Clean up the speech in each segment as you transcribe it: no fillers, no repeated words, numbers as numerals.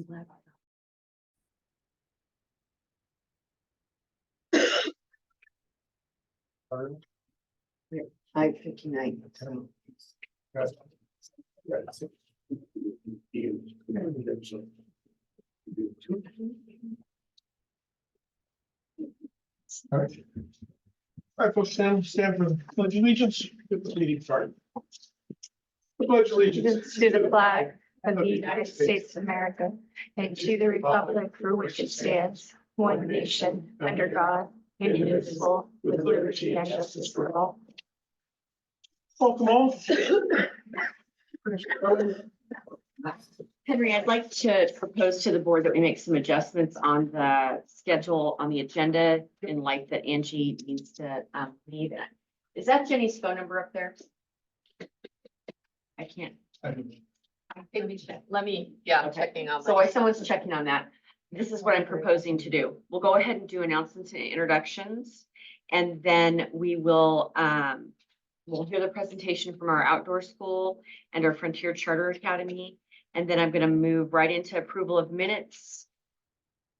We're 5:59. All right. All right, folks, stand for the pledge of allegiance. Get the meeting started. The pledge of allegiance. To the flag of the United States of America and to the republic for which it stands, one nation, under God, indivisible, with liberty and justice for all. Welcome all. Henry, I'd like to propose to the board that we make some adjustments on the schedule on the agenda in light that Angie needs to leave. Is that Jenny's phone number up there? I can't. Let me, yeah, I'm Okay. checking on. So while someone's checking on that, this is what I'm proposing to do. We'll go ahead and do announcements and introductions. And then we will, we'll hear the presentation from our outdoor school and our Frontier Charter Academy. And then I'm gonna move right into approval of minutes,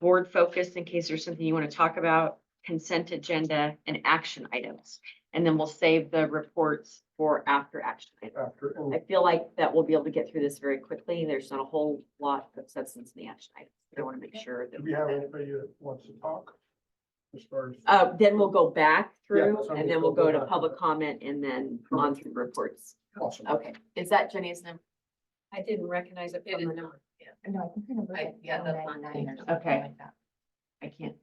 board focus in case there's something you want to talk about, consent agenda and action items. And then we'll save the reports for after action items. I feel like that we'll be able to get through this very quickly. There's not a whole lot of substance in the action items. I want to make sure that. Do we have anybody that wants to talk? As far as. Then we'll go back Yeah, through that's what and I'm then we'll gonna go to go back. public comment and then on through reports. Awesome. Okay, is that Jenny's number? I didn't recognize it from the number. No, I think I know. Yeah, that's on nine. Okay. I can't.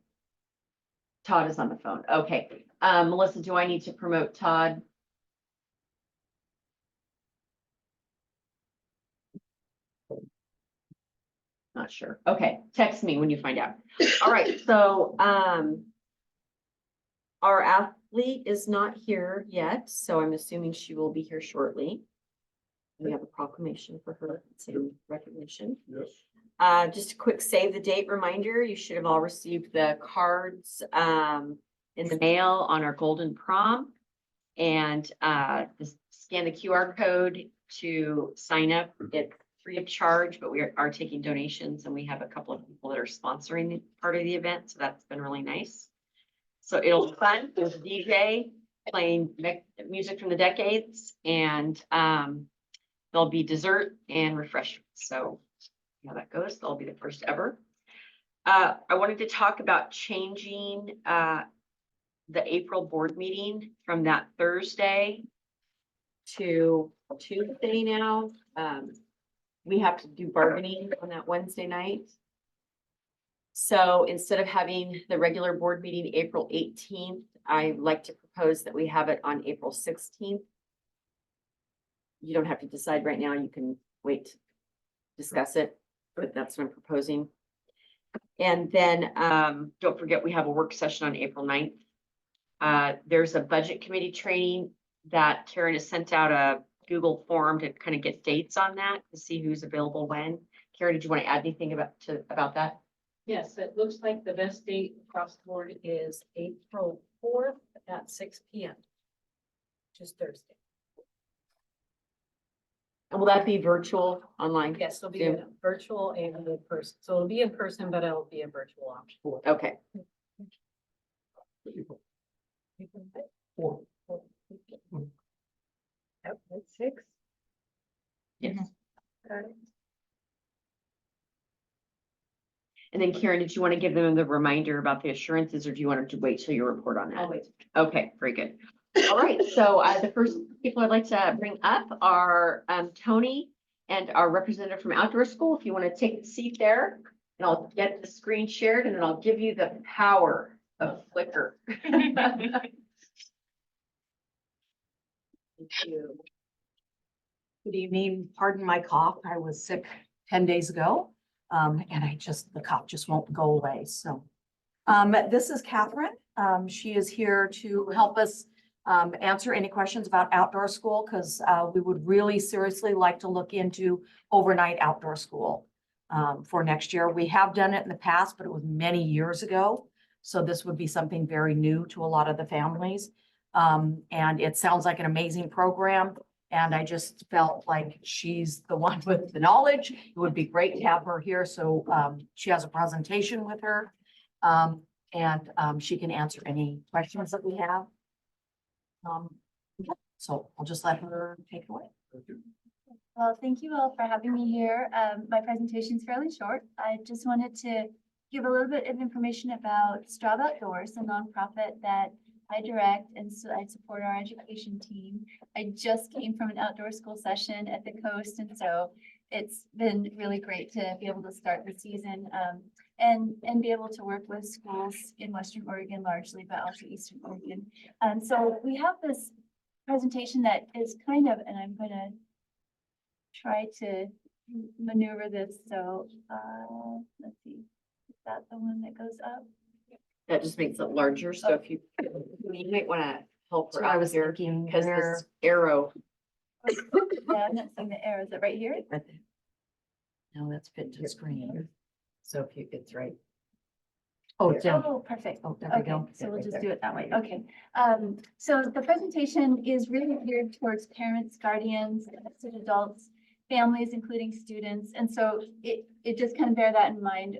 Todd is on the phone. Okay, Melissa, do I need to promote Todd? Not sure. Okay, text me when you find out. All right, so, our athlete is not here yet, so I'm assuming she will be here shortly. We have a proclamation for her, in recognition. Yes. Just a quick save the date reminder, you should have all received the cards in the mail on our golden prom. And scan the QR code to sign up. It's free of charge, but we are taking donations and we have a couple of people that are sponsoring the part of the event, so that's been really nice. So it'll be fun. There's a DJ playing music from the decades and there'll be dessert and refreshments. So how that goes, that'll be the first ever. I wanted to talk about changing the April board meeting from that Thursday to Tuesday now. We have to do bargaining on that Wednesday night. So instead of having the regular board meeting April 18th, I'd like to propose that we have it on April 16th. You don't have to decide right now, you can wait to discuss it, but that's what I'm proposing. And then don't forget, we have a work session on April 9th. There's a budget committee training that Karen has sent out a Google form to kind of get dates on that to see who's available when. Karen, did you want to add anything about that? Yes, it looks like the best date across the board is April 4th at 6 p.m. Just Thursday. And will that be virtual, online? Yes, it'll be Zoom? a virtual and in person. So it'll be in person, but it'll be a virtual option. Okay, Four. Yep, that's 6. yes. Got it. And then Karen, did you want to give them the reminder about the assurances or do you want to wait till you report on that? I'll wait. Okay, very good. All right, so the first people I'd like to bring up are Tony and our representative from Outdoor School. If you want to take a seat there, and I'll get the screen shared and then I'll give you the power of Flickr. Thank you. Good evening. Pardon my cough. I was sick 10 days ago. And the cough just won't go away. So this is Catherine. She is here to help us answer any questions about outdoor school because we would really seriously like to look into overnight outdoor school for next year. We have done it in the past, but it was many years ago. So this would be something very new to a lot of the families. And it sounds like an amazing program. And I just felt like she's the one with the knowledge. It would be great to have her here. So she has a presentation with her. And she can answer any questions that we have. Yeah, so I'll just let her take it away. Well, thank you all for having me here. My presentation is fairly short. I just wanted to give a little bit of information about Straub Outdoors, a nonprofit that I direct, and so I support our education team. I just came from an outdoor school session at the coast, and so it's been really great to be able to start the season and be able to work with schools in Western Oregon largely, but also Eastern Oregon. So we have this presentation that is kind of, and I'm gonna try to maneuver this. So let's see, is that the one that goes up? That just makes it larger, so if you might wanna help So her I out was here, thinking because where. this arrow, Yeah, I'm not seeing the arrow. Is it right here? Right there. No, that's fit to screen. so if you, it's right. Oh, it's in. Oh, perfect. Oh, there we Okay, go. so Yeah, we'll right just there. do it that way. Okay. So the presentation is really geared towards parents, guardians, and adults, families, including students. And so it just kind of bear that in mind.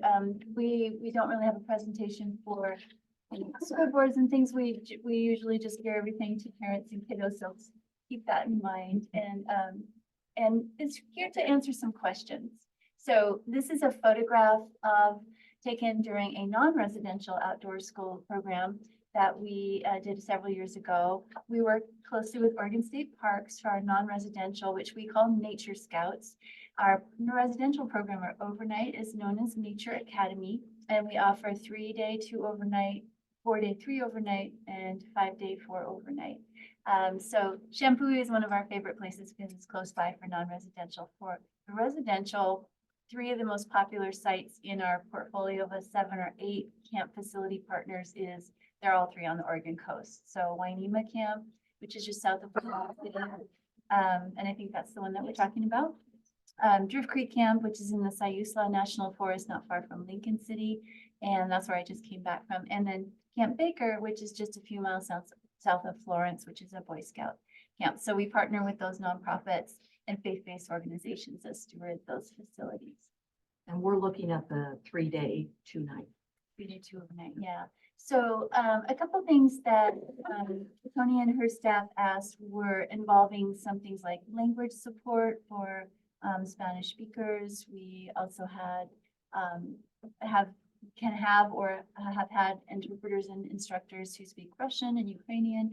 We don't really have a presentation for school boards and things. We usually just gear everything to parents and kiddos. So keep that in mind. And it's here to answer some questions. So this is a photograph of taken during a non-residential outdoor school program that we did several years ago. We work closely with Oregon State Parks for our non-residential, which we call Nature Scouts. Our residential program, or overnight, is known as Nature Academy, and we offer 3-day, 2 overnight, 4-day, 3 overnight, and 5-day, 4 overnight. So Shampoo is one of our favorite places because it's close by for non-residential. For the residential, 3 of the most popular sites in our portfolio of 7 or 8 camp facility partners they're all 3 on the Oregon coast. So Wainema Camp, which is just south of Oklahoma City, and I think that's the one that we're talking about. Drift Creek Camp, which is in the Siuslaw National Forest, not far from Lincoln City, and that's where I just came back from. And then Camp Baker, which is just a few miles south of Florence, which is a Boy Scout camp. So we partner with those nonprofits and faith-based organizations that steward those facilities. And we're looking at the 3-day, 2-night. 3-day, 2 overnight, yeah. So a couple things that Tony and her staff asked were involving some things like language support for Spanish speakers. We also had have had interpreters and instructors who speak Russian and Ukrainian.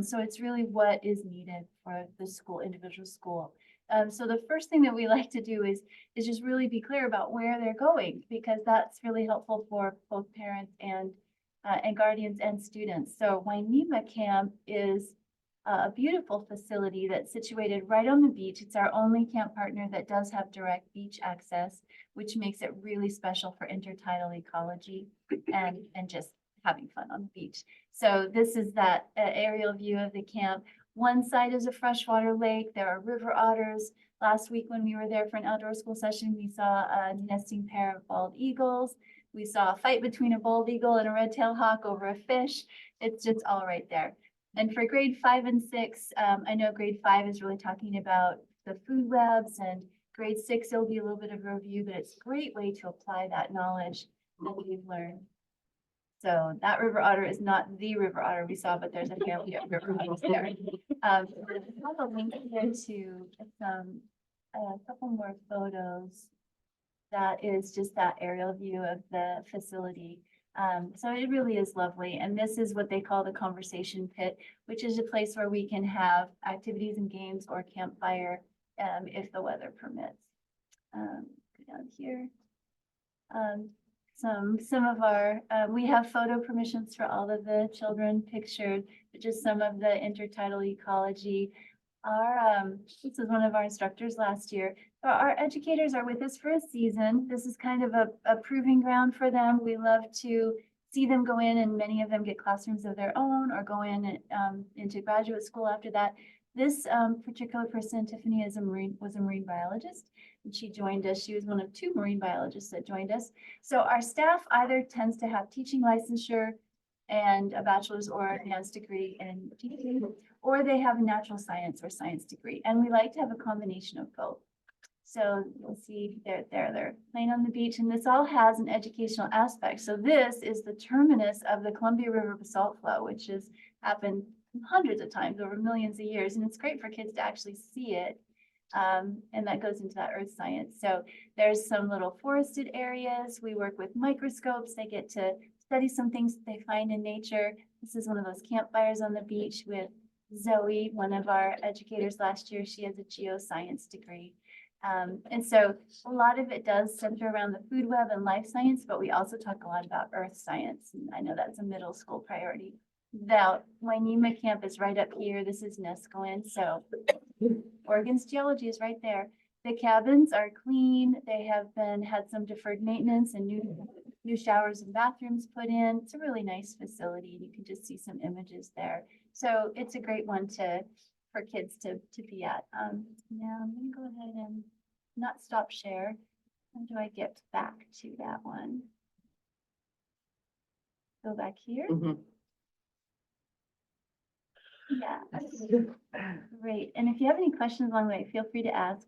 So it's really what is needed for the school, individual school. So the first thing that we like to do is just really be clear about where they're going, because that's really helpful for both parents and guardians and students. So Wainema Camp is a beautiful facility that's situated right on the beach. It's our only camp partner that does have direct beach access, which makes it really special for intertidal ecology and just having fun on the beach. So this is that aerial view of the camp. One side is a freshwater lake. There are river otters. Last week when we were there for an outdoor school session, we saw a nesting pair of bald eagles. We saw a fight between a bald eagle and a red-tailed hawk over a fish. It's just all right there. And for grade 5 and 6, I know grade 5 is really talking about the food webs, and grade 6, it'll be a little bit of a review, but it's a great way to apply that knowledge that we've learned. So that river otter is not the river otter we saw, but there's a family of river otters there. I have a link here to a couple more photos. That is just that aerial view of the facility. So it really is lovely. And this is what they call the conversation pit, which is a place where we can have activities and games or campfire if the weather permits. Go down here. Some of our, we have photo permissions for all of the children pictured, but just some of the intertidal ecology. This is one of our instructors last year. Our educators are with us for a season. This is kind of a proving ground for them. We love to see them go in, and many of them get classrooms of their own or go in into graduate school after that. This particular person, Tiffany, was a marine biologist, and she joined us. She was one of 2 marine biologists that joined us. So our staff either tends to have teaching licensure and a bachelor's or advanced degree in teaching, or they have a natural science or science degree. And we like to have a combination of both. So you'll see they're playing on the beach, and this all has an educational aspect. So this is the terminus of the Columbia River basalt flow, which has happened hundreds of times over millions of years. And it's great for kids to actually see it. And that goes into that earth science. So there's some little forested areas. We work with microscopes. They get to study some things that they find in nature. This is one of those campfires on the beach with Zoe, one of our educators last year. She has a geoscience degree. And so a lot of it does center around the food web and life science, but we also talk a lot about earth science. And I know that's a middle school priority. The Wainema camp is right up here. This is Nescoin. So Oregon's geology is right there. The cabins are clean. They have had some deferred maintenance and new showers and bathrooms put in. It's a really nice facility. You can just see some images there. So it's a great one for kids to be at. Now I'm gonna go ahead and not stop share. How do I get back to that one? Go back here. Mhm. Yeah, great. And if you have any questions along the way, feel free to ask.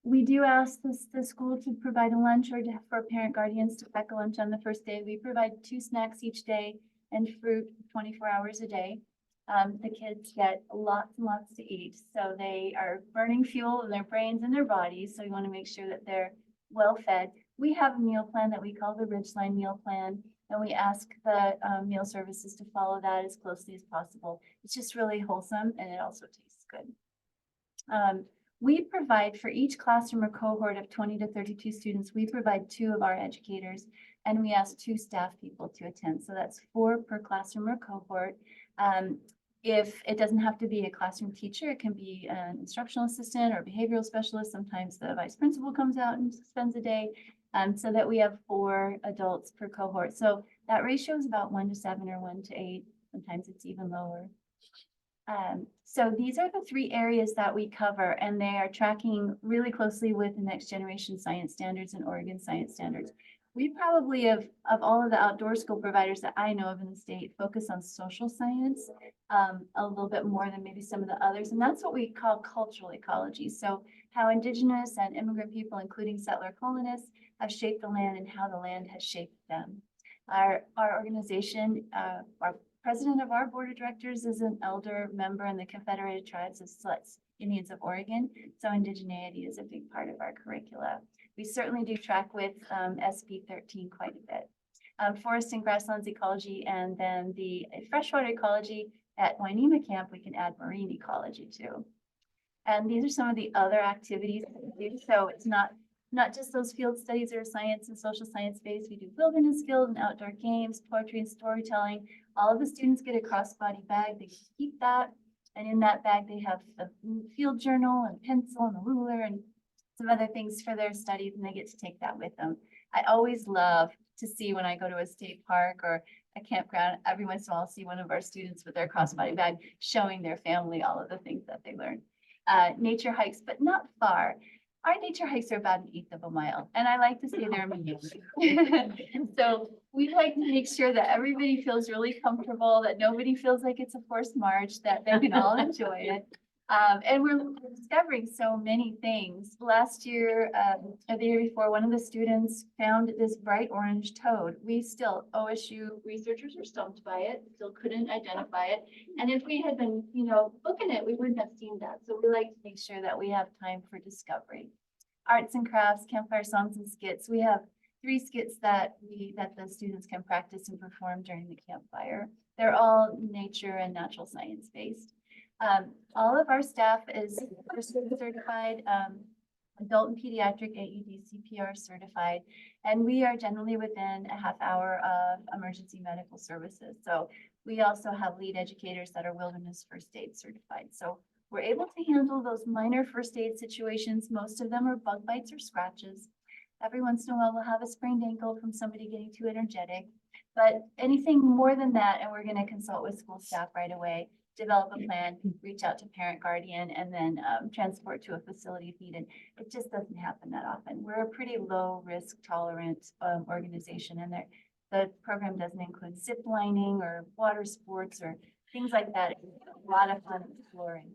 We do ask the school to provide a lunch or for parent guardians to pack a lunch on the first day. We provide 2 snacks each day and fruit 24 hours a day. The kids get lots and lots to eat, so they are burning fuel in their brains and their bodies. So we want to make sure that they're well fed. We have a meal plan that we call the Ridgeline Meal Plan, and we ask the meal services to follow that as closely as possible. It's just really wholesome, and it also tastes good. We provide for each classroom or cohort of 20 to 32 students, we provide 2 of our educators, and we ask 2 staff people to attend. So that's 4 per classroom or cohort. If it doesn't have to be a classroom teacher, it can be an instructional assistant or behavioral specialist. Sometimes the vice principal comes out and spends a day, so that we have 4 adults per cohort. So that ratio is about 1 to 7 or 1 to 8. Sometimes it's even lower. So these are the 3 areas that we cover, and they are tracking really closely with the next generation science standards and Oregon science standards. We probably of all of the outdoor school providers that I know of in the state focus on social science a little bit more than maybe some of the others. And that's what we call cultural ecology. So how indigenous and immigrant people, including settler colonists, have shaped the land and how the land has shaped them. Our organization, our president of our board of directors is an elder member in the Confederated Tribes of Siletz Indians of Oregon. So indigeneity is a big part of our curricula. We certainly do track with SB 13 quite a bit. Forest and grasslands ecology, and then the freshwater ecology at Wainema Camp, we can add marine ecology too. And these are some of the other activities that we do. So it's not just those field studies or science and social science based. We do wilderness skills and outdoor games, poetry and storytelling. All of the students get a crossbody bag. They keep that. And in that bag, they have a field journal and pencil and a ruler and some other things for their studies, and they get to take that with them. I always love to see when I go to a state park or a campground, every once in a while, I'll see one of our students with their crossbody bag showing their family all of the things that they learned. Nature hikes, but not far. Our nature hikes are about 1/8 of a mile, and I like to stay there immediately. So we like to make sure that everybody feels really comfortable, that nobody feels like it's a forced march, that they can all enjoy it. And we're discovering so many things. Last year, or the year before, one of the students found this bright orange toad. OSU researchers are stumped by it, still couldn't identify it. And if we had been, booking it, we wouldn't have seen that. So we like to make sure that we have time for discovery. Arts and crafts, campfire songs and skits. We have 3 skits that the students can practice and perform during the campfire. They're all nature and natural science based. All of our staff is certified, adult and pediatric AED CPR certified, and we are generally within a half hour of emergency medical services. So we also have lead educators that are wilderness first aid certified. So we're able to handle those minor first aid situations. Most of them are bug bites or scratches. Every once in a while, we'll have a sprained ankle from somebody getting too energetic, but anything more than that, and we're going to consult with school staff right away, develop a plan, reach out to parent guardian, and then transport to a facility if needed. It just doesn't happen that often. We're a pretty low risk tolerant organization, and the program doesn't include zip lining or water sports or things like that. It's a lot of fun exploring.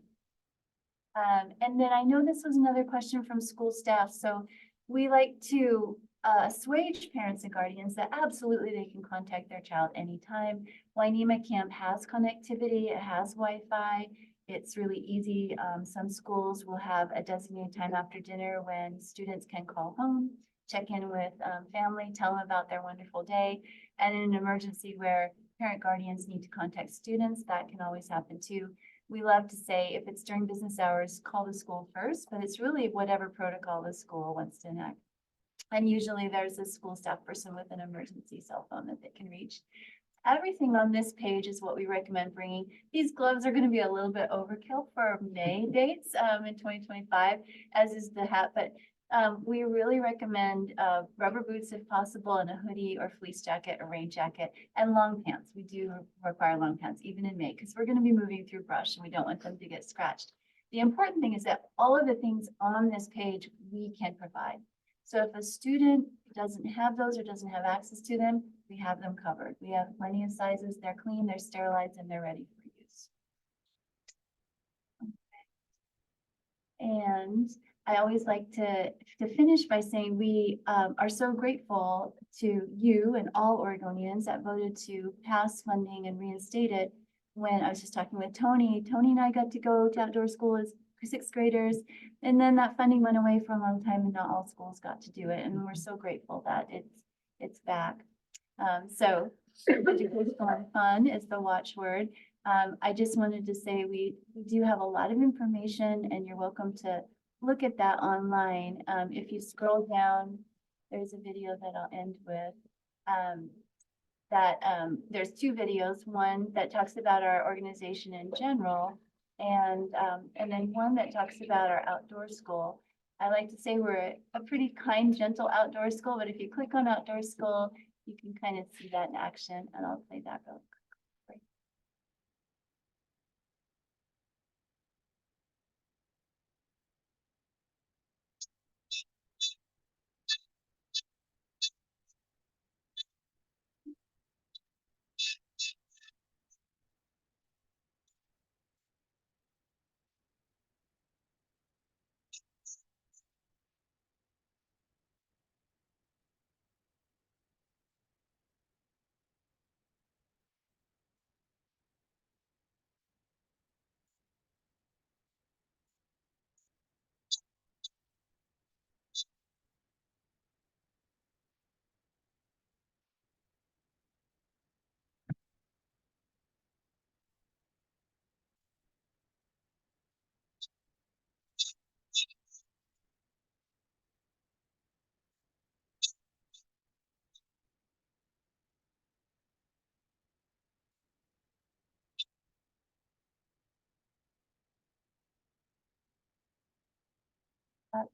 And then I know this was another question from school staff, so we like to assuage parents and guardians that absolutely they can contact their child anytime. Wainema Camp has connectivity, it has Wi-Fi. It's really easy. Some schools will have a designated time after dinner when students can call home, check in with family, tell them about their wonderful day. And in an emergency where parent guardians need to contact students, that can always happen too. We love to say if it's during business hours, call the school first, but it's really whatever protocol the school wants to enact. And usually there's a school staff person with an emergency cell phone that they can reach. Everything on this page is what we recommend bringing. These gloves are going to be a little bit overkill for May dates in 2025, as is the hat, but we really recommend rubber boots if possible, and a hoodie or fleece jacket or rain jacket, and long pants. We do require long pants even in May because we're going to be moving through brush and we don't want them to get scratched. The important thing is that all of the things on this page we can provide. So if a student doesn't have those or doesn't have access to them, we have them covered. We have plenty of sizes. They're clean, they're sterilized, and they're ready for use. And I always like to finish by saying we are so grateful to you and all Oregonians that voted to pass funding and reinstate it. When I was just talking with Tony and I got to go to outdoor school as sixth graders, and then that funding went away for a long time and not all schools got to do it. And we're so grateful that it's back. So education and fun is the watchword. I just wanted to say we do have a lot of information and you're welcome to look at that online. If you scroll down, there's a video that I'll end with. There's two videos, one that talks about our organization in general, and then one that talks about our outdoor school. I like to say we're a pretty kind, gentle outdoor school, but if you click on outdoor school, you can kind of see that in action, and I'll play that real quick.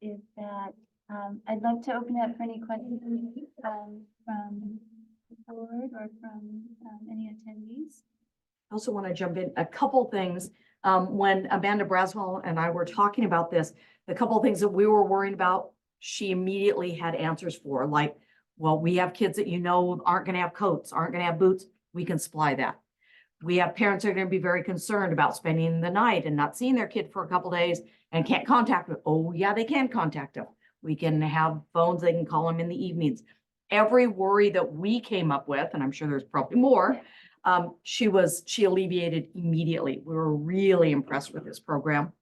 Is that I'd love to open up for any questions from the board or from any attendees. I also want to jump in a couple things. When Amanda Braswell and I were talking about this, the couple things that we were worried about, she immediately had answers for, like, well, we have kids that aren't going to have coats, aren't going to have boots. We can supply that. We have parents that are going to be very concerned about spending the night and not seeing their kid for a couple days and can't contact them. Oh yeah, they can contact them. We can have phones, they can call them in the evenings. Every worry that we came up with, and I'm sure there's probably more, she alleviated immediately. We were really impressed with this program.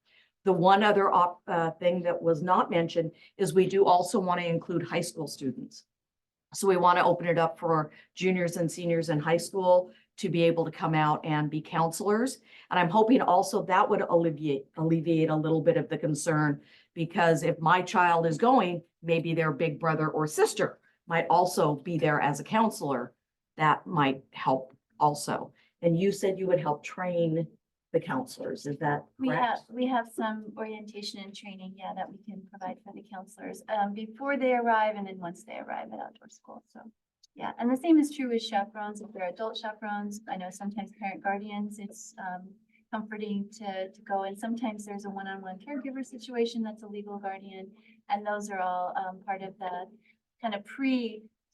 The one other thing that was not mentioned is we do also want to include high school students. So we want to open it up for juniors and seniors in high school to be able to come out and be counselors. And I'm hoping also that would alleviate a little bit of the concern, because if my child is going, maybe their big brother or sister might also be there as a counselor. That might help also. And you said you would help train the counselors, is that correct? We have some orientation and training, yeah, that we can provide for the counselors before they arrive and then once they arrive at outdoor school. So yeah, and the same is true with chaperones. If they're adult chaperones, I know sometimes parent guardians, it's comforting to go, and sometimes there's a one-on-one caregiver situation that's a legal guardian, and those are all part of the kind of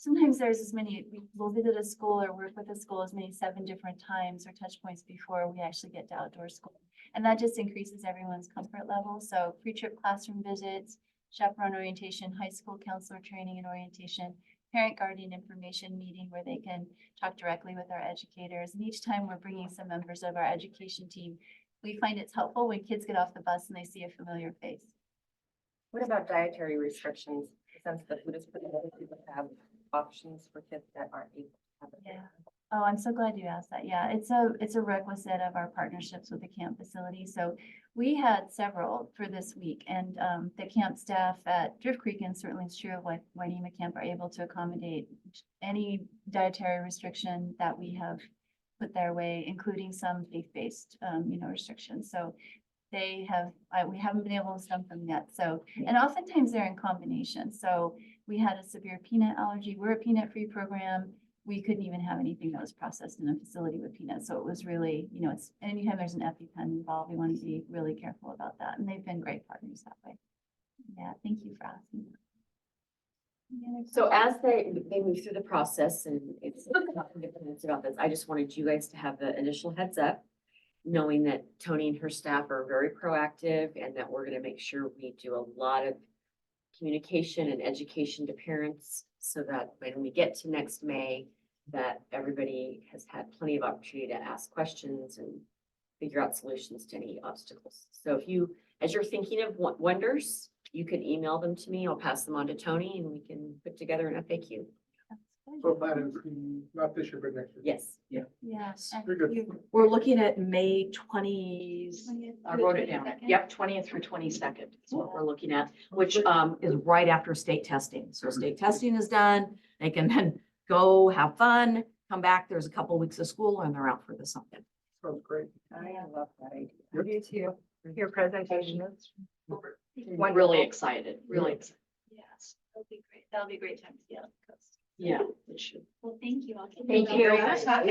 sometimes there's as many, we'll visit a school or work with a school as many 7 different times or touch points before we actually get to outdoor school. And that just increases everyone's comfort level. So pre-trip classroom visits, chaperone orientation, high school counselor training and orientation, parent guardian information meeting where they can talk directly with our educators. And each time we're bringing some members of our education team, we find it's helpful when kids get off the bus and they see a familiar face. What about dietary restrictions? Since the food is put together, people have options for kids that aren't able to have it. Yeah. Oh, I'm so glad you asked that. Yeah, it's a requisite of our partnerships with the camp facility. So we had several for this week, and the camp staff at Drift Creek, and certainly it's true of Wainema Camp, are able to accommodate any dietary restriction that we have put their way, including some faith-based, restrictions. So they have, we haven't been able to stump them yet. So, and oftentimes they're in combination. So we had a severe peanut allergy. We're a peanut-free program. We couldn't even have anything that was processed in a facility with peanuts. So it was really, it's anytime there's an EpiPen involved, we want to be really careful about that. And they've been great partners that way. Yeah, thank you for asking. So as they move through the process, and it's nothing different about this, I just wanted you guys to have the initial heads up, knowing that Tony and her staff are very proactive and that we're going to make sure we do a lot of communication and education to parents so that when we get to next May, that everybody has had plenty of opportunity to ask questions and figure out solutions to any obstacles. So if you, as you're thinking of wonders, you can email them to me. I'll pass them on to Tony and we can put together an FAQ. So that is not this year, but next year. Yes. Yeah. Very good. We're looking at May 20th. I wrote it down. 22nd. Yep, 20th through 22nd is what we're looking at, which is right after state testing. So state testing is done. They can then go have fun, come back. There's a couple of weeks of school and they're out for the summer. Sounds great. I love that idea. Yep. You too. Your presentation is. Really excited, really excited. Yes, that'll be great. That'll be a great time to be out on the coast. Yeah, it should. Well, thank you all. Thank you very much. much. Yeah,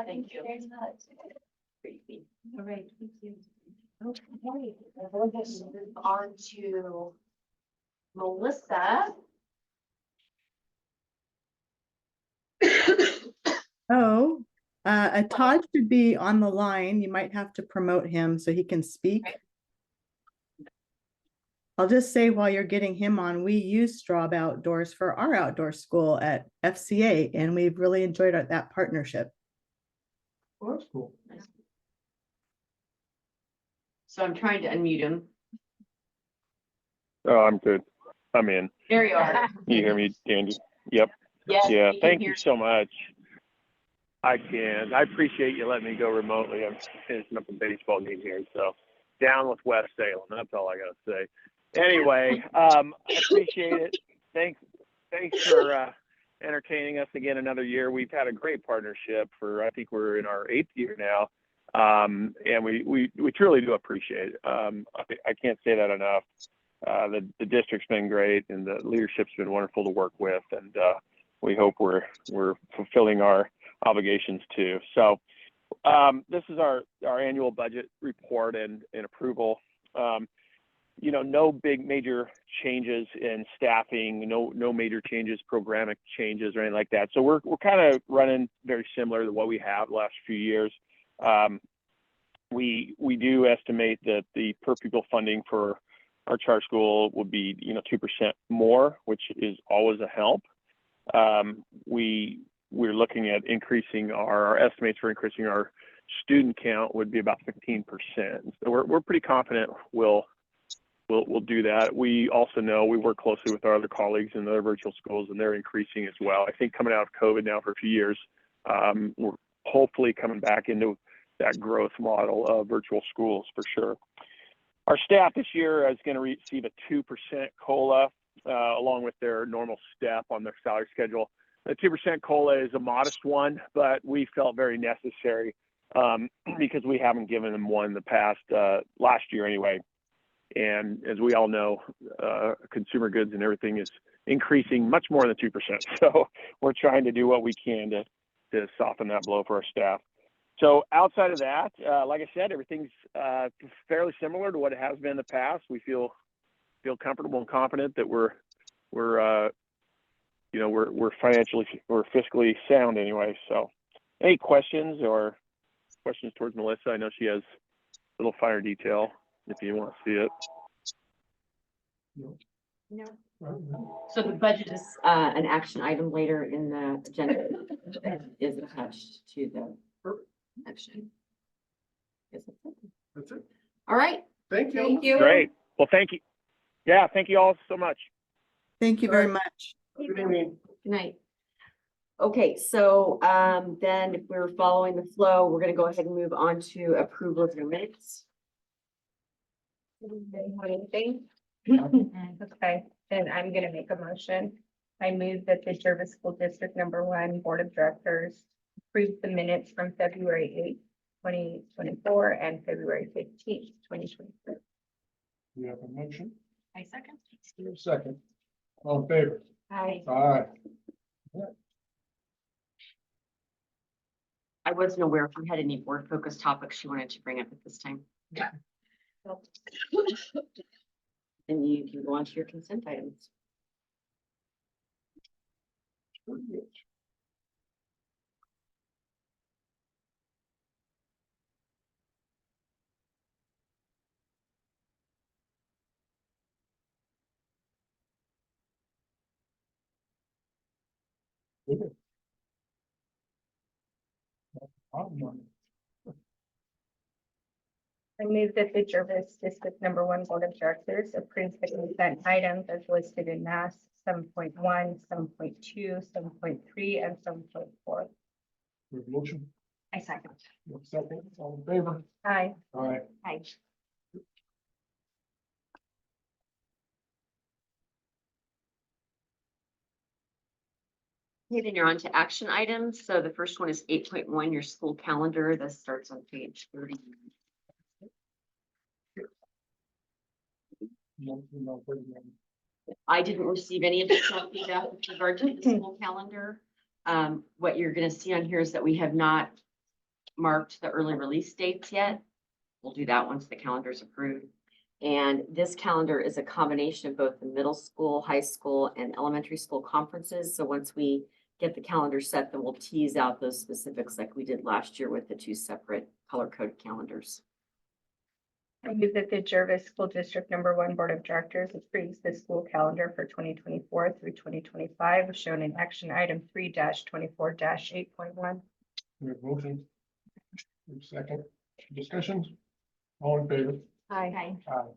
thank you very much. All right, thank you. Okay, we'll just move on to Melissa. Oh, Todd should be on the line. You might have to promote him so he can speak. I'll just say while you're getting him on, we use Straub Outdoors for our outdoor school at FCA, and we've really enjoyed that partnership. Well, that's cool. So I'm trying to unmute him. Oh, I'm good. I'm in. There you are. You hear me, Andy? Yep. Yes, Yeah, we can thank hear you so much. I can. I appreciate you letting me go remotely. I'm finishing up a baseball game here, so down with West Salem. That's all I gotta say. Anyway, I appreciate it. Thanks for entertaining us again another year. We've had a great partnership for, I think we're in our 8th year now. And we truly do appreciate it. I can't say that enough. The district's been great and the leadership's been wonderful to work with, and we hope we're fulfilling our obligations too. So this is our annual budget report and approval. No big major changes in staffing, no major changes, programmatic changes or anything like that. So we're kind of running very similar to what we have the last few years. We do estimate that the per pupil funding for our charter school will be 2% more, which is always a help. We're looking at increasing our estimates for increasing our student count would be about 15%. So we're pretty confident we'll do that. We also know we work closely with our other colleagues in the other virtual schools, and they're increasing as well. I think coming out of COVID now for a few years, we're hopefully coming back into that growth model of virtual schools for sure. Our staff this year is going to receive a 2% COLA along with their normal step on their salary schedule. The 2% COLA is a modest one, but we felt very necessary because we haven't given them one in the past, last year anyway. And as we all know, consumer goods and everything is increasing much more than 2%. So we're trying to do what we can to soften that blow for our staff. So outside of that, like I said, everything's fairly similar to what it has been in the past. We feel comfortable and confident that we're we're fiscally sound anyway. So any questions towards Melissa? I know she has a little finer detail if you want to see it. No. So the budget is an action item later in the agenda that is attached to the action. Yes, that's it. That's it. All right, Thank you. thank you. Great. Well, thank you. Yeah, thank you all so much. Thank you very much. Good evening. Good night. Okay, so then if we're following the flow, we're gonna go ahead and move on to approval of your minutes. Anything? Okay, then I'm gonna make a motion. I move that the Jervis School District #1 Board of Directors approve the minutes from February 8th, 2024 and February 15th, 2023. We have a motion. I second. We have a second. All in favor? Aye. Aye. I wasn't aware if you had any board focused topics you wanted to bring up at this time. And you can go on to your consent items. I move that the Jervis District #1 Board of Directors approves the consent items as listed in Mass 7.1, 7.2, 7.3, and 7.4. We have a motion. I second. We have a second. All in favor? Aye. Aye. Aye. Okay, then you're on to action items. So the first one is 8.1, your school calendar. This starts on page 30. I didn't receive any additional feedback with regard to the school calendar. What you're gonna see on here is that we have not marked the early release dates yet. We'll do that once the calendar is approved. And this calendar is a combination of both the middle school, high school, and elementary school conferences. So once we get the calendar set, then we'll tease out those specifics like we did last year with the two separate color-coded calendars. I move that the Jervis School District #1 Board of Directors approves the school calendar for 2024 through 2025, shown in action item 3-24-8.1. We have a motion. We have a second. Discussions? All in favor? Aye. Aye.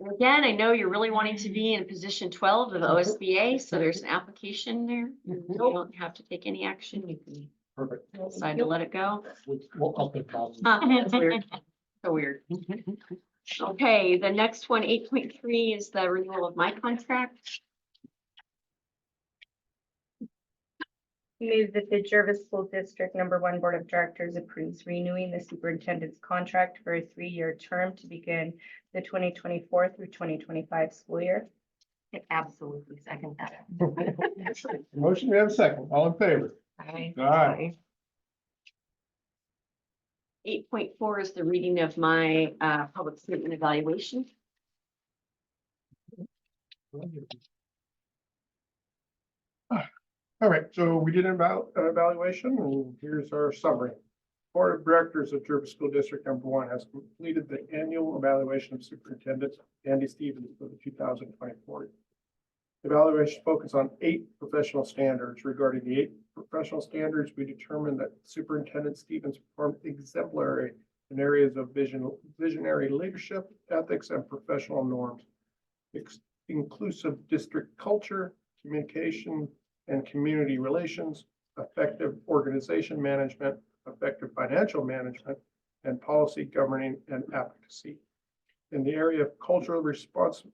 Again, I know you're really wanting to be in position 12 of the OSBA, so there's an application there. You don't have to take any action. You can Perfect. decide to let it go. We'll up it. That's weird. So weird. Okay, the next one, 8.3, is the renewal of my contract. Move that the Jervis School District #1 Board of Directors approves renewing the superintendent's contract for a 3-year term to begin the 2024 through 2025 school year. Absolutely second that. Motion, we have a second. All in favor? Aye. Aye. 8.4 is the reading of my public statement evaluation. All right, so we did an evaluation, and here's our summary. Board of Directors of Jervis School District #1 has completed the annual evaluation of Superintendent Andy Stevens for the 2024. Evaluation focused on 8 professional standards. Regarding the 8 professional standards, we determined that Superintendent Stevens performed exemplary in areas of visionary leadership, ethics, and professional norms, inclusive district culture, communication and community relations, effective organization management, effective financial management, and policy governing and advocacy. In the area of cultural responsive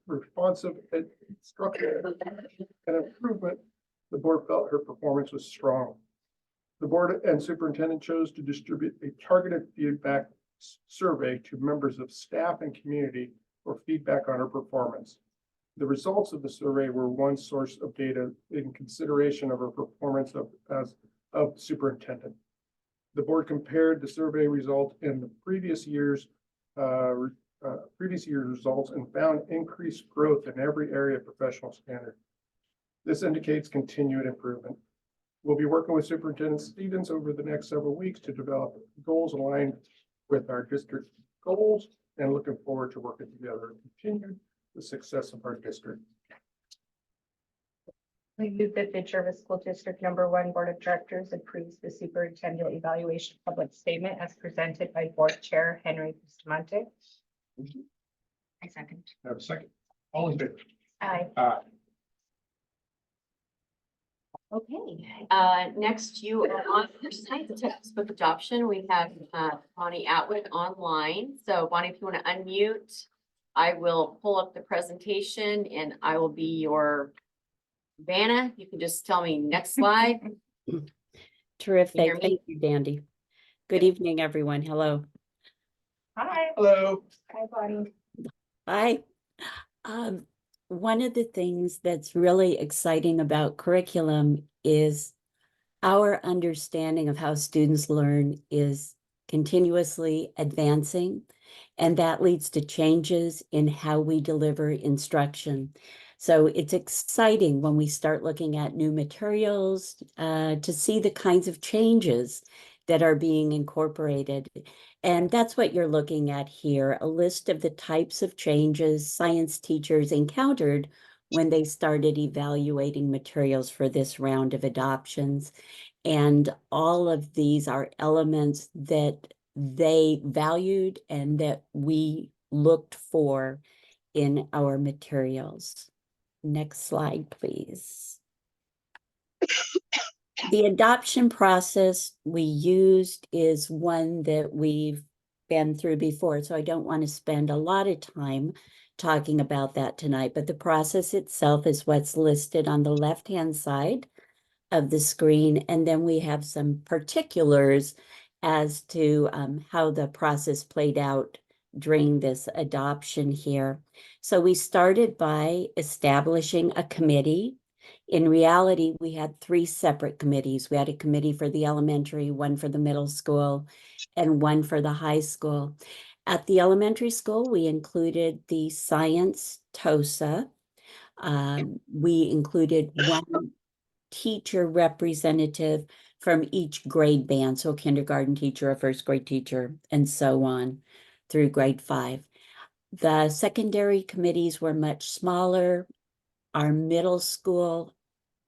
instruction and improvement, the board felt her performance was strong. The board and superintendent chose to distribute a targeted feedback survey to members of staff and community for feedback on her performance. The results of the survey were one source of data in consideration of her performance of superintendent. The board compared the survey result in the previous year's results and found increased growth in every area of professional standard. This indicates continued improvement. We'll be working with Superintendent Stevens over the next several weeks to develop goals aligned with our district goals and looking forward to working together to continue the success of our district. We move that the Jervis School District #1 Board of Directors approves the superintendent evaluation public statement as presented by Board Chair Henry Bustamante. I second. Have a second. All in favor? Aye. Okay, next you are on for tonight, the textbook adoption. We have Bonnie Atwood online. So Bonnie, if you want to unmute, I will pull up the presentation and I will be your Vanna. You can just tell me next slide. hear Terrific. me? Thank you, Dandy. Good evening, everyone. Hello. Hi. Hello. Hi, Bonnie. Hi. One of the things that's really exciting about curriculum is our understanding of how students learn is continuously advancing, and that leads to changes in how we deliver instruction. So it's exciting when we start looking at new materials to see the kinds of changes that are being incorporated. And that's what you're looking at here, a list of the types of changes science teachers encountered when they started evaluating materials for this round of adoptions. And all of these are elements that they valued and that we looked for in our materials. Next slide, please. The adoption process we used is one that we've been through before, so I don't want to spend a lot of time talking about that tonight, but the process itself is what's listed on the left-hand side of the screen, and then we have some particulars as to how the process played out during this adoption here. So we started by establishing a committee. In reality, we had 3 separate committees. We had a committee for the elementary, one for the middle school, and one for the high school. At the elementary school, we included the science TOSA. We included one teacher representative from each grade band, so a kindergarten teacher, a first grade teacher, and so on through grade 5. The secondary committees were much smaller. Our middle school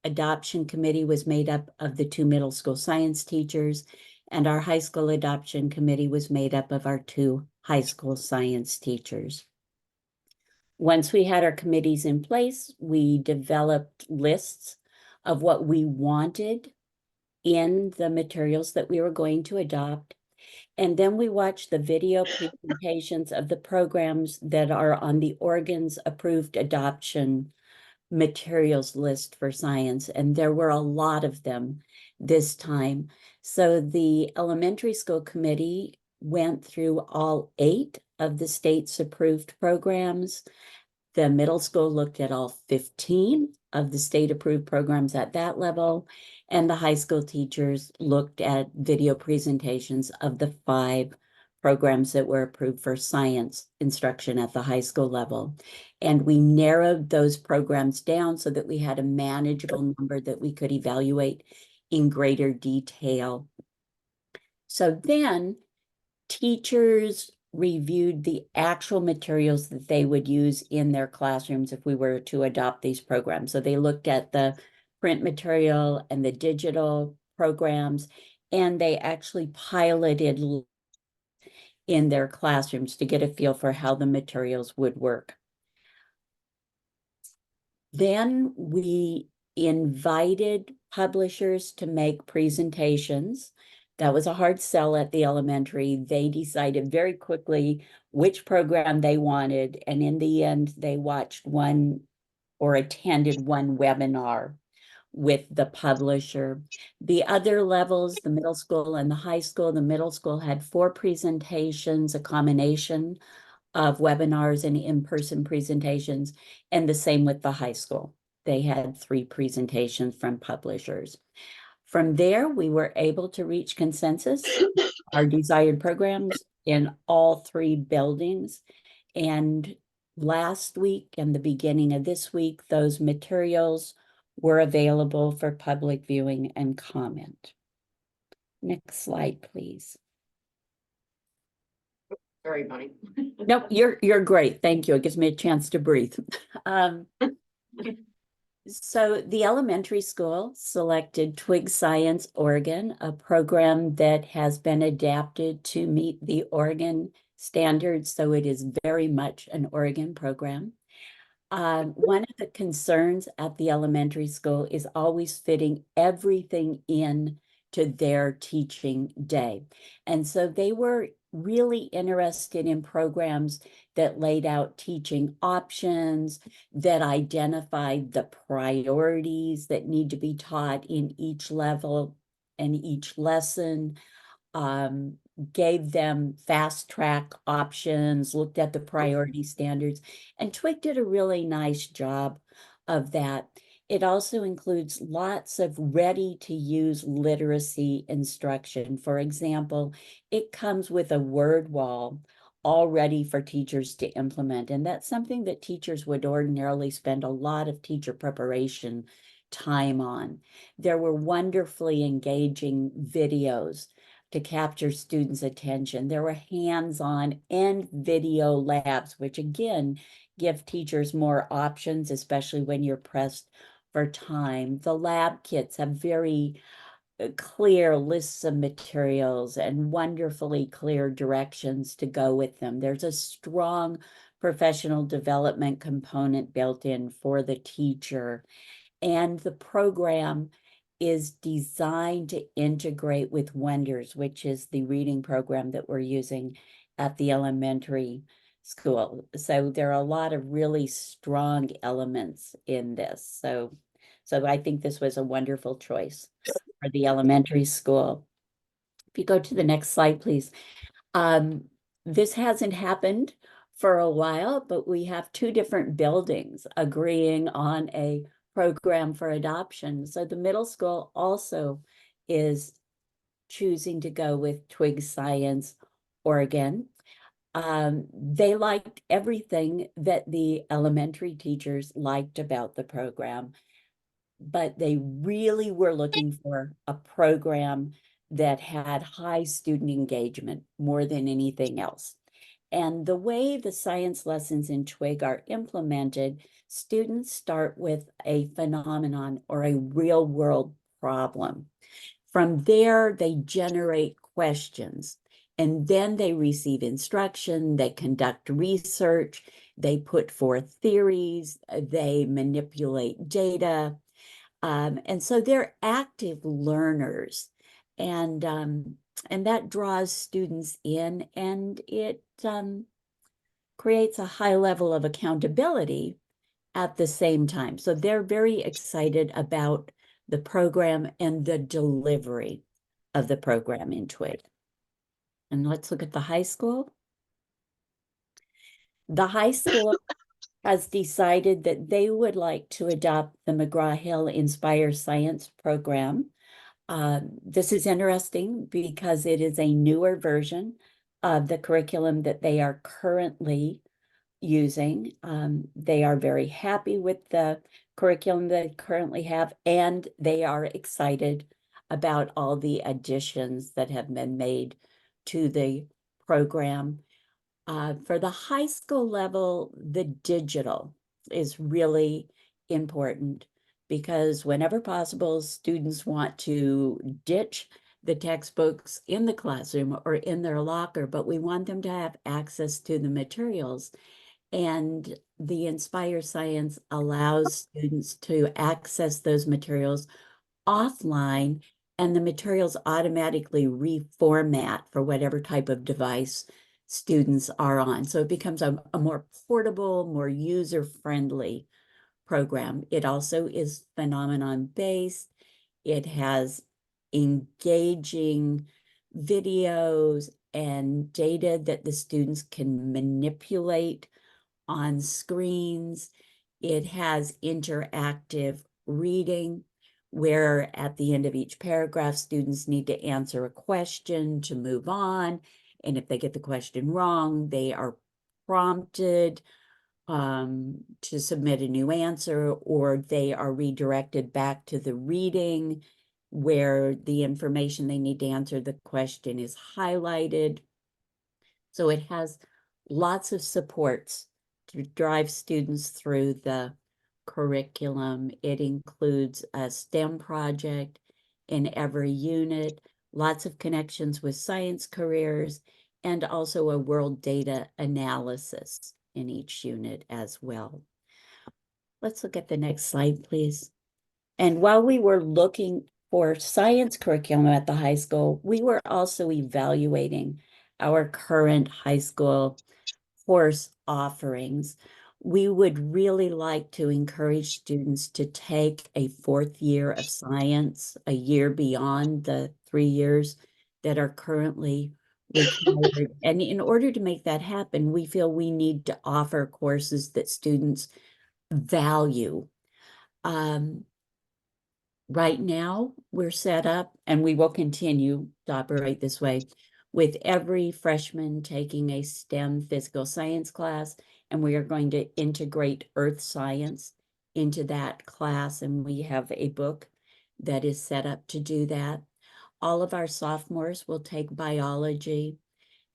adoption committee was made up of the 2 middle school science teachers, and our high school adoption committee was made up of our 2 high school science teachers. Once we had our committees in place, we developed lists of what we wanted in the materials that we were going to adopt. And then we watched the video presentations of the programs that are on the Oregon's approved adoption materials list for science. And there were a lot of them this time. So the elementary school committee went through all 8 of the state's approved programs. The middle school looked at all 15 of the state approved programs at that level. And the high school teachers looked at video presentations of the 5 programs that were approved for science instruction at the high school level. And we narrowed those programs down so that we had a manageable number that we could evaluate in greater detail. So then teachers reviewed the actual materials that they would use in their classrooms if we were to adopt these programs. So they looked at the print material and the digital programs, and they actually piloted in their classrooms to get a feel for how the materials would work. Then we invited publishers to make presentations. That was a hard sell at the elementary. They decided very quickly which program they wanted, and in the end, they watched one or attended one webinar with the publisher. The other levels, the middle school and the high school, the middle school had 4 presentations, a combination of webinars and in-person presentations, and the same with the high school. They had 3 presentations from publishers. From there, we were able to reach consensus, our desired programs in all 3 buildings. And last week and the beginning of this week, those materials were available for public viewing and comment. Next slide, please. Sorry, Bonnie. No, you're great. Thank you. It gives me a chance to breathe. So the elementary school selected Twig Science Oregon, a program that has been adapted to meet the Oregon standards, so it is very much an Oregon program. One of the concerns at the elementary school is always fitting everything in to their teaching day. And so they were really interested in programs that laid out teaching options, that identified the priorities that need to be taught in each level and each lesson, gave them fast track options, looked at the priority standards, and Twig did a really nice job of that. It also includes lots of ready-to-use literacy instruction. For example, it comes with a word wall all ready for teachers to implement, and that's something that teachers would ordinarily spend a lot of teacher preparation time on. There were wonderfully engaging videos to capture students' attention. There were hands-on and video labs, which again, give teachers more options, especially when you're pressed for time. The lab kits have very clear lists of materials and wonderfully clear directions to go with them. There's a strong professional development component built in for the teacher. And the program is designed to integrate with Wonders, which is the reading program that we're using at the elementary school. So there are a lot of really strong elements in this. So I think this was a wonderful choice for the elementary school. If you go to the next slide, please. This hasn't happened for a while, but we have two different buildings agreeing on a program for adoption. So the middle school also is choosing to go with Twig Science Oregon. They liked everything that the elementary teachers liked about the program, but they really were looking for a program that had high student engagement more than anything else. And the way the science lessons in Twig are implemented, students start with a phenomenon or a real world problem. From there, they generate questions, and then they receive instruction, they conduct research, they put forth theories, they manipulate data. And so they're active learners, and that draws students in, and it creates a high level of accountability at the same time. So they're very excited about the program and the delivery of the program in Twig. And let's look at the high school. The high school has decided that they would like to adopt the McGraw-Hill Inspire Science program. This is interesting because it is a newer version of the curriculum that they are currently using. They are very happy with the curriculum they currently have, and they are excited about all the additions that have been made to the program. For the high school level, the digital is really important because whenever possible, students want to ditch the textbooks in the classroom or in their locker, but we want them to have access to the materials. And the Inspire Science allows students to access those materials offline, and the materials automatically reformat for whatever type of device students are on. So it becomes a more portable, more user-friendly program. It also is phenomenon-based. It has engaging videos and data that the students can manipulate on screens. It has interactive reading, where at the end of each paragraph, students need to answer a question to move on. And if they get the question wrong, they are prompted to submit a new answer, or they are redirected back to the reading where the information they need to answer the question is highlighted. So it has lots of supports to drive students through the curriculum. It includes a STEM project in every unit, lots of connections with science careers, and also a world data analysis in each unit as well. Let's look at the next slide, please. And while we were looking for science curriculum at the high school, we were also evaluating our current high school course offerings. We would really like to encourage students to take a 4th year of science, a year beyond the 3 years that are currently required. And in order to make that happen, we feel we need to offer courses that students value. Right now, we're set up, and we will continue to operate this way, with every freshman taking a STEM physical science class, and we are going to integrate earth science into that class, and we have a book that is set up to do that. All of our sophomores will take biology,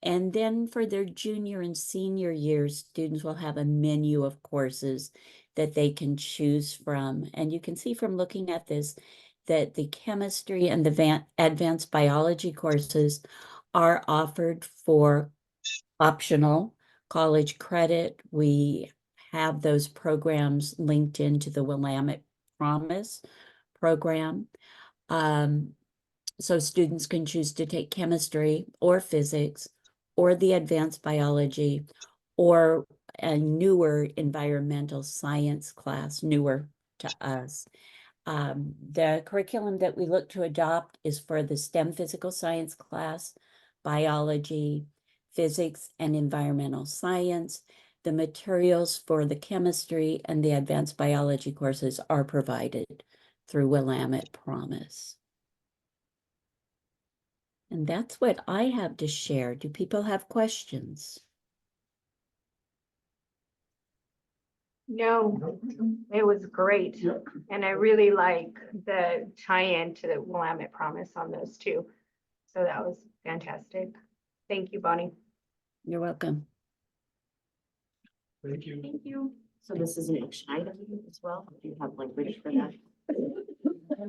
and then for their junior and senior years, students will have a menu of courses that they can choose from. And you can see from looking at this that the chemistry and the advanced biology courses are offered for optional college credit. We have those programs linked into the Willamette Promise program. So students can choose to take chemistry or physics or the advanced biology or a newer environmental science class, newer to us. The curriculum that we look to adopt is for the STEM physical science class, biology, physics, and environmental science. The materials for the chemistry and the advanced biology courses are provided through Willamette Promise. And that's what I have to share. Do people have questions? No, it was great. And I really like the tie-in to the Willamette Promise on those two. So that was fantastic. Thank you, Bonnie. You're welcome. Thank you. Thank you. So this is an action item as well. Do you have language for that?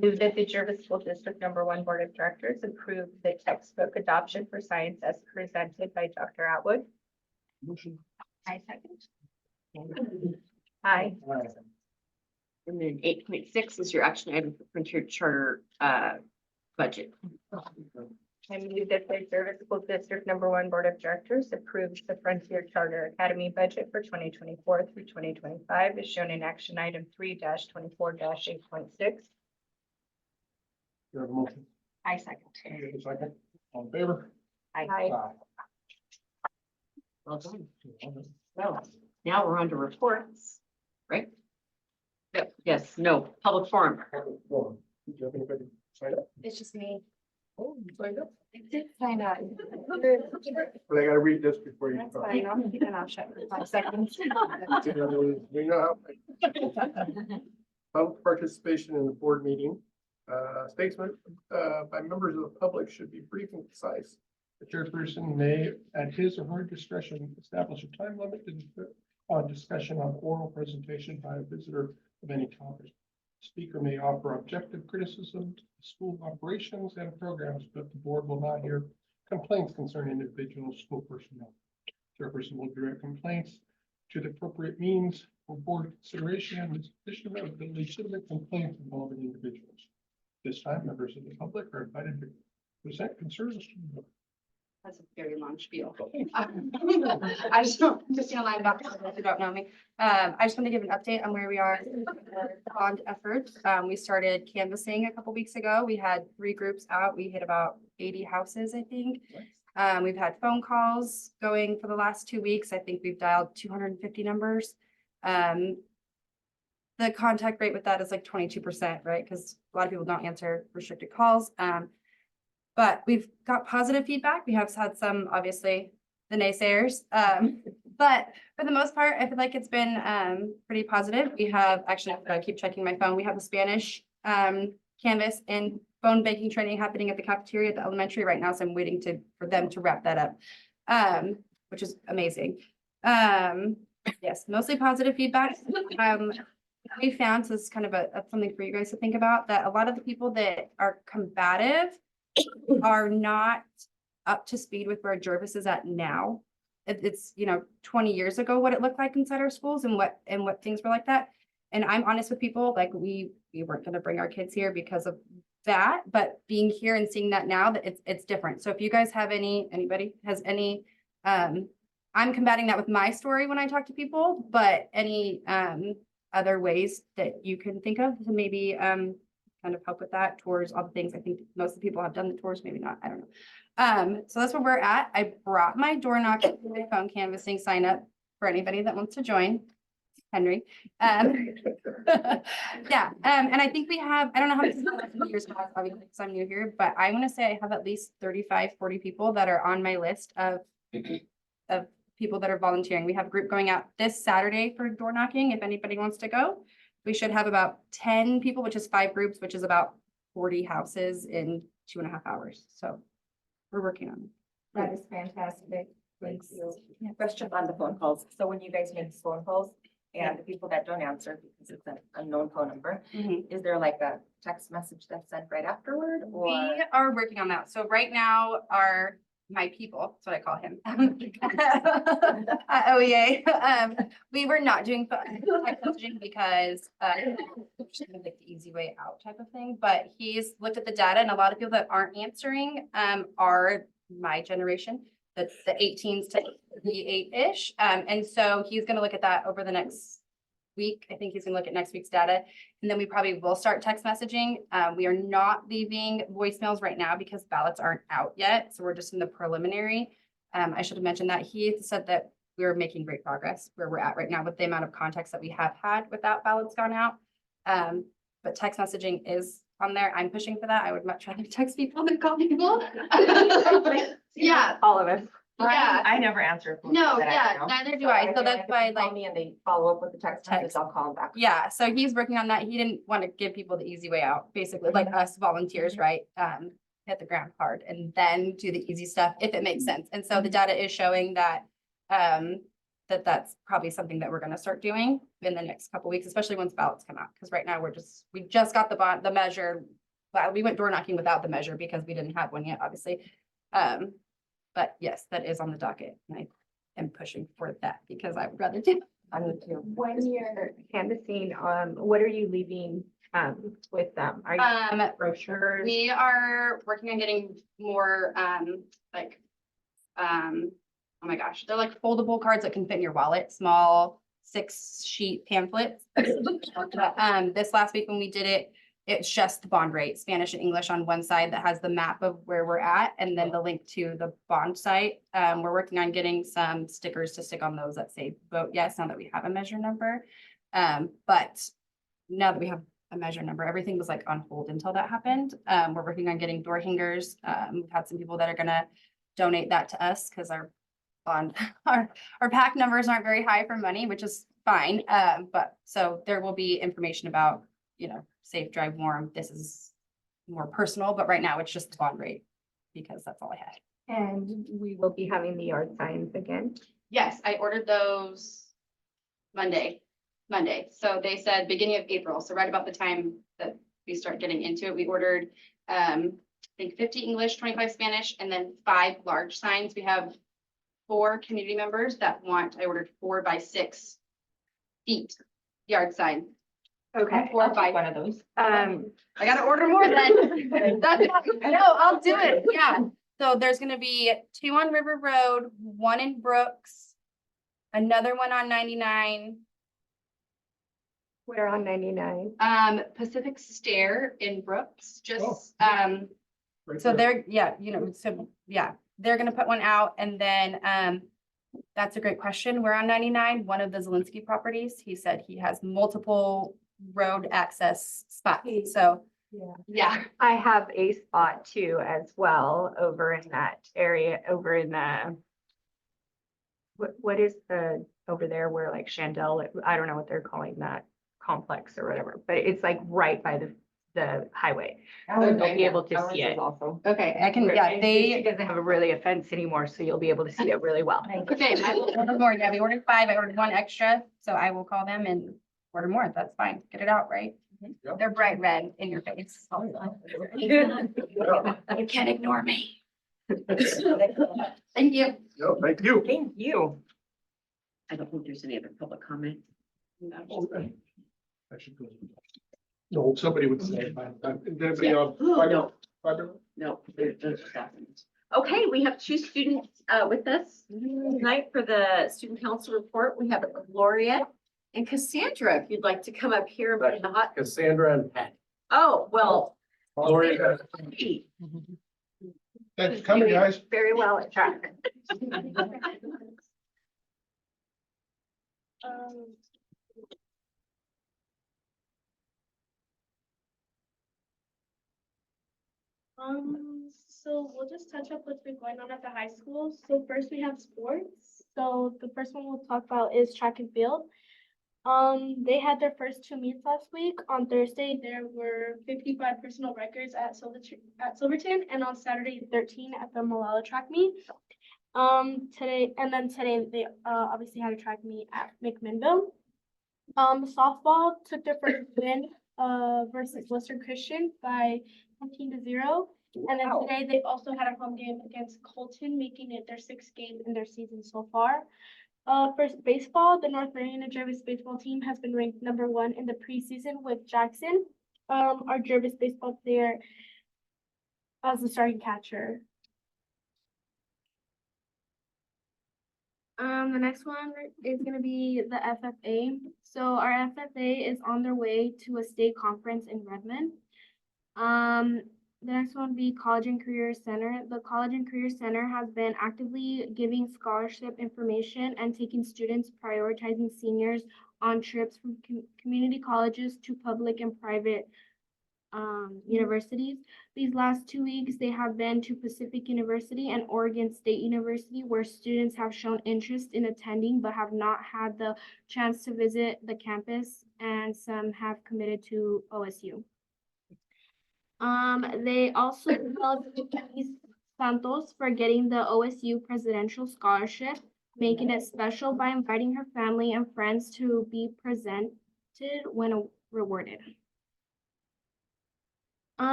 Move that the Jervis School District #1 Board of Directors approve the textbook adoption for science as presented by Dr. Atwood. Motion. I second. Aye. And then 8.6 is your action item for Frontier Charter budget. I move that the Jervis School District #1 Board of Directors approves the Frontier Charter Academy budget for 2024 through 2025 as shown in action item 3-24-8.6. You have a motion. I second. You have a second. All in favor? Aye. Well done. Well, now we're on to reports, right? Yep. Yes, no, public forum. Do you have anybody sign up? It's just me. Oh, you signed up? I did sign up. But I gotta read this before you. That's fine. I'll keep it on shut for 5 seconds. We know how. Public participation in the board meeting. Statement by members of the public should be brief and concise. The chairperson may, at his or her discretion, establish a time limit on discussion on oral presentation by a visitor of any topic. Speaker may offer objective criticism to school operations and programs, but the board will not hear complaints concerning individual school personnel. Chairperson will direct complaints to the appropriate means for board consideration and discussion of the legitimate complaints involving individuals. This time, members of the public are invited to present concerns to the board. That's a very long spiel. I just don't, just in line about if you don't know me. I just want to give an update on where we are in the bond effort. We started canvassing a couple weeks ago. We had 3 groups out. We hit about 80 houses, I think. We've had phone calls going for the last 2 weeks. I think we've dialed 250 numbers. The contact rate with that is like 22%, right? Because a lot of people don't answer restricted calls. But we've got positive feedback. We have had some, obviously, the naysayers. But for the most part, I feel like it's been pretty positive. We have, actually, I keep checking my phone. We have the Spanish Canvas and phone banking training happening at the cafeteria at the elementary right now. So I'm waiting for them to wrap that up, which is amazing. Yes, mostly positive feedback. We found, so this is kind of something for you guys to think about, that a lot of the people that are combative are not up to speed with where Jervis is at now. It's, 20 years ago, what it looked like inside our schools and what things were like that. And I'm honest with people, like we weren't gonna bring our kids here because of that, but being here and seeing that now, that it's different. So if you guys have anybody has any, I'm combating that with my story when I talk to people, but any other ways that you can think of to maybe kind of help with that towards all the things. I think most of the people have done the tours, maybe not, I don't know. So that's where we're at. I brought my door knocking, my phone canvassing sign up for anybody that wants to join. Henry. Yeah, and I think we have, I don't know how many years past, obviously, because I'm new here, but I want to say I have at least 35, 40 people that are on my list of people that are volunteering. We have a group going out this Saturday for door knocking, if anybody wants to go. We should have about 10 people, which is 5 groups, which is about 40 houses in 2.5 hours. So we're working on it. That is fantastic. Thank you. Question on the phone calls. So when you guys make phone calls and the people that don't answer because it's an unknown phone number, is there like a text message that's sent right afterward? Or We are working on that. So right now, my people, that's what I call him. OEA. We were not doing text messaging because just kind of like the easy way out type of thing. But he's looked at the data, and a lot of people that aren't answering are my generation, the 18s to the 8-ish. And so he's going to look at that over the next week. I think he's going to look at next week's data. And then we probably will start text messaging. We are not leaving voicemails right now because ballots aren't out yet. So we're just in the preliminary. I should have mentioned that he said that we're making great progress where we're at right now with the amount of contacts that we have had without ballots gone out. But text messaging is on there. I'm pushing for that. I would much rather text people than call people. Yeah. all of us? Yeah. I never answer. phones No, that I yeah, don't know. neither do I. So that's if why they call like, me and they follow up with the text message, I'll call them back. yeah, so he's working on that. He didn't want to give people the easy way out, basically, like us volunteers, right? Hit the ground hard and then do the easy stuff if it makes sense. And so the data is showing that that's probably something that we're gonna start doing in the next couple weeks, especially once ballots come out. Because right now we just got the measure. Well, we went door knocking without the measure because we didn't have one yet, obviously. But yes, that is on the docket. And I am pushing for that because I would rather do. I would too. When you're canvassing, what are you leaving with them? Are you brochures? We are working on getting more, oh my gosh, they're like foldable cards that can fit in your wallet, small 6-sheet pamphlets. This last week when we did it, it's just the bond rate, Spanish and English on one side that has the map of where we're at, and then the link to the bond site. We're working on getting some stickers to stick on those that say vote yes, now that we have a measure number. But now that we have a measure number, everything was like on hold until that happened. We're working on getting door hangers. We've had some people that are gonna donate that to us because our bond, our pack numbers aren't very high for money, which is fine. But so there will be information about, safe, drive, warm. This is more personal, but right now it's just the bond rate because that's all I had. And we will be having the yard signs again. Yes, I ordered those Monday. So they said beginning of April. So right about the time that we start getting into it, we ordered, I think 50 English, 25 Spanish, and then 5 large signs. We have 4 community members that I ordered 4 by 6 feet yard sign. Okay. 4 by One of those. I gotta order more then. No, I'll do it. Yeah. So there's gonna be 2 on River Road, 1 in Brooks, another one on 99. We're on 99. Pacific Stair in Brooks, just, Right so there. they're gonna put one out, and then, that's a great question. We're on 99, one of the Zelensky properties. He said he has multiple road access spots, so. Yeah. I have a spot too as well over in that area, over in the what is the, over there where like Chandel, I don't know what they're calling that complex or whatever, but it's like right by the highway. You'll be able to see it. Okay, I can, yeah, It they, doesn't have a really a fence anymore, so you'll be able to see it really well. okay, I will order more. Yeah, we ordered 5, I ordered 1 extra, so I will call them and order more. That's fine. Get it out, right? Yep. They're bright red in your face. You can't ignore me. Thank you. No, thank you. Thank you. I don't think there's any other public comment. I should go. No, somebody would say, anybody on? No. fiber? No. Okay, we have 2 students with us tonight for the student council report. We have Gloria and Cassandra, if you'd like to come up here and put in the hot. Cassandra and Pat. Oh, well. Gloria. Thanks for coming, guys. Very well at track. So we'll just touch up what's been going on at the high school. So first we have sports. So the first one we'll talk about is track and field. They had their first 2 meets last week. On Thursday, there were 55 personal records at Silverton, and on Saturday, 13 at the Malala track meet. Today they obviously had a track meet at McMinnville. Softball took their first win versus Western Christian by 14-0. And then today they also had a home game against Colton, making it their 6th game in their season so far. For baseball, the North Mariana Jervis baseball team has been ranked #1 in the preseason with Jackson, our Jervis baseball player, as the starting catcher. The next one is gonna be the FFA. So our FFA is on their way to a state conference in Redmond. The next one would be College and Career Center. The College and Career Center has been actively giving scholarship information and taking students, prioritizing seniors on trips from community colleges to public and private universities. These last 2 weeks, they have been to Pacific University and Oregon State University, where students have shown interest in attending but have not had the chance to visit the campus, and some have committed to OSU. They also developed Santos for getting the OSU Presidential Scholarship, making it special by inviting her family and friends to be presented when rewarded.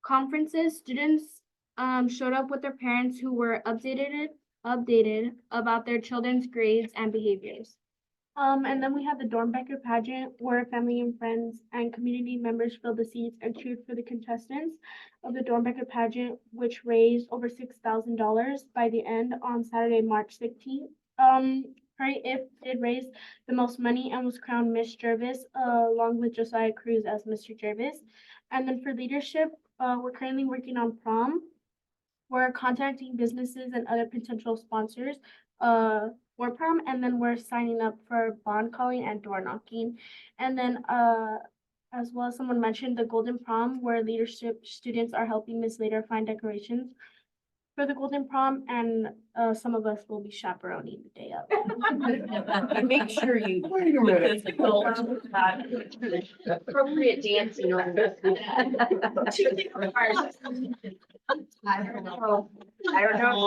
Conferences, students showed up with their parents who were updated about their children's grades and behaviors. And then we have the Dornbecker pageant, where family and friends and community members filled the seats and cheered for the contestants of the Dornbecker pageant, which raised over $6,000 by the end on Saturday, March 16th. It did raise the most money and was crowned Miss Jervis, along with Josiah Cruz as Mr. Jervis. And then for leadership, we're currently working on prom. We're contacting businesses and other potential sponsors for prom, and then we're signing up for bond calling and door knocking. And then as well as someone mentioned, the Golden Prom, where leadership students are helping Miss Later find decorations for the Golden Prom, and some of us will be chaperoning the day of. Make sure you. Wait a minute. Appropriate dancing on this. I don't know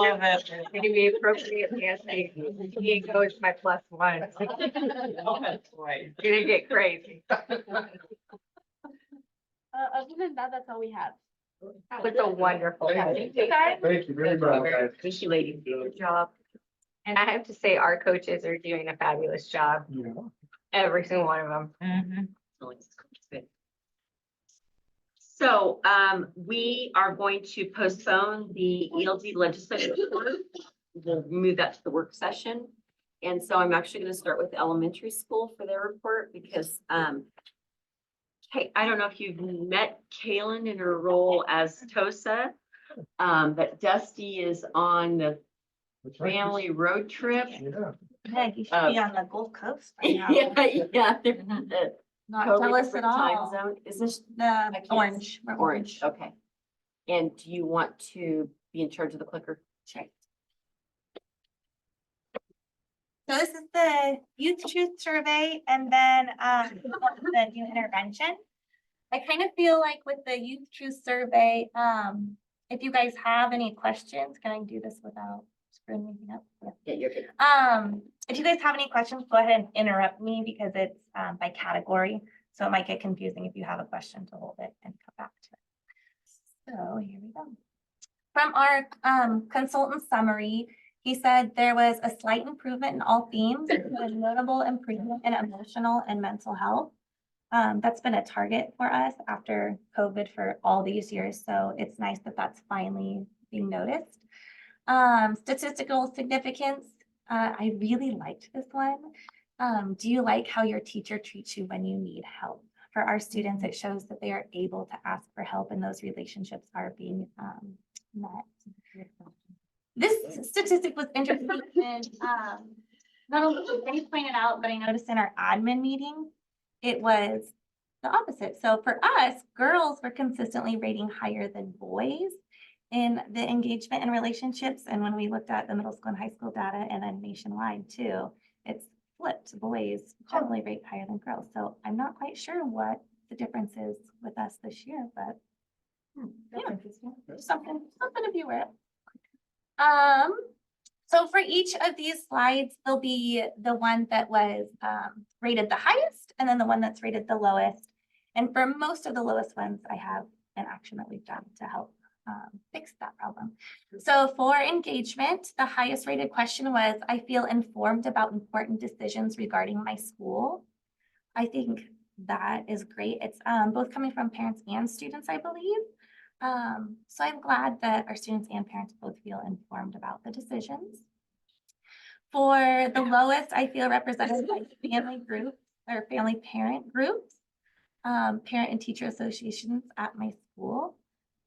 if it's gonna be appropriate dancing. Diego is my +1. Gonna get crazy. Other than that, that's all we have. That was a wonderful. Thank Thank you very much. Thank you, ladies. Good job. And I have to say, our coaches are doing a fabulous job, Yeah. every single one of them. So, we are going to postpone the ELD legislative report. We'll move that to the work session. And so I'm actually going to start with elementary school for their report because, I don't know if you've met Kaylin in her role as TOSA, but Dusty is on the family road trip. Yeah. Meg, you should be on the Gulf Coast by now. Yeah, they're Not totally jealous at different time all. zone. Is this The orange. We're orange? Okay. And do you want to be in charge of the clicker? Check. So this is the Youth Truth Survey and then the new intervention. I kind of feel like with the Youth Truth Survey, if you guys have any questions, can I do this without screwing anything up? Yeah, you're good. If you guys have any questions, go ahead and interrupt me because it's by category. So it might get confusing if you have a question to hold it and come back to it. So here we go. From our consultant summary, he said there was a slight improvement in all themes, with a notable improvement in emotional and mental health. That's been a target for us after COVID for all these years. So it's nice that that's finally being noticed. Statistical significance. I really liked this one. Do you like how your teacher treats you when you need help? For our students, it shows that they are able to ask for help and those relationships are being met. This statistic was interesting and not only did they point it out, but I noticed in our admin meeting, it was the opposite. So for us, girls were consistently rating higher than boys in the engagement and relationships. And when we looked at the middle school and high school data and then nationwide too, it's flipped. Boys generally rate higher than girls. So I'm not quite sure what the difference is with us this year, but yeah, something to be aware of. So for each of these slides, there'll be the one that was rated the highest and then the one that's rated the lowest. And for most of the lowest ones, I have an action that we've done to help fix that problem. So for engagement, the highest rated question was, I feel informed about important decisions regarding my school. I think that is great. It's both coming from parents and students, I believe. So I'm glad that our students and parents both feel informed about the decisions. For the lowest, I feel represented by family groups or family parent groups, parent and teacher associations at my school.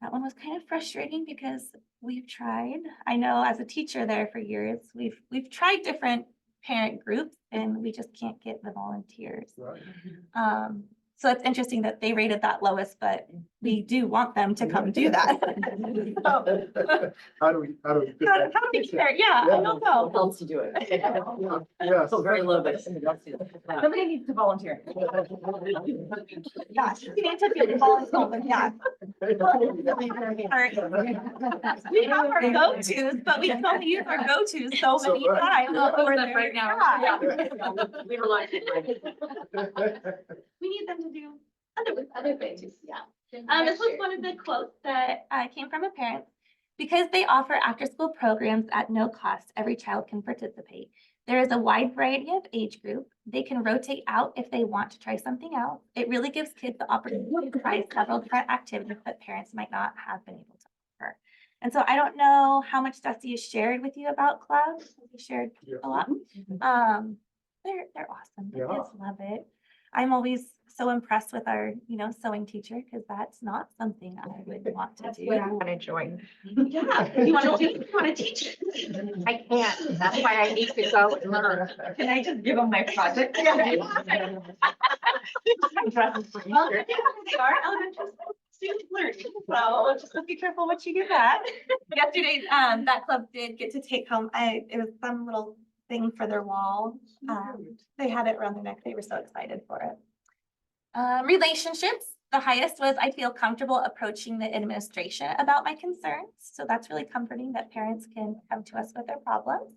That one was kind of frustrating because we've tried, I know as a teacher there for years, we've tried different parent groups and we just can't get the volunteers. Right. So it's interesting that they rated that lowest, but we do want them to come do that. How do we? How do we care? Yeah, I don't know. Helps to do it. Yes. So very low, but somebody else do that. Somebody needs to volunteer. Gosh, we need to be volunteer, but yeah. We have our go-tos, but we can only use our go-tos so many times. before they're- Right now. Yeah. We have a lot of. We need them to do other things, yeah. This was one of the quotes that came from a parent. Because they offer after-school programs at no cost, every child can participate. There is a wide variety of age group. They can rotate out if they want to try something else. It really gives kids the opportunity to try several different activities that parents might not have been able to offer. And so I don't know how much Dusty has shared with you about clubs. He shared a lot. They're awesome. The Yeah. kids love it. I'm always so impressed with our, sewing teacher, because that's not something I would want to do. I want to join. Yeah, you want to teach? I can't. That's why I need to go and learn. Can I just give them my project? Well, they are elementary school students learning, so just be careful what you do that. Yesterday, that club did get to take home, it was some little thing for their wall. They had it around their neck. They were so excited for it. Relationships, the highest was, I feel comfortable approaching the administration about my concerns. So that's really comforting that parents can come to us with their problems.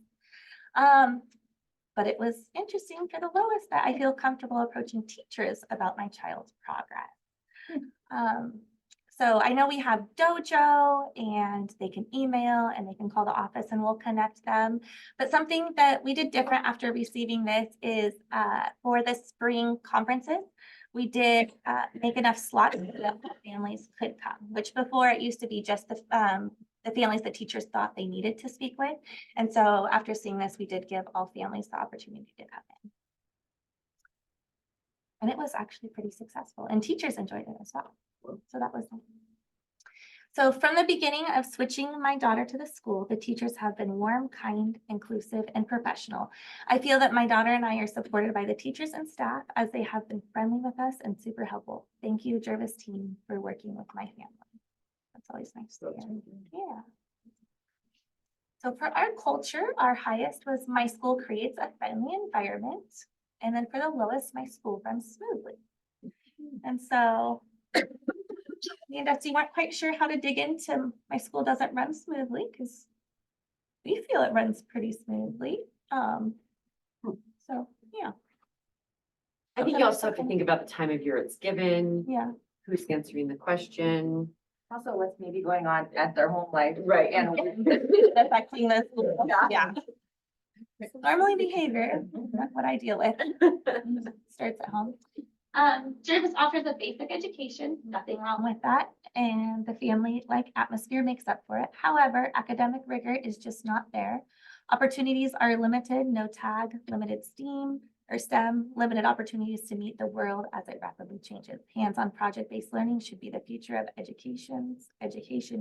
But it was interesting for the lowest that I feel comfortable approaching teachers about my child's progress. So I know we have Dojo and they can email and they can call the office and we'll connect them. But something that we did different after receiving this is for the spring conferences, we did make enough slots so that families could come, which before it used to be just the families that teachers thought they needed to speak with. And so after seeing this, we did give all families the opportunity to come in. And it was actually pretty successful and teachers enjoyed it as well. So that was nice. So from the beginning of switching my daughter to the school, the teachers have been warm, kind, inclusive, and professional. I feel that my daughter and I are supported by the teachers and staff as they have been friendly with us and super helpful. Thank you, Jervis team, for working with my family. That's always nice to hear. Yeah. So for our culture, our highest was my school creates a friendly environment. And then for the lowest, my school runs smoothly. And so the industry weren't quite sure how to dig into my school doesn't run smoothly because we feel it runs pretty smoothly. So, yeah. I think you also have to think about the time of year it's given, Yeah. who's answering the question. Also, what's maybe going on at their home life. Right. And Affecting the school. Yeah. Normally behavior, not what I deal with, starts at home. Jervis offers a basic education, nothing wrong with With that, and the family-like atmosphere makes up for it. However, academic rigor is just not there. Opportunities are limited, no tag, limited STEM, limited opportunities to meet the world as it rapidly changes. Hands-on project-based learning should be the future of education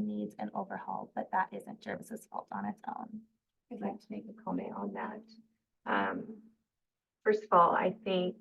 needs an overhaul, but that isn't Jervis's fault on its own. I'd like to make a comment on that. First of all, I think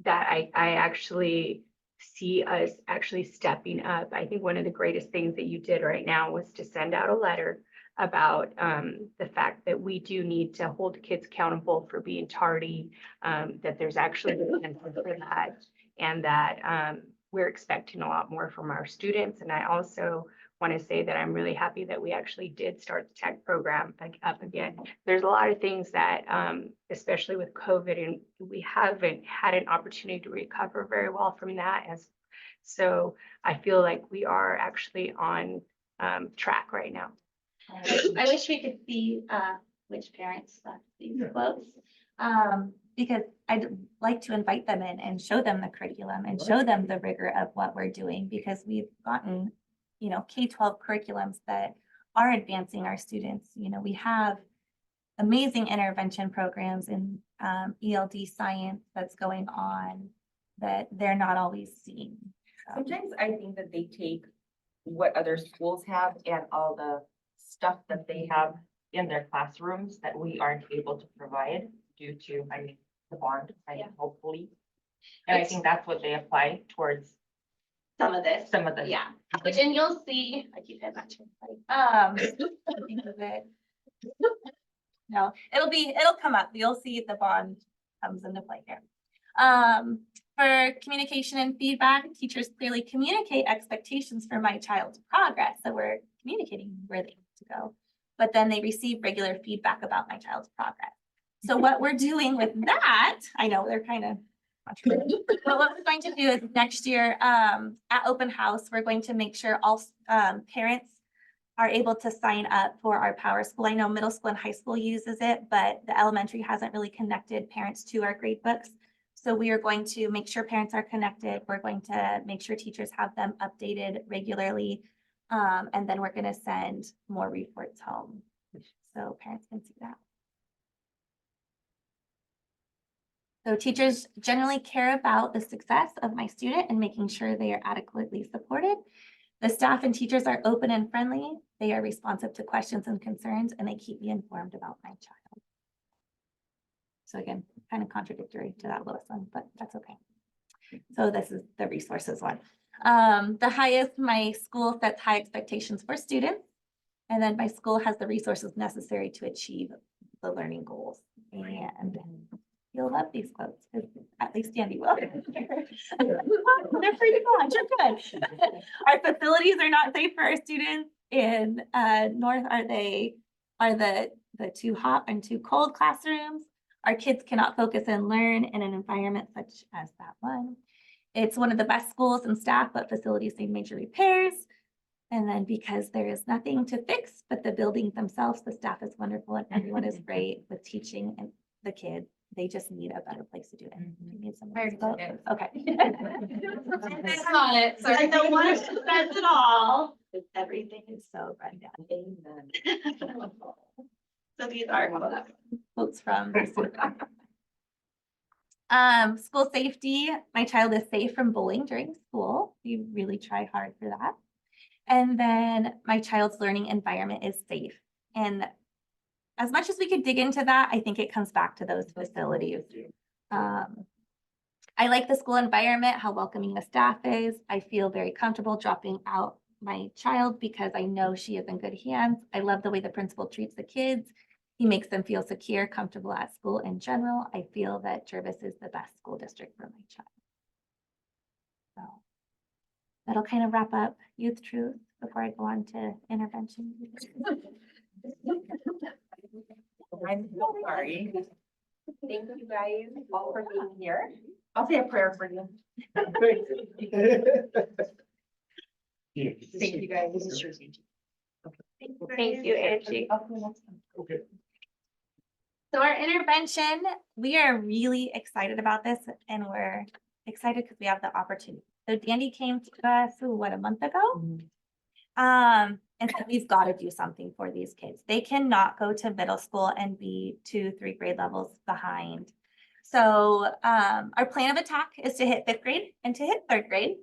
that I actually see us actually stepping up. I think one of the greatest things that you did right now was to send out a letter about the fact that we do need to hold kids accountable for being tardy, that there's actually a plan for that, and that we're expecting a lot more from our students. And I also want to say that I'm really happy that we actually did start the tech program up again. There's a lot of things that, especially with COVID, and we haven't had an opportunity to recover very well from that. So I feel like we are actually on track right now. I wish we could see which parents left these quotes. Because I'd like to invite them in and show them the curriculum and show them the rigor of what we're doing, because we've gotten, K-12 curriculums that are advancing our students. We have amazing intervention programs in ELD science that's going on that they're not always seeing. sometimes I think that they take what other schools have and all the stuff that they have in their classrooms that we aren't able to provide due to, the bond, hopefully. And I think that's what they apply towards some of this. some of the. Yeah, and you'll see, I keep hitting that too. Think of it. No, it'll come up. You'll see the bond comes into play here. For communication and feedback, teachers clearly communicate expectations for my child's progress. So we're communicating where they need to go, but then they receive regular feedback about my child's progress. So what we're doing with that, I know they're kind of, but what we're going to do is next year, at open house, we're going to make sure all parents are able to sign up for our Power School. I know middle school and high school uses it, but the elementary hasn't really connected parents to our grade books. So we are going to make sure parents are connected. We're going to make sure teachers have them updated regularly. And then we're going to send more reports home so parents can see that. So teachers generally care about the success of my student and making sure they are adequately supported. The staff and teachers are open and friendly. They are responsive to questions and concerns, and they keep me informed about my child. So again, kind of contradictory to that lowest one, but that's okay. So this is the resources one. The highest, my school sets high expectations for students, and then my school has the resources necessary to achieve the learning goals. And you'll love these quotes, at least Andy will. They're pretty much, you're good. Our facilities are not safe for our students. In North are the too hot and too cold classrooms. Our kids cannot focus and learn in an environment such as that one. It's one of the best schools and staff, but facilities need major repairs. And then because there is nothing to fix, but the buildings themselves, the staff is wonderful and everyone is great with teaching and the kids. They just need a better place to do it. You need some. Okay. It's on it, so. I don't want to spend it all, because everything is so run down. So these are quotes from. School safety, my child is safe from bullying during school. We really try hard for that. And then my child's learning environment is safe. And as much as we could dig into that, I think it comes back to those facilities. I like the school environment, how welcoming the staff is. I feel very comfortable dropping out my child because I know she is in good hands. I love the way the principal treats the kids. He makes them feel secure, comfortable at school in general. I feel that Jervis is the best school district for my child. So that'll kind of wrap up Youth Truth before I go on to intervention. I'm so sorry. Thank you guys all for being here. I'll say a prayer for you. Thank you, guys. This is yours. Thank you, Angie. Okay. So our intervention, we are really excited about this and we're excited because we have the opportunity. So Dandy came to us, what, a month ago? And said, we've got to do something for these kids. They cannot go to middle school and be 2-3 grade levels behind. So our plan of attack is to hit 5th grade and to hit 3rd grade.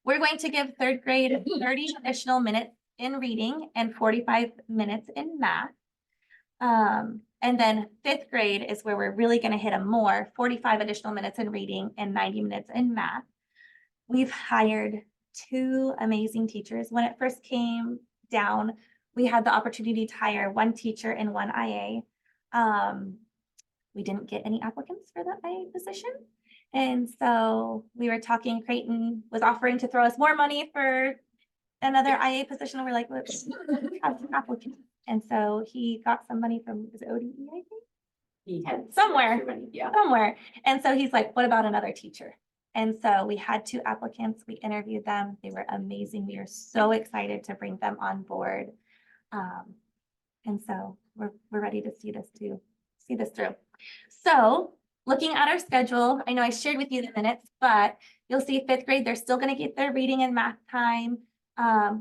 We're going to give 3rd grade 30 additional minutes in reading and 45 minutes in math. And then 5th grade is where we're really going to hit them more, 45 additional minutes in reading and 90 minutes in math. We've hired 2 amazing teachers. When it first came down, we had the opportunity to hire 1 teacher and 1 IA. We didn't get any applicants for the IA position. And so we were talking, Creighton was offering to throw us more money for another IA position. And we're like, let's have some applicants. And so he got some money from, is it ODE, I think? He had Somewhere, yeah. somewhere. And so he's like, what about another teacher? And so we had 2 applicants. We interviewed them. They were amazing. We are so excited to bring them on board. And so we're ready to see this through. So looking at our schedule, I know I shared with you the minutes, but you'll see 5th grade, they're still going to get their reading and math time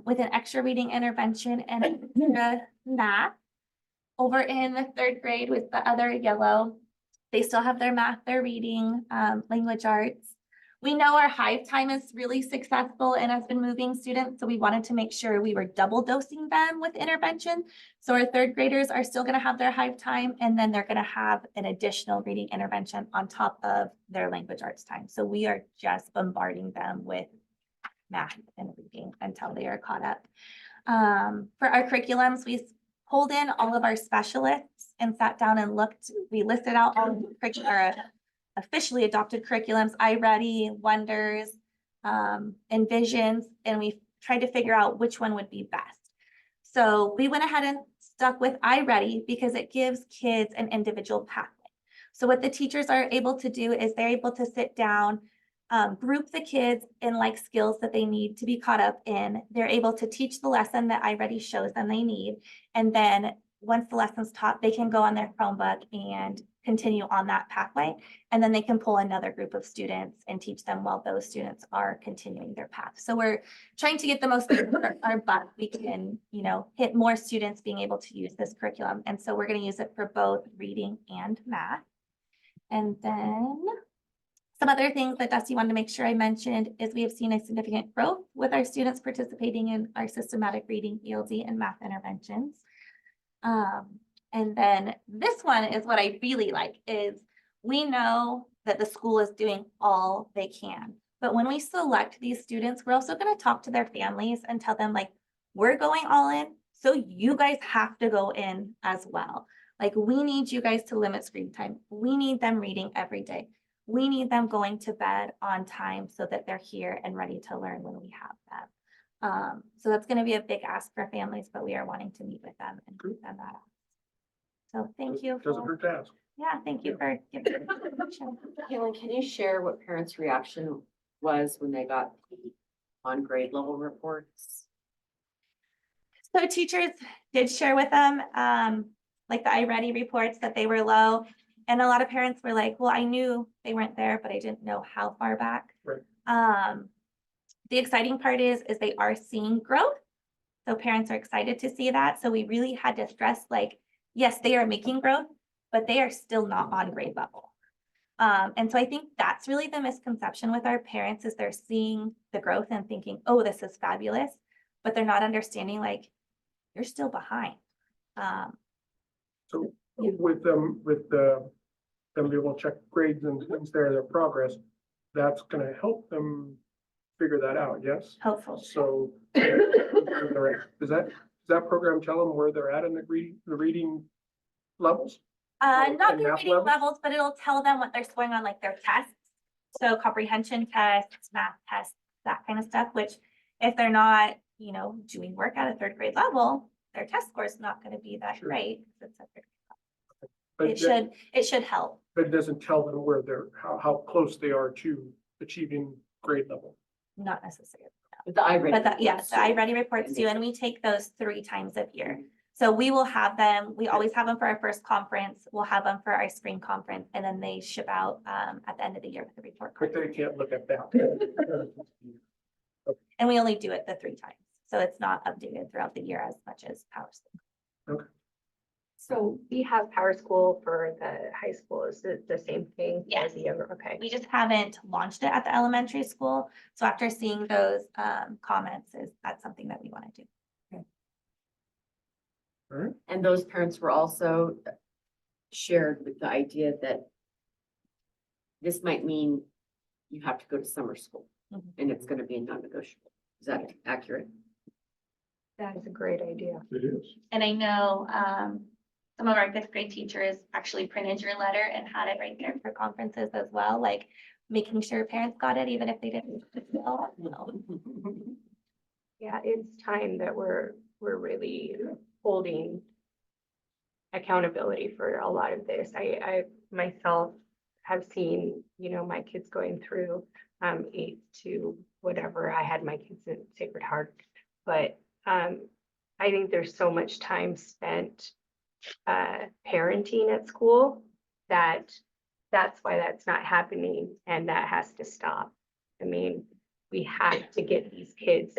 with an extra reading intervention and extra math. Over in the 3rd grade with the other yellow, they still have their math, their reading, language arts. We know our Hive time is really successful and has been moving students, so we wanted to make sure we were double dosing them with intervention. So our 3rd graders are still going to have their Hive time, and then they're going to have an additional reading intervention on top of their language arts time. So we are just bombarding them with math and reading until they are caught up. For our curriculums, we pulled in all of our specialists and sat down and looked. We listed out all of the officially adopted curriculums, iReady, Wonders, Envisions, and we tried to figure out which one would be best. So we went ahead and stuck with iReady because it gives kids an individual pathway. So what the teachers are able to do is they're able to sit down, group the kids in like skills that they need to be caught up in. They're able to teach the lesson that iReady shows them they need. And then once the lesson's taught, they can go on their Chromebook and continue on that pathway. And then they can pull another group of students and teach them while those students are continuing their path. So we're trying to get the most for our buck we can, hit more students being able to use this curriculum. And so we're going to use it for both reading and math. And then some other things that Dusty wanted to make sure I mentioned is we have seen a significant growth with our students participating in our systematic reading, ELD, and math interventions. And then this one is what I really like is we know that the school is doing all they can. But when we select these students, we're also going to talk to their families and tell them like, we're going all in. So you guys have to go in as well. Like we need you guys to limit screen time. We need them reading every day. We need them going to bed on time so that they're here and ready to learn when we have them. So that's going to be a big ask for families, but we are wanting to meet with them and group them that up. So thank you. Doesn't hurt to ask. Yeah, thank you for giving me the information. Kaylin, can you share what parents' reaction was when they got on grade level reports? So teachers did share with them, like the iReady reports that they were low. And a lot of parents were like, well, I knew they weren't there, but I didn't know how far back. Right. The exciting part is they are seeing growth. So parents are excited to see that. So we really had to stress like, yes, they are making growth, but they are still not on grade level. And so I think that's really the misconception with our parents is they're seeing the growth and thinking, oh, this is fabulous, but they're not understanding like, you're still behind. So with them be able to check grades and things there, their progress, that's going to help them figure that out, yes? hopefully. So does that program tell them where they're at in the reading levels? Not And the math reading levels? levels, but it'll tell them what they're scoring on like their tests. So comprehension tests, math tests, that kind of stuff, which if they're not, you know, doing work at a third grade level, their test score is not gonna be that Sure. great. 'Cause it's a third grade But level. It should help. But it doesn't tell them where how close they are to achieving grade level. Not necessarily. The iReady. But that, yes, the iReady reports do, and we take those 3 times a year. So we will have them, we always have them for our first conference, we'll have them for our spring conference, and then they ship out at the end of the year with the report But card. they can't look at that. And we only do it the 3 times, so it's not updated throughout the year as much as Power School. So we have Power School for the high school. Is it the same thing? Yes. as the other? Okay. We just haven't launched it at the elementary school, so after seeing those comments, that's something that we want to do. And those parents were also shared with the idea that this might mean you have to go to summer school Mhm. and it's gonna be a non-negotiable. Is that accurate? That is a great idea. It is. And I know some of our 5th grade teachers actually printed your letter and had it right there for conferences as well, like making sure parents got it, even if they didn't. Yeah, it's time that we're really holding accountability for a lot of this. I myself have seen, you know, my kids going through 8 to whatever. I had my kids in Sacred Heart, but I think there's so much time spent parenting at school that's why that's not happening, and that has to stop. I mean, we have to get these kids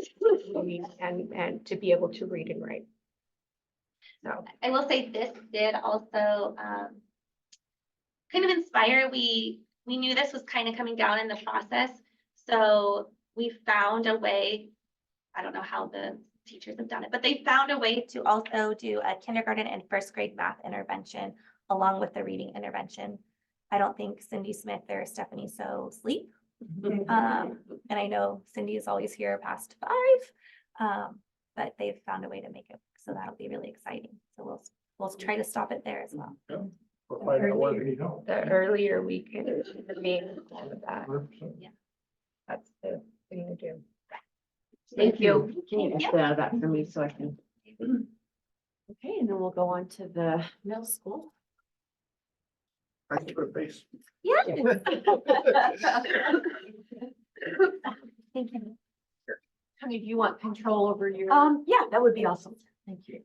reading and to be able to read and write. So, I will say this did also kind of inspire, we knew this was kind of coming down in the process. So we found a way, I don't know how the teachers have done it, but they found a way to also do a kindergarten and 1st grade math intervention along with the reading intervention. I don't think Cindy Smith or Stephanie So sleep. And I know Cindy is always here past 5, but they've found a way to make it, so that'll be really exciting. So we'll try to stop it there as well. We'll find out where they need help. the earlier we can intervene, all of that, 100%. that's the thing to do. Thank you. Can you explain out that for me so I can? Okay, and then we'll go on to the middle school. I can put a face. Yeah. Thank you. Honey, do you want control over your? Yeah, that would be awesome. Thank you.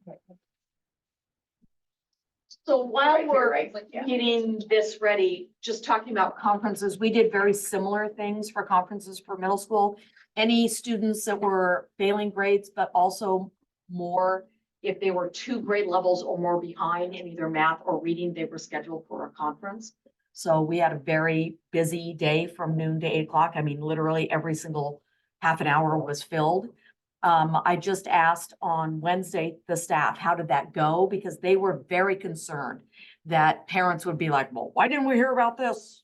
So while we're getting this ready, just talking about conferences, we did very similar things for conferences for middle school. Any students that were failing grades, but also more, if they were 2 grade levels or more behind in either math or reading, they were scheduled for a conference. So we had a very busy day from noon to 8 o'clock. I mean, literally every single half an hour was filled. I just asked on Wednesday, the staff, how did that go? Because they were very concerned that parents would be like, well, why didn't we hear about this?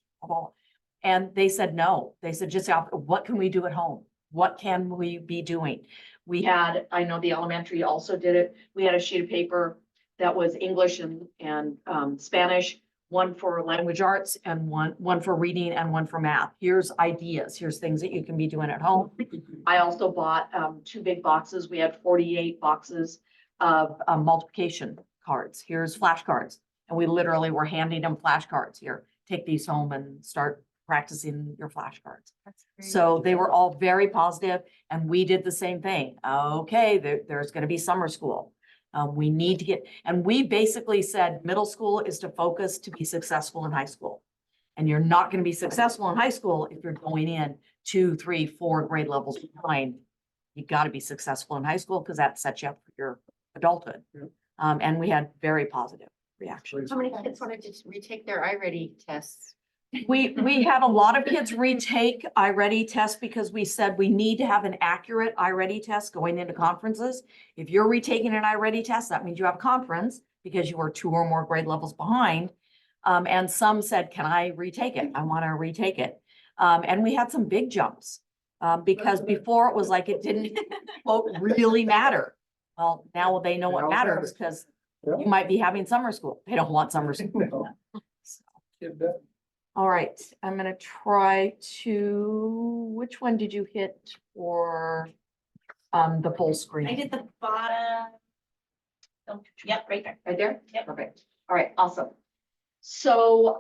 And they said, no, they said, just what can we do at home? What can we be doing? We had, I know the elementary also did it. We had a sheet of paper that was English and Spanish, one for language arts and one for reading and one for math. Here's ideas. Here's things that you can be doing at home. I also bought 2 big boxes. We had 48 boxes of multiplication cards. Here's flashcards. And we literally were handing them flashcards. Here, take these home and start practicing your flashcards. So they were all very positive, and we did the same thing. Okay, there's going to be summer school. We need to get, and we basically said middle school is to focus to be successful in high school. And you're not going to be successful in high school if you're going in 2, 3, 4 grade levels behind. You got to be successful in high school because that sets you up for your adulthood. And we had very positive reactions. How many kids wanted to retake their iReady tests? We had a lot of kids retake iReady tests because we said we need to have an accurate iReady test going into conferences. If you're retaking an iReady test, that means you have a conference because you are 2 or more grade levels behind. And some said, can I retake it? I want to retake it. And we had some big jumps. Because before it was like it didn't quote really matter. Well, now they know what Now it matters matters. because Yeah. you might be having summer school. They don't want summer school. No. Give that. All right, I'm gonna try to, which one did you hit for the full screen? I did the bottom. Oh, yep, right there. Right there? Yep. Perfect. All right, awesome. So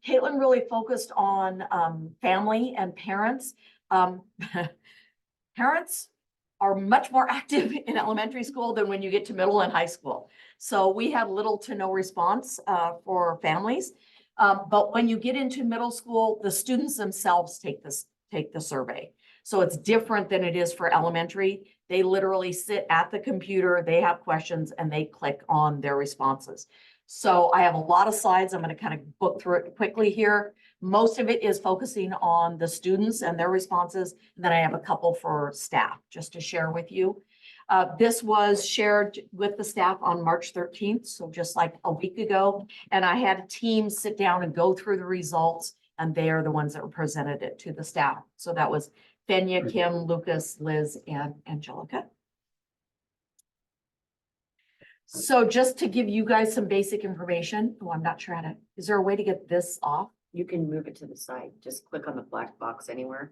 Caitlin really focused on family and parents. Parents are much more active in elementary school than when you get to middle and high school. So we had little to no response for families. But when you get into middle school, the students themselves take the survey. So it's different than it is for elementary. They literally sit at the computer, they have questions, and they click on their responses. So I have a lot of slides. I'm going to kind of book through it quickly here. Most of it is focusing on the students and their responses. And then I have a couple for staff just to share with you. This was shared with the staff on March 13th, so just like a week ago. And I had a team sit down and go through the results, and they are the ones that presented it to the staff. So that was Fenya, Kim, Lucas, Liz, and Angelica. So just to give you guys some basic information, oh, I'm not sure how to, is there a way to get this off? You can move it to the side. Just click on the black box anywhere.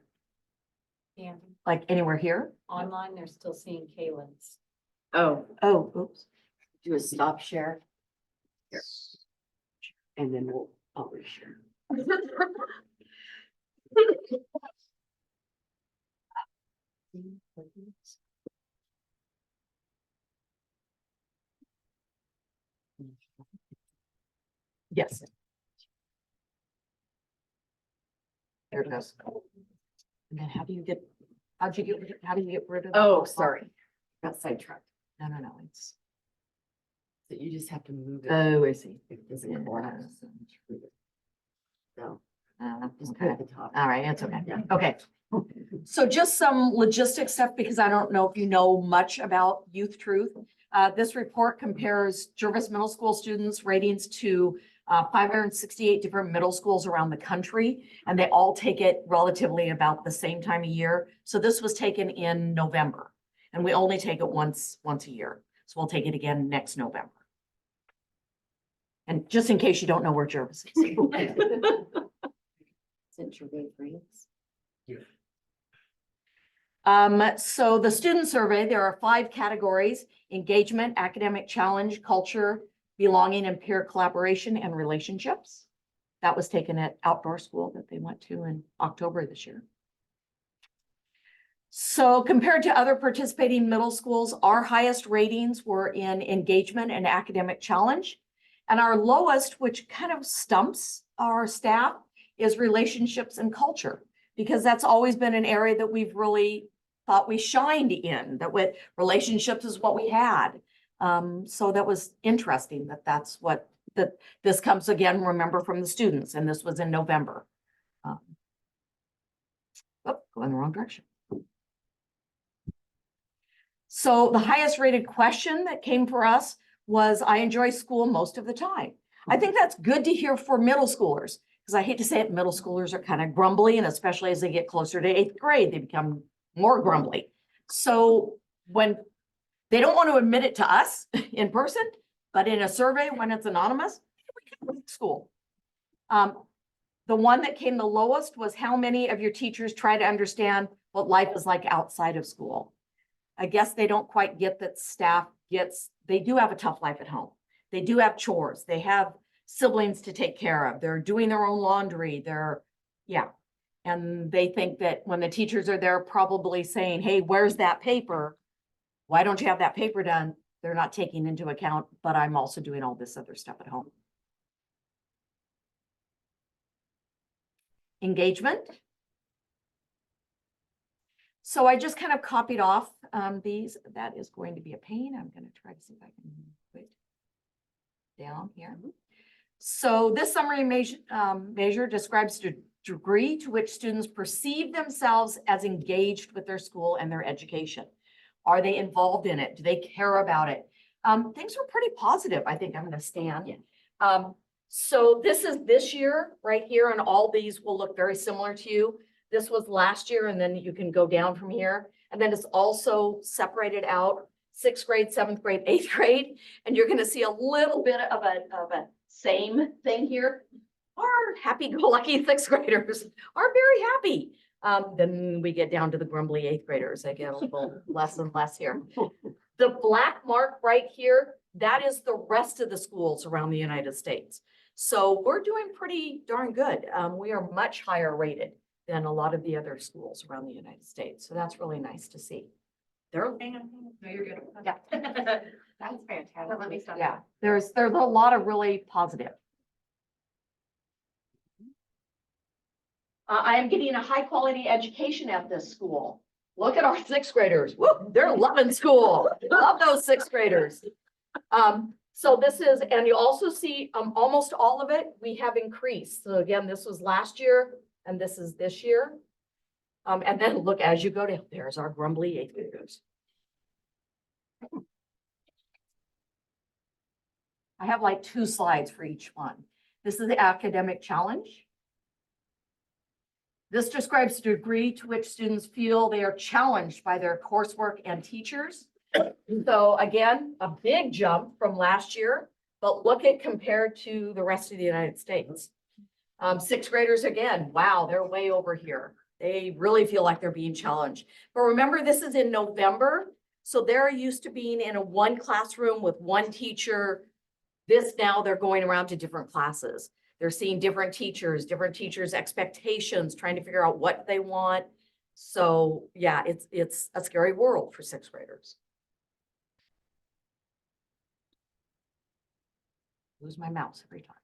And Like anywhere here? online, they're still seeing Kaylin's. Oh, Oh, oops. do a stop share. Here. And then I'll reshare. Yes. There it goes. And then how do you get rid of? Oh, sorry. Got sidetracked. No, it's, So you just have to move it. oh, I see. It doesn't collapse. So just Okay. at the top. All right, it's okay. Yeah. Okay. So just some logistic stuff, because I don't know if you know much about Youth Truth. This report compares Jervis Middle School students' ratings to 568 different middle schools around the country, and they all take it relatively about the same time of year. So this was taken in November, and we only take it once a year. So we'll take it again next November. And just in case you don't know where Jervis is. Since your grade grades. So the student survey, there are 5 categories: engagement, academic challenge, culture, belonging and peer collaboration, and relationships. That was taken at outdoor school that they went to in October this year. So compared to other participating middle schools, our highest ratings were in engagement and academic challenge. And our lowest, which kind of stumps our staff, is relationships and culture, because that's always been an area that we've really thought we shined in, that with relationships is what we had. So that was interesting that's what, this comes again, remember, from the students, and this was in November. Oh, going the wrong direction. So the highest rated question that came for us was, I enjoy school most of the time. I think that's good to hear for middle schoolers, because I hate to say it, middle schoolers are kind of grumbly, and especially as they get closer to 8th grade, they become more grumbly. So when they don't want to admit it to us in person, but in a survey when it's anonymous, we kind of like school. The one that came the lowest was, how many of your teachers try to understand what life is like outside of school? I guess they don't quite get that staff they do have a tough life at home. They do have chores. They have siblings to take care of. They're doing their own laundry. And they think that when the teachers are there probably saying, hey, where's that paper? Why don't you have that paper done? They're not taking into account, but I'm also doing all this other stuff at home. Engagement. So I just kind of copied off these. That is going to be a pain. I'm going to try to see if I can put it down here. So this summary measure describes the degree to which students perceive themselves as engaged with their school and their education. Are they involved in it? Do they care about it? Things were pretty positive. I think I'm going to stand. So this is this year right here, and all these will look very similar to you. This was last year, and then you can go down from here. And then it's also separated out 6th grade, 7th grade, 8th grade. And you're gonna see a little bit of a same thing here. Our happy-go-lucky 6th graders are very happy. Then we get down to the grumbly 8th graders. They get a little less and less here. The black mark right here, that is the rest of the schools around the United States. So we're doing pretty darn good. We are much higher rated than a lot of the other schools around the United States. So that's really nice to see. They're, Hang on. No, you're good. yeah, That's fantastic. Let me stop. yeah, there's a lot of really positive. I am getting a high quality education at this school. Look at our 6th graders. Woo, they're loving school. Love those 6th graders. So this is, and you also see almost all of it, we have increased. So again, this was last year and this is this year. And then look, as you go down, there's our grumbly 8th graders. I have like 2 slides for each one. This is the academic challenge. This describes the degree to which students feel they are challenged by their coursework and teachers. So again, a big jump from last year, but look at compared to the rest of the United States. 6th graders, again, wow, they're way over here. They really feel like they're being challenged. But remember, this is in November. So they're used to being in a 1 classroom with 1 teacher. This now they're going around to different classes. They're seeing different teachers' expectations, trying to figure out what they want. So yeah, it's a scary world for 6th graders. Lose my mouse every time.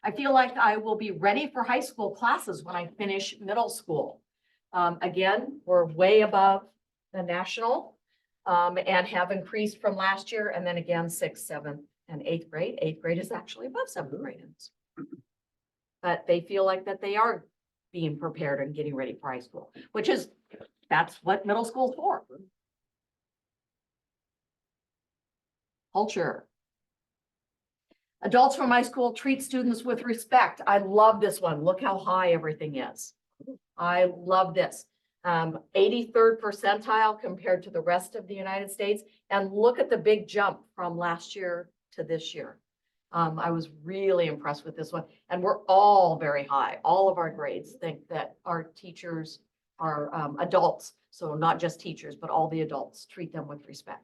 I feel like I will be ready for high school classes when I finish middle school. Again, we're way above the national and have increased from last year. And then again, 6th, 7th, and 8th grade. 8th grade is actually above 7th grade. But they feel like that they are being prepared and getting ready for high school, which is, that's what middle school is for. Culture. Adults from my school treat students with respect. I love this one. Look how high everything is. I love this. 83rd percentile compared to the rest of the United States. And look at the big jump from last year to this year. I was really impressed with this one. And we're all very high. All of our grades think that our teachers are adults. So not just teachers, but all the adults treat them with respect.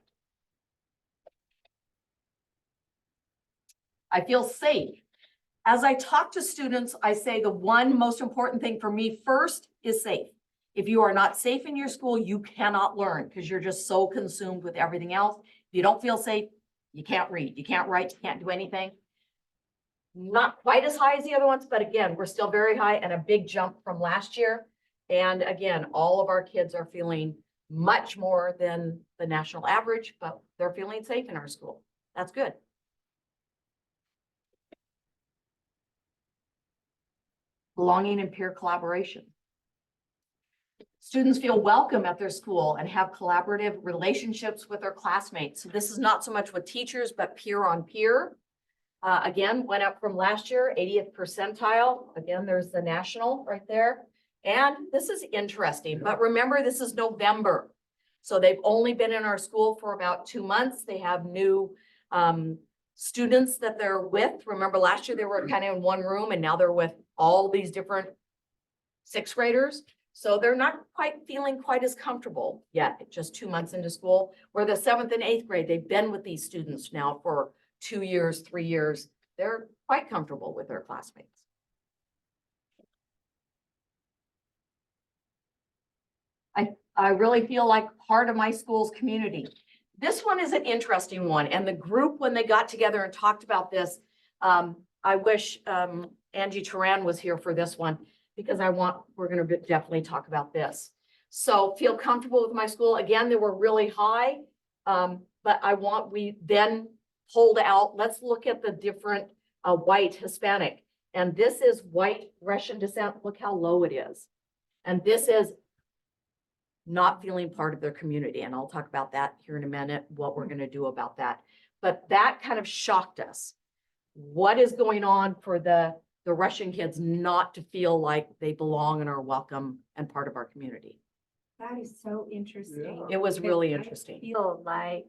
I feel safe. As I talk to students, I say the one most important thing for me first is safe. If you are not safe in your school, you cannot learn because you're just so consumed with everything else. If you don't feel safe, you can't read, you can't write, you can't do anything. Not quite as high as the other ones, but again, we're still very high and a big jump from last year. And again, all of our kids are feeling much more than the national average, but they're feeling safe in our school. That's good. Belonging and peer collaboration. Students feel welcome at their school and have collaborative relationships with their classmates. So this is not so much with teachers, but peer on peer. Again, went up from last year, 80th percentile. Again, there's the national right there. And this is interesting, but remember, this is November. So they've only been in our school for about 2 months. They have new students that they're with. Remember last year they were kind of in one room and now they're with all these different 6th graders. So they're not quite feeling quite as comfortable yet, just 2 months into school, where the 7th and 8th grade, they've been with these students now for 2 years, 3 years. They're quite comfortable with their classmates. I really feel like part of my school's community. This one is an interesting one. And the group, when they got together and talked about this, I wish Angie Turan was here for this one because we're going to definitely talk about this. So feel comfortable with my school. Again, they were really high, but we then pulled out, let's look at the different white Hispanic. And this is white Russian descent. Look how low it is. And this is not feeling part of their community. And I'll talk about that here in a minute, what we're going to do about that. But that kind of shocked us. What is going on for the the Russian kids not to feel like they belong and are welcome and part of our community. That is so interesting. It was because really I interesting. feel like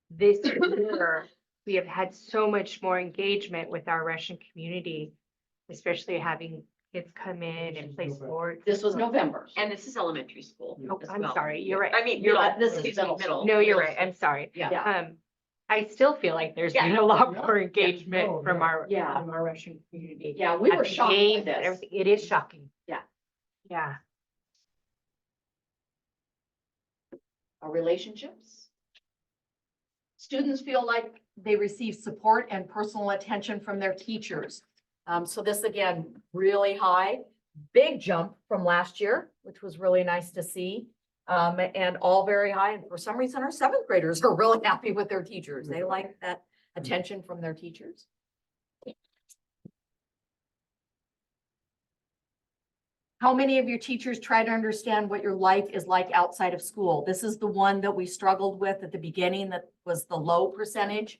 this year, we have had so much more engagement with our Russian community, especially having kids come in and play sports. This was November. And this is elementary school Oh, as I'm well. sorry, you're right. I mean, You're middle, right, this is excuse me, middle. middle. No, you're right. I'm sorry. Yeah. I still feel like there's been a lot more engagement from our, Yeah. from our Russian community. Yeah, we At were the shocked by games and this. everything. It is shocking. Yeah. Yeah. Our relationships. Students feel like they receive support and personal attention from their teachers. So this again, really high, big jump from last year, which was really nice to see. And all very high. And for some reason, our seventh graders are really happy with their teachers. They like that attention from their teachers. How many of your teachers try to understand what your life is like outside of school? This is the one that we struggled with at the beginning, that was the low percentage.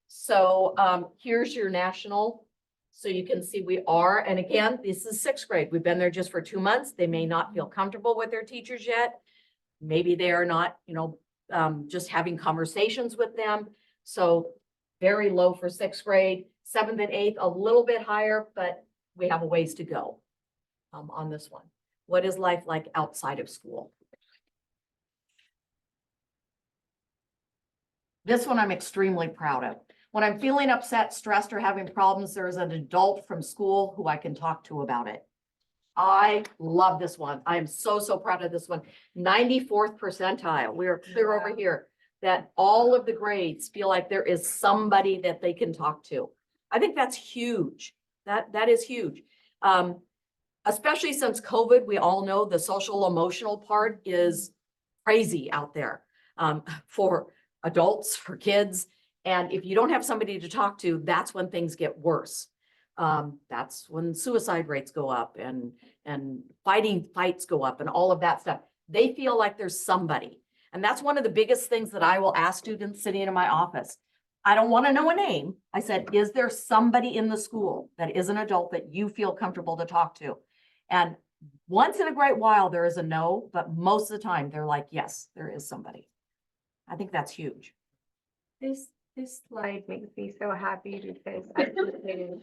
So here's your national. So you can see we are, and again, this is sixth grade. We've been there just for 2 months. They may not feel comfortable with their teachers yet. Maybe they are not, just having conversations with them. So very low for sixth grade, seventh and eighth, a little bit higher, but we have a ways to go on this one. What is life like outside of school? This one I'm extremely proud of. When I'm feeling upset, stressed, or having problems, there is an adult from school who I can talk to about it. I love this one. I am so, so proud of this one. 94th percentile. We are clear over here that all of the grades feel like there is somebody that they can talk to. I think that's huge. That is huge. Especially since COVID, we all know the social emotional part is crazy out there for adults, for kids. And if you don't have somebody to talk to, that's when things get worse. That's when suicide rates go up and fights go up and all of that stuff. They feel like there's somebody. And that's one of the biggest things that I will ask students sitting in my office. I don't want to know a name. I said, is there somebody in the school that is an adult that you feel comfortable to talk to? And once in a great while, there is a no, but most of the time they're like, yes, there is somebody. I think that's huge. This slide makes me so happy because I think it is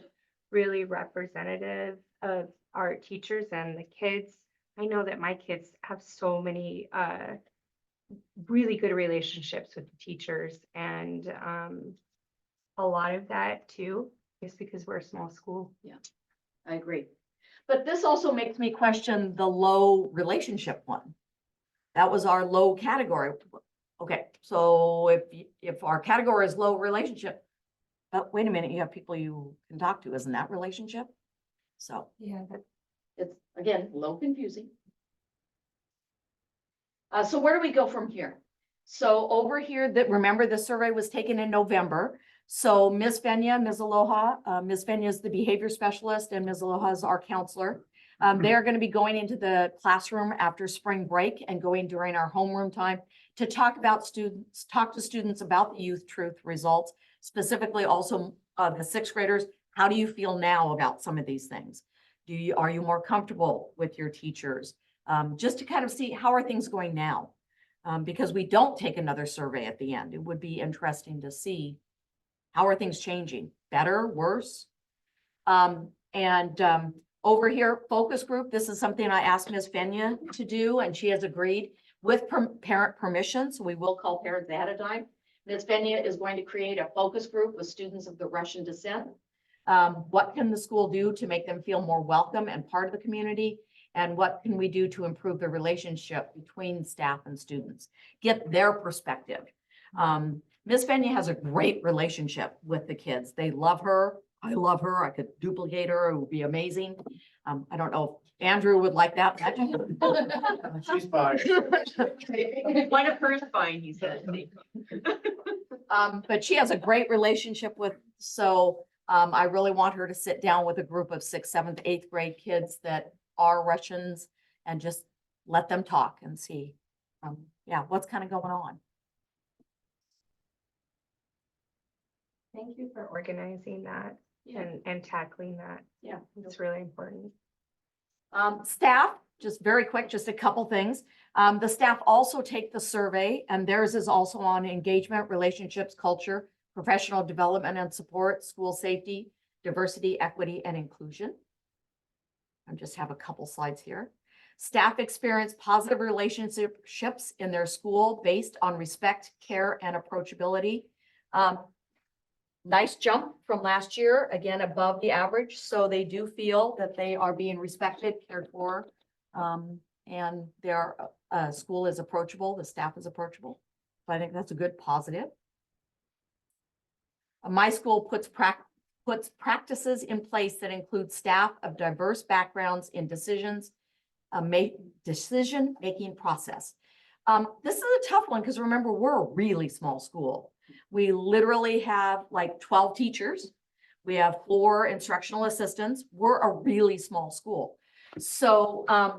really representative of our teachers and the kids. I know that my kids have so many really good relationships with the teachers, and a lot of that too is because we're a small school. Yeah, I agree. But this also makes me question the low relationship one. That was our low category. Okay, so if our category is low relationship, but wait a minute, you have people you can talk to, isn't that relationship? So Yeah, it's, again, a little confusing. So where do we go from here? So over here, remember the survey was taken in November. So Ms. Venya, Ms. Aloha, Ms. Venya is the behavior specialist and Ms. Aloha is our counselor. They are going to be going into the classroom after spring break and going during our homeroom time to talk to students about the Youth Truth results, specifically also the sixth graders. How do you feel now about some of these things? Are you more comfortable with your teachers? Just to kind of see how are things going now? Because we don't take another survey at the end. It would be interesting to see how are things changing, better, worse? Over here, focus group, this is something I asked Ms. Venya to do, and she has agreed with parent permission, so we will call parents ahead of time. Ms. Venya is going to create a focus group with students of the Russian descent. What can the school do to make them feel more welcome and part of the community? And what can we do to improve the relationship between staff and students? Get their perspective. Ms. Venya has a great relationship with the kids. They love her. I love her. I could duplicate her. It would be amazing. I don't know if Andrew would like that. She's fine. One of hers fine, he said. But she has a great relationship with, so I really want her to sit down with a group of 6th, 7th, 8th grade kids that are Russians and just let them talk and see, what's kind of going on. Thank you for organizing that. and tackling that. Yeah. It's really important. Staff, just very quick, just a couple things. The staff also take the survey and theirs is also on engagement, relationships, culture, professional development and support, school safety, diversity, equity, and inclusion. I just have a couple slides here. Staff experience positive relationships in their school based on respect, care, and approachability. Nice jump from last year, again, above the average. So they do feel that they are being respected, cared for, and their school is approachable, the staff is approachable. So I think that's a good positive. My school puts practices in place that include staff of diverse backgrounds in decision-making process. This is a tough one because remember, we're a really small school. We literally have like 12 teachers. We have 4 instructional assistants. We're a really small school. So I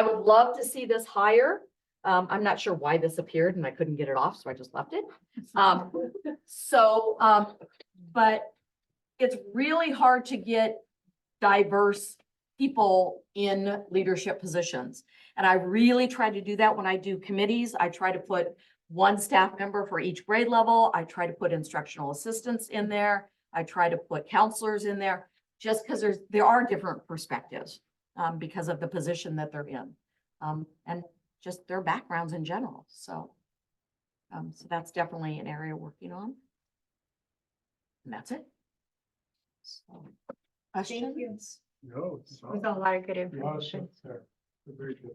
would love to see this higher. I'm not sure why this appeared and I couldn't get it off, so I just left it. But it's really hard to get diverse people in leadership positions. And I really try to do that when I do committees. I try to put 1 staff member for each grade level. I try to put instructional assistants in there. I try to put counselors in there just because there are different perspectives because of the position that they're in and just their backgrounds in general. So that's definitely an area working on. And that's it. So, questions? No, it's There's a lot of good information. very good.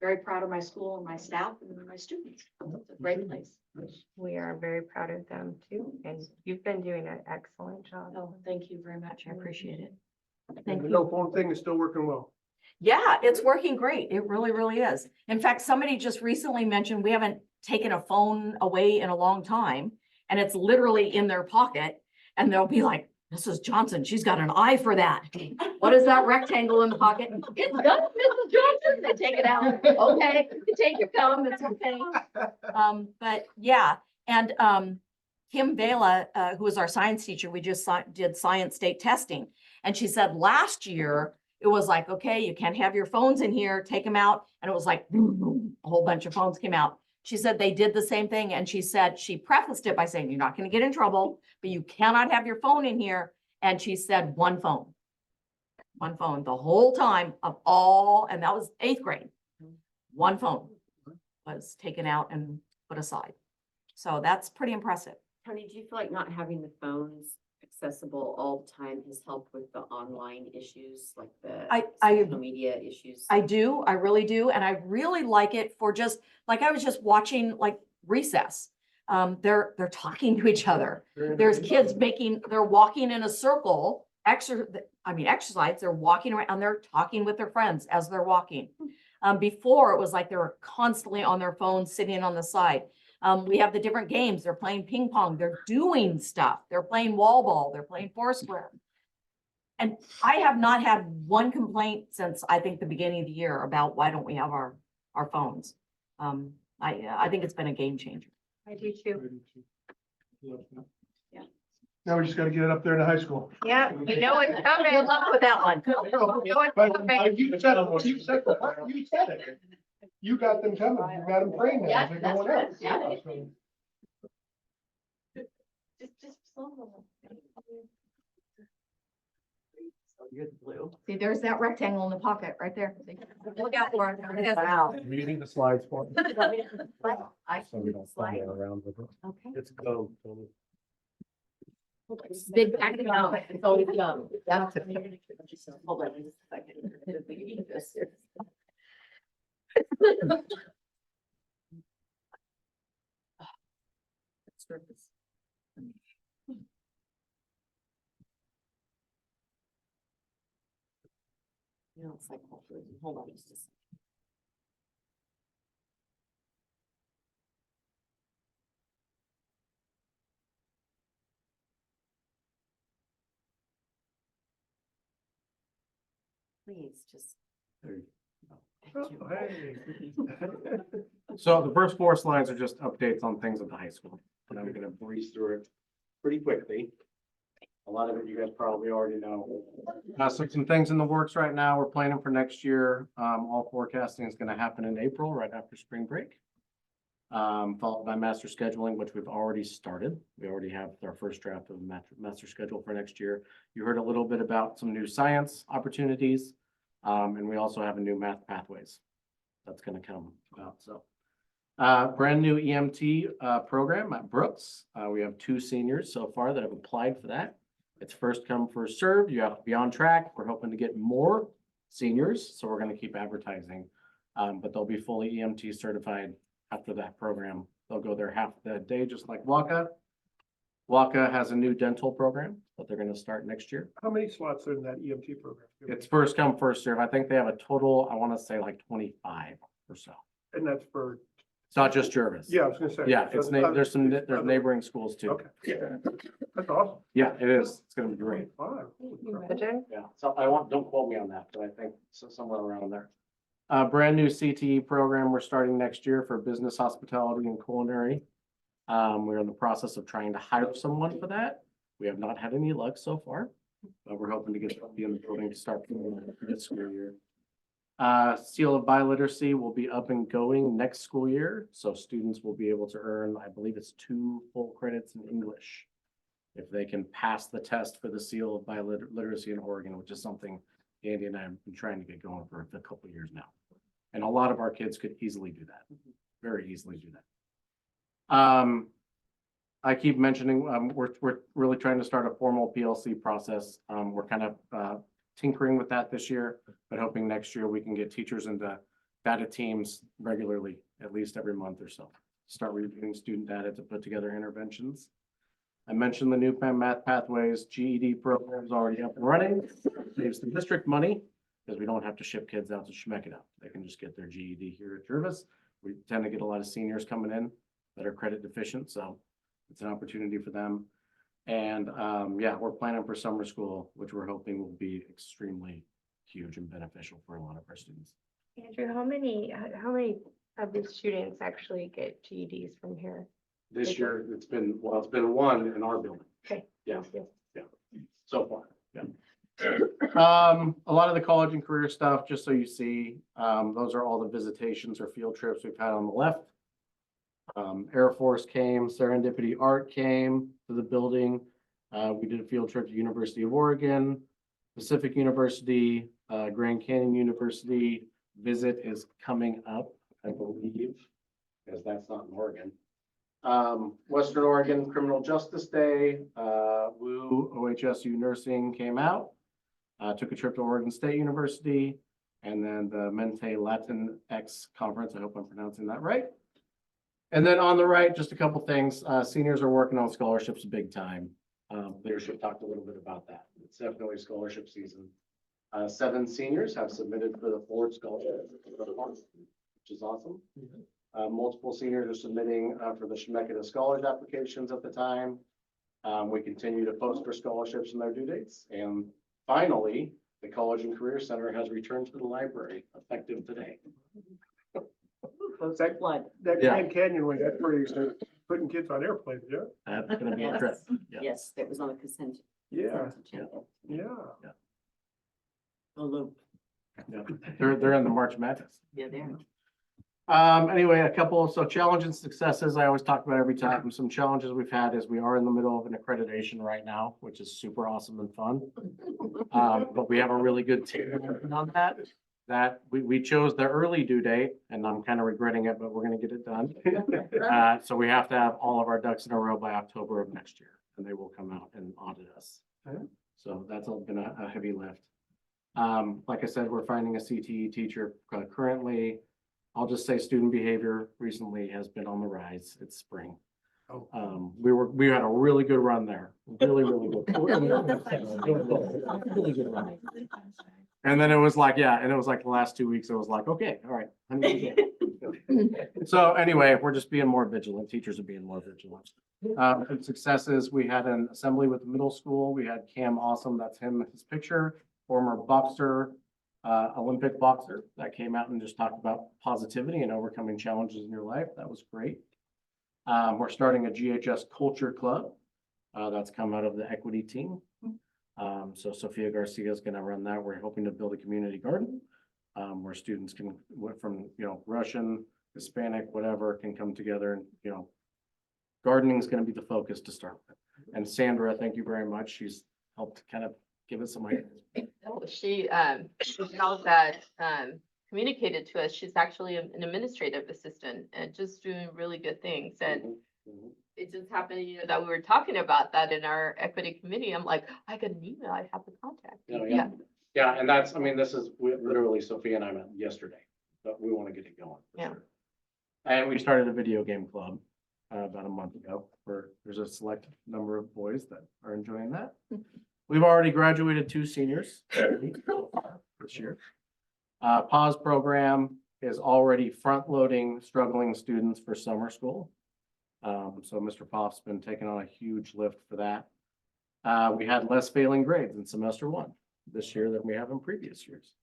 Very proud of my school and my staff and my students. It's a great place. We are very proud of them too, and you've been doing an excellent job. Oh, thank you very much. I appreciate it. And the no phone thing is still working well. Yeah, it's working great. It really, really is. In fact, somebody just recently mentioned we haven't taken a phone away in a long time and it's literally in their pocket and they'll be like, Mrs. Johnson, she's got an eye for that. What is that rectangle in the pocket? It's got Mrs. Johnson. They take it out. Okay, you take your phone, it's okay. But yeah, and Kim Vela, who was our science teacher, we just did science state testing. And she said last year, it was like, okay, you can't have your phones in here, take them out. And it was like, boom, boom, a whole bunch of phones came out. She said they did the same thing. And she said, she prefaced it by saying, you're not going to get in trouble, but you cannot have your phone in here. And she said, one phone the whole time of all, and that was 8th grade. One phone was taken out and put aside. So that's pretty impressive. Tony, do you feel like not having the phones accessible all the time has helped with the online issues, like the social media issues? I do. I really do. And I really like it for just like I was just watching like recess. They're talking to each other. There's kids they're walking in a circle, exercise. They're walking around and they're talking with their friends as they're walking. Before it was like they were constantly on their phones sitting on the side. We have the different games. They're playing ping pong. They're doing stuff. They're playing wall ball. They're playing foursquare. And I have not had one complaint since I think the beginning of the year about why don't we have our phones. I think it's been a game changer. I do too. Now we just got to get it up there in the high school. Yeah, you know it's coming. Good luck with that one. You said it. You got them coming. You got them praying now. They're going out. Just slow. Blue. See, there's that rectangle in the pocket right there. Look out for it. Wow. You need the slides for me. I So we don't fly around with it. Okay. It's go. Big back of the mouth. It's always young. That's it. Hold on just a second. You know, it's like, hold on just a second. Please just. Thank you. So the first 4 slides are just updates on things at the high school, and I'm gonna breeze through it pretty quickly. A lot of it you guys probably already know. So some things in the works right now. We're planning for next year. All forecasting is gonna happen in April, right after spring break. Followed by master scheduling, which we've already started. We already have our first draft of the master schedule for next year. You heard a little bit about some new science opportunities. And we also have a new math pathways that's gonna come about, so. Brand new EMT program at Brooks. We have 2 seniors so far that have applied for that. It's first come, first served. You have to be on track. We're hoping to get more seniors, so we're gonna keep advertising. But they'll be fully EMT certified after that program. They'll go there half the day, just like Waka. Waka has a new dental program that they're gonna start next year. How many slots are in that EMT program? It's first come, first serve. I think they have a total, I wanna say like 25 or so. And that's for, It's not just Jervis. yeah, I was gonna say. Yeah, it's, so there's neighboring schools too. Okay, yeah, that's awesome. Yeah, it is. It's gonna be great. Wow. Yeah, so don't quote me on that, but I think somewhere around there. Brand new CTE program we're starting next year for business, hospitality and culinary. We're in the process of trying to hire someone for that. We have not had any luck so far, but we're hoping to get somebody in the building to start this school year. Seal of Biliteracy will be up and going next school year, so students will be able to earn, I believe it's 2 full credits in English if they can pass the test for the Seal of Biliteracy in Oregon, which is something Andy and I have been trying to get going for a couple of years now. And a lot of our kids could easily do that, very easily do that. I keep mentioning, we're really trying to start a formal PLC process. We're kind of tinkering with that this year, but hoping next year we can get teachers into data teams regularly, at least every month or so. Start reviewing student data to put together interventions. I mentioned the new math pathways GED program is already up and running. Saves the district money because we don't have to ship kids out to Chemeketa. They can just get their GED here at Jervis. We tend to get a lot of seniors coming in that are credit deficient, so it's an opportunity for them. And yeah, we're planning for summer school, which we're hoping will be extremely huge and beneficial for a lot of our students. Andrew, how many of these students actually get GEDs from here? This year, it's been one in our building. Okay. Yeah, yeah, so far, yeah. A lot of the college and career stuff, just so you see, those are all the visitations or field trips we've had on the left. Air Force came, Serendipity Art came to the building. We did a field trip to University of Oregon, Pacific University, Grand Canyon University. Visit is coming up, I believe, because that's not in Oregon. Western Oregon Criminal Justice Day, WU OHSU Nursing came out, took a trip to Oregon State University, and then the Mente Latin X Conference. I hope I'm pronouncing that right. And then on the right, just a couple things. Seniors are working on scholarships big time. Leadership talked a little bit about that. It's definitely scholarship season. 7 seniors have submitted for the Ford Scholarship, which is awesome. Multiple seniors are submitting for the Chemeketa Scholars applications at the time. We continue to post for scholarships and their due dates. And finally, the College and Career Center has returned to the library effective today. That Grand Canyon one, that's pretty exciting. Putting kids on airplanes, yeah? That's gonna be a trip. Yeah. Yes, that was on the consent. Yeah, agenda. yeah. The loop. Yeah. They're in the March Madness. Yeah, there. Anyway, a couple, so challenges and successes I always talk about every time. Some challenges we've had is we are in the middle of an accreditation right now, which is super awesome and fun. But we have a really good team working on that we chose the early due date, and I'm kind of regretting it, but we're gonna get it done. So we have to have all of our ducks in a row by October of next year, and they will come out and audit us. So that's all been a heavy lift. Like I said, we're finding a CTE teacher currently. I'll just say student behavior recently has been on the rise. It's spring. We had a really good run there. Really good. Really good run. And then it was like, yeah, and it was like the last 2 weeks, it was like, okay, all right. So anyway, we're just being more vigilant. Teachers are being more vigilant. And successes, we had an assembly with the middle school. We had Cam Awesome, that's him, his picture, former boxer, Olympic boxer that came out and just talked about positivity and overcoming challenges in your life. That was great. We're starting a GHS culture club that's come out of the equity team. So Sophia Garcia is gonna run that. We're hoping to build a community garden. Where students can, from, Russian, Hispanic, whatever, can come together and, gardening is gonna be the focus to start with. And Sandra, thank you very much. She's helped kind of give us some ideas. She now that communicated to us, she's actually an administrative assistant and just doing really good things. And it just happened, that we were talking about that in our equity committee. I'm like, I got an email, I have the contact. Yeah, and that's, this is literally Sophia and I met yesterday, but we want to get it going. for Yeah. sure. And we started a video game club about a month ago, where there's a select number of boys that are enjoying that. We've already graduated 2 seniors this year. Pause program is already front-loading struggling students for summer school. So Mr. Poff's been taking on a huge lift for that. We had less failing grades in semester 1 this year than we have in previous years.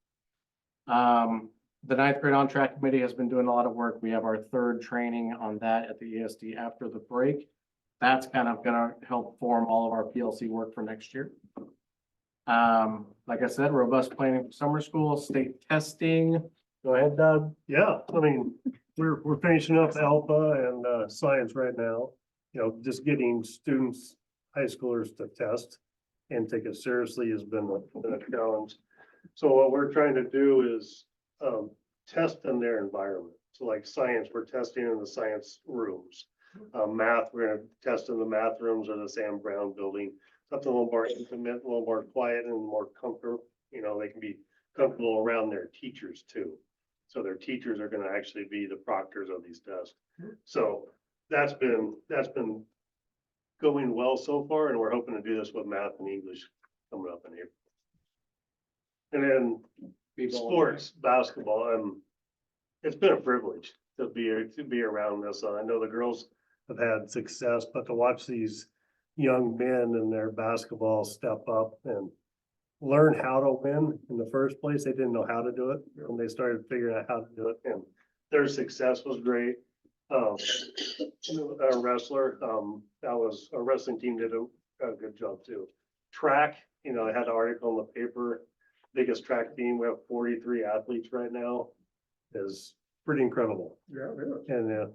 The 9th grade on track committee has been doing a lot of work. We have our 3rd training on that at the ESD after the break. That's kind of gonna help form all of our PLC work for next year. Like I said, robust planning for summer school, state testing. Go ahead, Doug. Yeah, we're finishing up Alpha and science right now. Just getting students, high schoolers to test and take it seriously has been a challenge. So what we're trying to do is test in their environment. So like science, we're testing in the science rooms. Math, we're gonna test in the math rooms of the Sam Brown building. Something a little more intimate, a little more quiet and more comfortable. They can be comfortable around their teachers too. So their teachers are gonna actually be the proctors of these tests. So that's been going well so far, and we're hoping to do this with math and English coming up in April. And then sports, basketball, it's been a privilege to be around this. I know the girls have had success, but to watch these young men in their basketball step up and learn how to win in the first place. They didn't know how to do it, and they started figuring out how to do it, and their success was great. A wrestler, our wrestling team did a good job too. Track, I had an article in the paper, biggest track team, we have 43 athletes right now, is pretty incredible. Yeah, yeah. And, I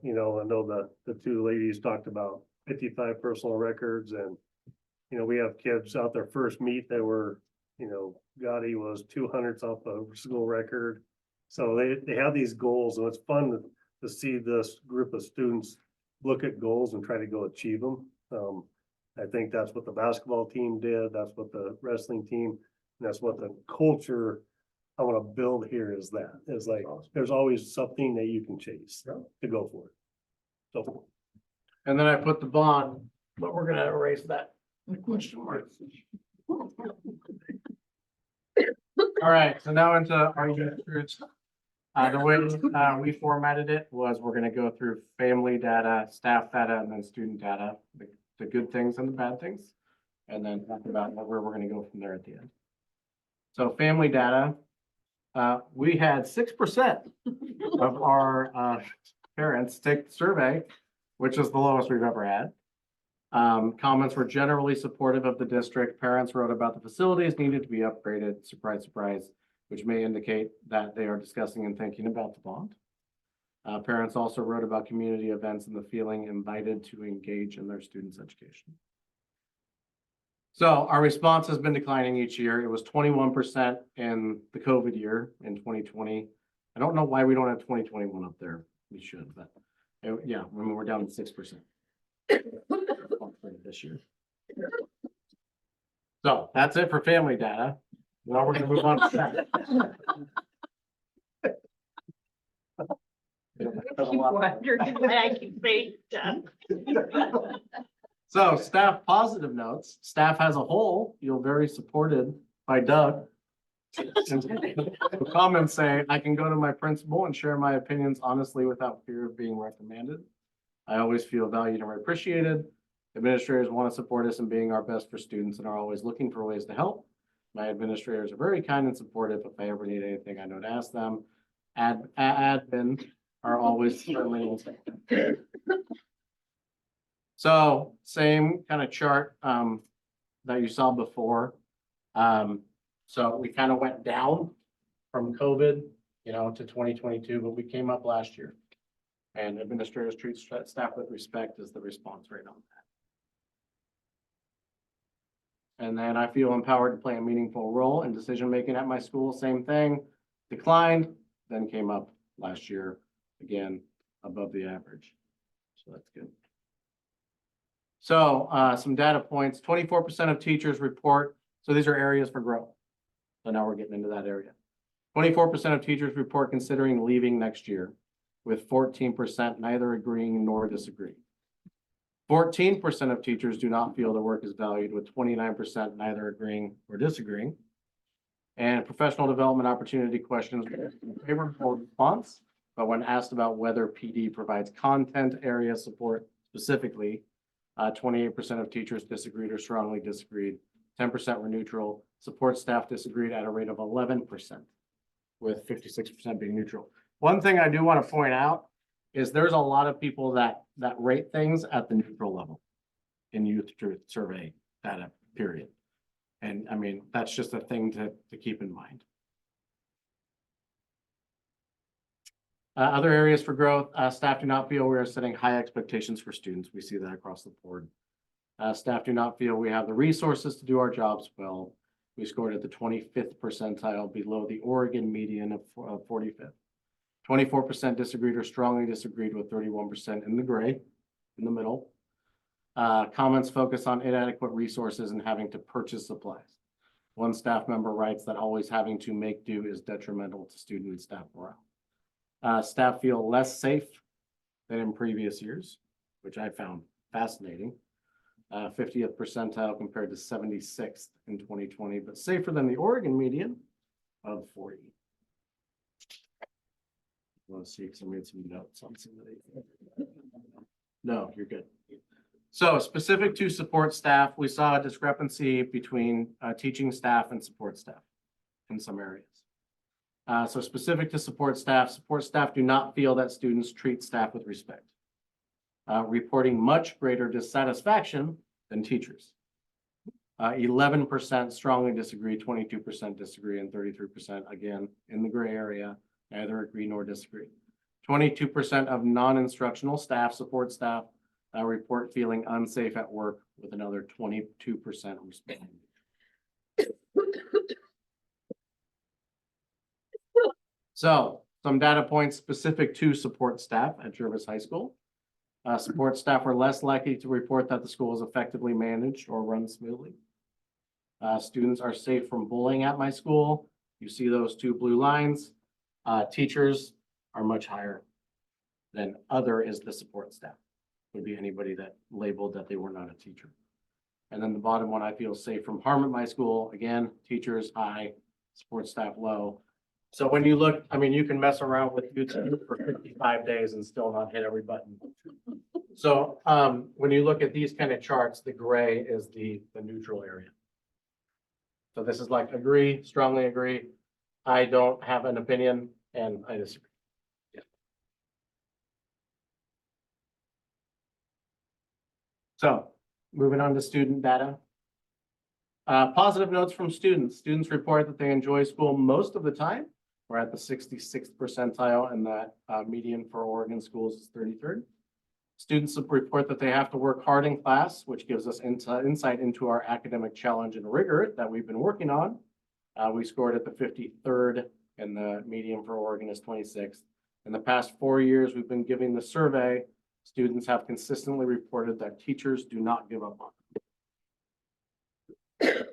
know the 2 ladies talked about 55 personal records, and, we have kids out their first meet that were, Gotti was 200ths off a school record. So they have these goals, and it's fun to see this group of students look at goals and try to go achieve them. I think that's what the basketball team did. That's what the wrestling team, and that's what the culture I want to build here is that. It's like, there's always something that you can chase to go for it. So. And then I put the bond, but we're gonna erase that question mark. All right, so now into our youth groups. The way we formatted it was we're gonna go through family data, staff data, and then student data, the good things and the bad things. And then talk about where we're gonna go from there at the end. So family data, we had 6% of our parents take the survey, which is the lowest we've ever had. Comments were generally supportive of the district. Parents wrote about the facilities needed to be upgraded, surprise, surprise, which may indicate that they are discussing and thinking about the bond. Parents also wrote about community events and the feeling invited to engage in their students' education. So our response has been declining each year. It was 21% in the COVID year in 2020. I don't know why we don't have 2021 up there. We should, but yeah, we're down to 6% this year. So that's it for family data. Now we're gonna move on to staff. Wondering why I keep saying stuff. So staff positive notes, staff as a whole, feel very supported by Doug. The comments say, I can go to my principal and share my opinions honestly without fear of being reprimanded. I always feel valued and appreciated. Administrators want to support us in being our best for students and are always looking for ways to help. My administrators are very kind and supportive. If I ever need anything, I know to ask them. Admin are always friendly. So same kind of chart that you saw before. So we kind of went down from COVID, to 2022, but we came up last year. And administrators treat staff with respect is the response rate on that. And then I feel empowered to play a meaningful role in decision-making at my school. Same thing, declined, then came up last year, again, above the average. So that's good. So some data points, 24% of teachers report, so these are areas for growth. So now we're getting into that area. 24% of teachers report considering leaving next year, with 14% neither agreeing nor disagreeing. 14% of teachers do not feel their work is valued, with 29% neither agreeing or disagreeing. And professional development opportunity questions favorable response, but when asked about whether PD provides content area support specifically, 28% of teachers disagreed or strongly disagreed. 10% were neutral. Support staff disagreed at a rate of 11%, with 56% being neutral. One thing I do want to point out is there's a lot of people that rate things at the neutral level in youth truth survey data, period. And I mean, that's just a thing to keep in mind. Other areas for growth, staff do not feel we are setting high expectations for students. We see that across the board. Staff do not feel we have the resources to do our jobs well. We scored at the 25th percentile, below the Oregon median of 45th. 24% disagreed or strongly disagreed, with 31% in the gray, in the middle. Comments focus on inadequate resources and having to purchase supplies. One staff member writes that always having to make do is detrimental to student and staff morale. Staff feel less safe than in previous years, which I found fascinating. 50th percentile compared to 76th in 2020, but safer than the Oregon median of 40. Want to see, because I made some notes on some of these. No, you're good. So specific to support staff, we saw a discrepancy between teaching staff and support staff in some areas. So specific to support staff do not feel that students treat staff with respect. Reporting much greater dissatisfaction than teachers. 11% strongly disagree, 22% disagree, and 33% again in the gray area, neither agree nor disagree. 22% of non-instructional staff, support staff, report feeling unsafe at work, with another 22% responding. So some data points specific to support staff at Jervis High School. Support staff are less likely to report that the school is effectively managed or run smoothly. Students are safe from bullying at my school. You see those two blue lines. Teachers are much higher than other is the support staff. Would be anybody that labeled that they were not a teacher. And then the bottom one, I feel safe from harm at my school. Again, teachers high, support staff low. So when you look, I mean, you can mess around with YouTube for 55 days and still not hit every button. So when you look at these kind of charts, the gray is the neutral area. So this is like agree, strongly agree. I don't have an opinion, and I disagree. Yeah. So moving on to student data. Positive notes from students. Students report that they enjoy school most of the time. We're at the 66th percentile, and that median for Oregon schools is 33rd. Students report that they have to work hard in class, which gives us insight into our academic challenge and rigor that we've been working on. We scored at the 53rd, and the median for Oregon is 26th. In the past 4 years, we've been giving the survey. Students have consistently reported that teachers do not give up on them.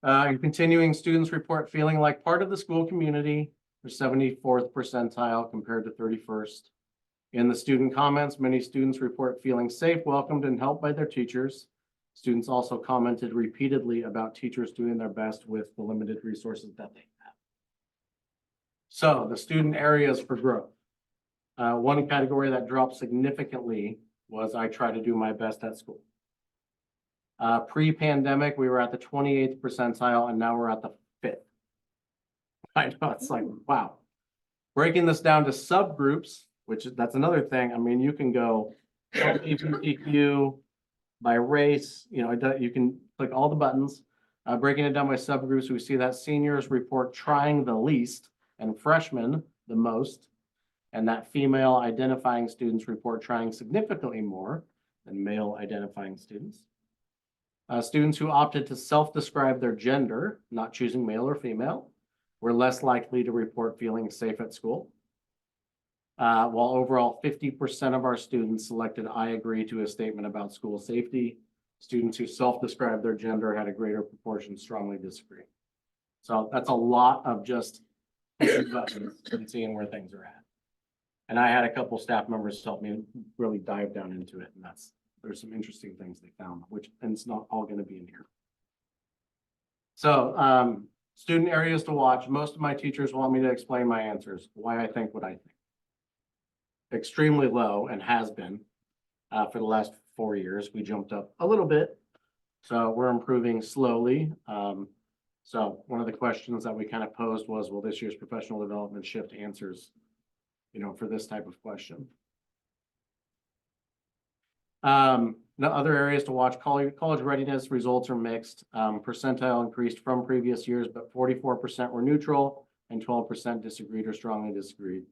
And continuing, students report feeling like part of the school community. For 74th percentile compared to 31st. In the student comments, many students report feeling safe, welcomed, and helped by their teachers. Students also commented repeatedly about teachers doing their best with the limited resources that they have. So the student areas for growth. One category that dropped significantly was I try to do my best at school. Pre-pandemic, we were at the 28th percentile, and now we're at the 5th. I know, it's like, wow. Breaking this down to subgroups, which that's another thing. I mean, you can go LGBTQ by race, you can click all the buttons. Breaking it down by subgroups, we see that seniors report trying the least and freshmen the most. And that female identifying students report trying significantly more than male identifying students. Students who opted to self-describe their gender, not choosing male or female, were less likely to report feeling safe at school. While overall 50% of our students selected I agree to a statement about school safety, students who self-described their gender had a greater proportion strongly disagree. So that's a lot of just pushing buttons and seeing where things are at. And I had a couple staff members help me really dive down into it, and there's some interesting things they found, and it's not all going to be in here. So student areas to watch. Most of my teachers want me to explain my answers, why I think what I think. Extremely low, and has been for the last 4 years. We jumped up a little bit, so we're improving slowly. So one of the questions that we kind of posed was, will this year's professional development shift answers, for this type of question? The other areas to watch, college readiness results are mixed. Percentile increased from previous years, but 44% were neutral and 12% disagreed or strongly disagreed.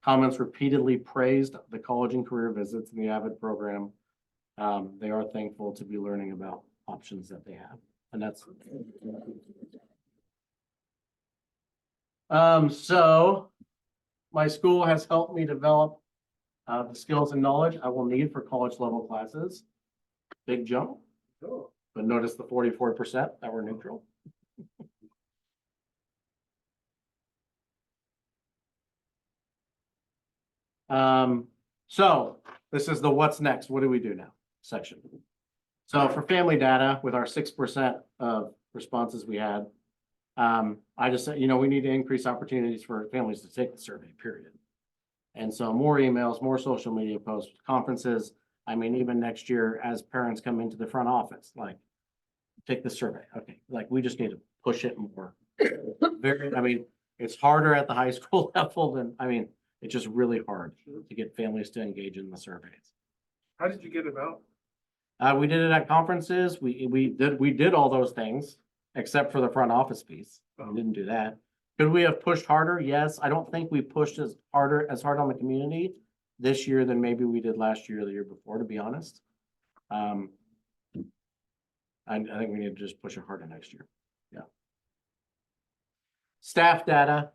Comments repeatedly praised the college and career visits in the AVID program. They are thankful to be learning about options that they have. And that's so my school has helped me develop the skills and knowledge I will need for college level classes. Big jump, but notice the 44% that were neutral. So this is the what's next, what do we do now section. So for family data, with our 6% of responses we had, I just said, we need to increase opportunities for families to take the survey, period. And so more emails, more social media posts, conferences. I mean, even next year, as parents come into the front office, like, take the survey. Okay, like, we just need to push it more. It's harder at the high school level than, it's just really hard to get families to engage in the surveys. How did you get it out? We did it at conferences. We did all those things except for the front office piece. We didn't do that. Could we have pushed harder? Yes. I don't think we pushed as hard on the community this year than maybe we did last year or the year before, to be honest. I think we need to just push it harder next year. Yeah. Staff data.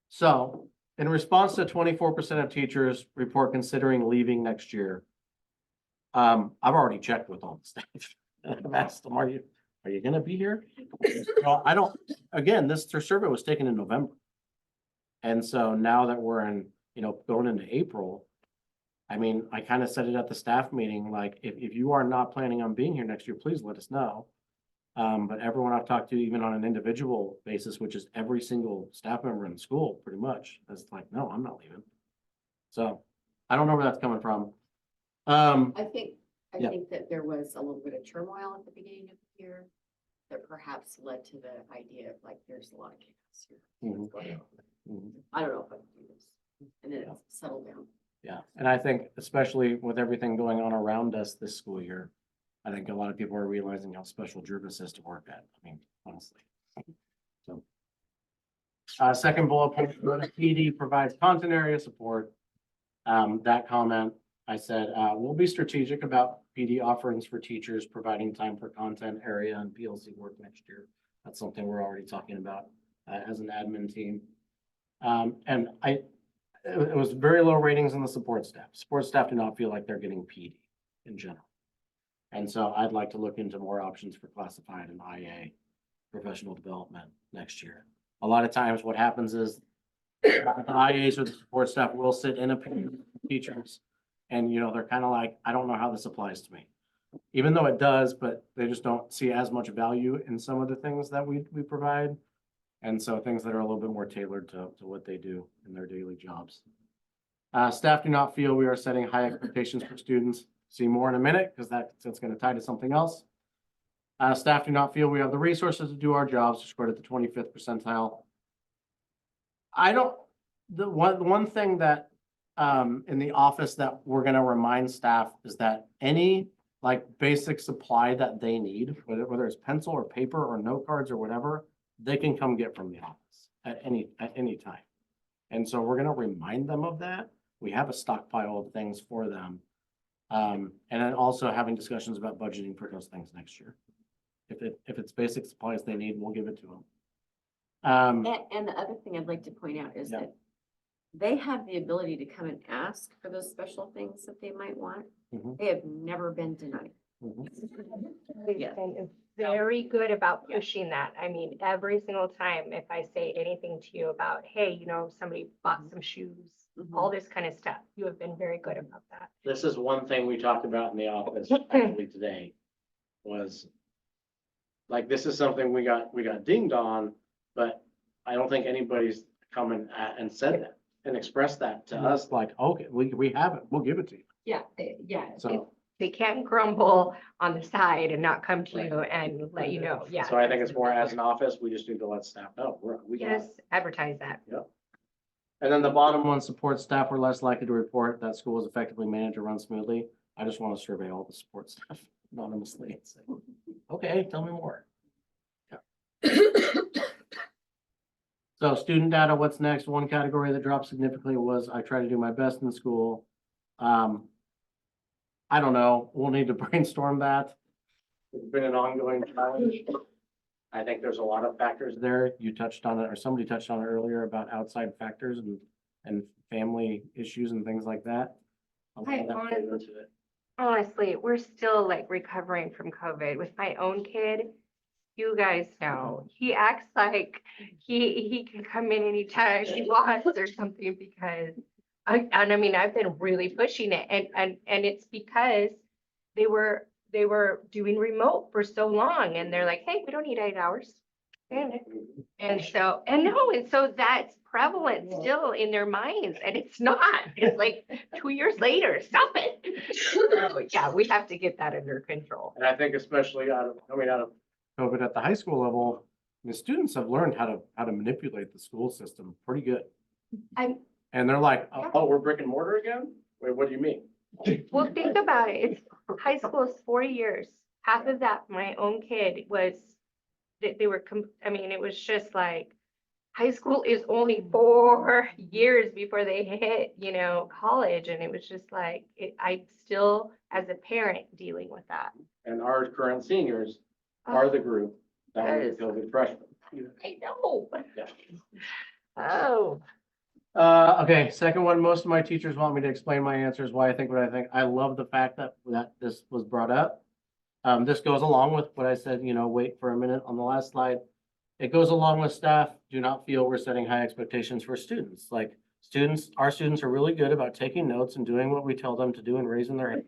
So in response to 24% of teachers report considering leaving next year, I've already checked with all the staff. I've asked them, are you going to be here? Well, I don't, again, their survey was taken in November. And so now that we're in, going into April, I kind of said it at the staff meeting, like, if you are not planning on being here next year, please let us know. But everyone I've talked to, even on an individual basis, which is every single staff member in the school, pretty much, is like, no, I'm not leaving. So I don't know where that's coming from. I think Yeah. that there was a little bit of turmoil at the beginning of the year that perhaps led to the idea of like, there's a lot of chaos here. What's going on? I don't know if I can do this. And then it's settled down. Yeah, and I think especially with everything going on around us this school year, I think a lot of people are realizing how special Jervis is to work at. Honestly. So, second bullet point, PD provides content area support. That comment, I said, we'll be strategic about PD offerings for teachers, providing time for content area and PLC work next year. That's something we're already talking about as an admin team. And it was very low ratings in the support staff. Support staff do not feel like they're getting PD in general. And so I'd like to look into more options for classified and IA professional development next year. A lot of times what happens is the IAs or the support staff will sit in a panel with teachers and, they're kind of like, I don't know how this applies to me. Even though it does, but they just don't see as much value in some of the things that we provide. And so things that are a little bit more tailored to what they do in their daily jobs. Staff do not feel we are setting high expectations for students. See more in a minute because that's going to tie to something else. Staff do not feel we have the resources to do our jobs, scored at the 25th percentile. The one thing that in the office that we're going to remind staff is that any like basic supply that they need, whether it's pencil or paper or note cards or whatever, they can come get from the office at any time. And so we're gonna remind them of that. We have a stockpile of things for them. And then also having discussions about budgeting for those things next year. If it's basic supplies they need, we'll give it to them. And the other thing I'd like to point out is Yeah. that they have the ability to come and ask for those special things that they might want. Mhm. They have never been denied. We've Yeah. been very good about pushing that. I mean, every single time, if I say anything to you about, hey, you know, somebody bought some shoes, all this kind of stuff, you have been very good about that. This is one thing we talked about in the office actually today, was like, this is something we got dinged on, but I don't think anybody's come and said that and expressed that to us, like, okay, we have it, we'll give it to you. Yeah, So, they can't grumble on the side and not come to you and let you know, yeah. so I think it's more as an office, we just need to let staff know, we got it. Just advertise that. And then the bottom one, support staff were less likely to report that school is effectively managed or run smoothly. I just want to survey all the support staff anonymously and say, okay, tell me more. So student data, what's next? One category that dropped significantly was I try to do my best in school. I don't know, we'll need to brainstorm that. It's been an ongoing challenge. I think there's a lot of factors there. You touched on it, or somebody touched on it earlier about outside factors and family issues and things like that. Honestly, we're still like recovering from COVID. With my own kid, you guys know, he acts like he can come in anytime he wants or something because, I mean, I've been really pushing it and it's because they were doing remote for so long and they're like, hey, we don't need 8 hours. And so that's prevalent still in their minds and it's not, it's like 2 years later, stop it. So, yeah, we have to get that under control. And I think especially coming out of COVID at the high school level, the students have learned how to manipulate the school system pretty good. And they're like, oh, we're brick and mortar again? Wait, what do you mean? Well, think about it. It's high school is 4 years. Half of that, my own kid was, they were, I mean, it was just like, high school is only 4 years before they hit, you know, college. And it was just like, I still, as a parent, dealing with that. And our current seniors are the group that was COVID freshmen. I know. Yeah. Oh. Okay, second one, most of my teachers want me to explain my answers, why I think what I think. I love the fact that this was brought up. This goes along with what I said, you know, wait for a minute on the last slide. It goes along with staff. Do not feel we're setting high expectations for students. Like our students are really good about taking notes and doing what we tell them to do and raising their hand.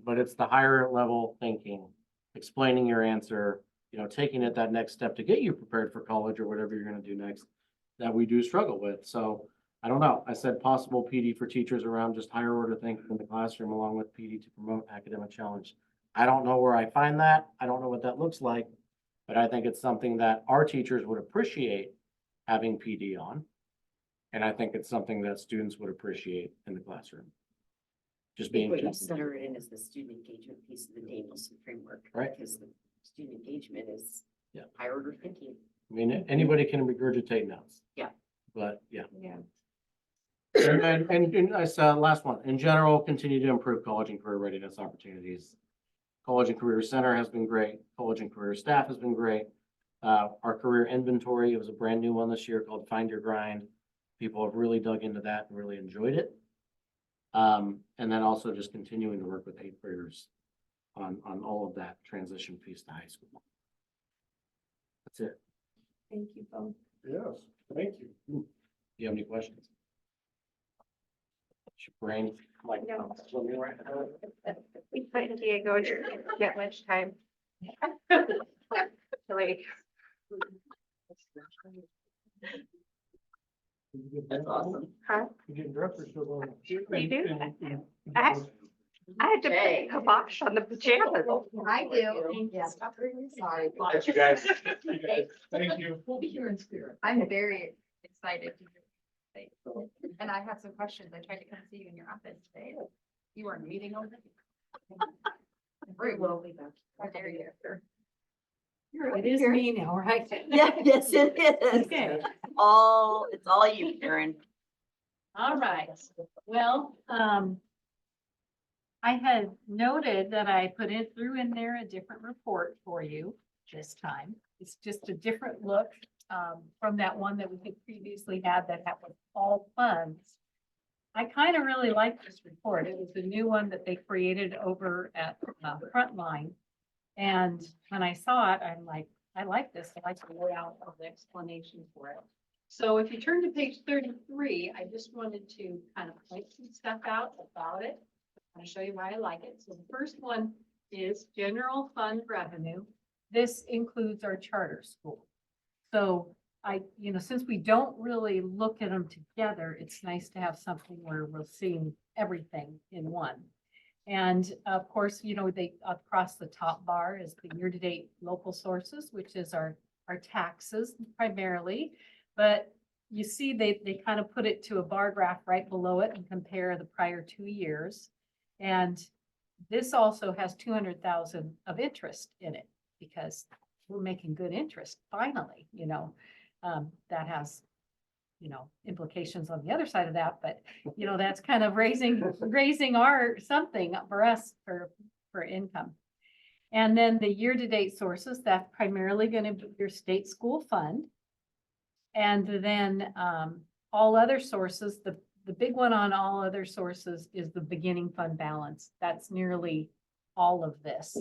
But it's the higher level thinking, explaining your answer, you know, taking it that next step to get you prepared for college or whatever you're going to do next, that we do struggle with. So I don't know. I said possible PD for teachers around just higher order thinking in the classroom along with PD to promote academic challenge. I don't know where I find that. I don't know what that looks like, but I think it's something that our teachers would appreciate having PD on. And I think it's something that students would appreciate in the classroom. Just being. What you center it in is the student engagement piece of the Danielson framework. Right. Because the student engagement is Yeah. higher order thinking. I mean, anybody can regurgitate notes. Yeah. But yeah. Yeah. And I said, last one, in general, continue to improve college and career readiness opportunities. College and Career Center has been great. College and career staff has been great. Our career inventory, it was a brand new one this year called Find Your Grind. People have really dug into that and really enjoyed it. And then also just continuing to work with 8th graders on all of that transition piece to high school. That's it. Thank you both. Yes, thank you. Do you have any questions? Your brain, like, No. swimming right now. We put in Diego and didn't get much time. Like, That's awesome. huh? You getting dressed or still going? We do. I had to put kibosh on the pajamas. I do. Yeah. Sorry. Thank you, guys. Thank you. We'll be here in spirit. I'm very excited to hear. And I have some questions. I tried to come see you in your office today. You were in a meeting over there. Very well, we got. How dare you. It is me now, right? Yeah, yes, it is. Okay. It's all you, Karen. All right, well, I had noted that I threw in there a different report for you this time. It's just a different look, from that one that we had previously had that was all funds. I kind of really like this report. It was the new one that they created over at Frontline. And when I saw it, I'm like, I like this. I like the layout of the explanation for it. So if you turn to page 33, I just wanted to kind of point some stuff out about it. I'm going to show you why I like it. So the first one is general fund revenue. This includes our charter school. So since we don't really look at them together, it's nice to have something where we're seeing everything in one. And of course, they across the top bar is the year-to-date local sources, which is our taxes primarily. But you see, they kind of put it to a bar graph right below it and compare the prior 2 years. And this also has 200,000 of interest in it because we're making good interest finally, that has, implications on the other side of that, but that's kind of raising our something for us for income. And then the year-to-date sources, that's primarily going to be your state school fund. And then all other sources, the big one on all other sources is the beginning fund balance. That's nearly all of this.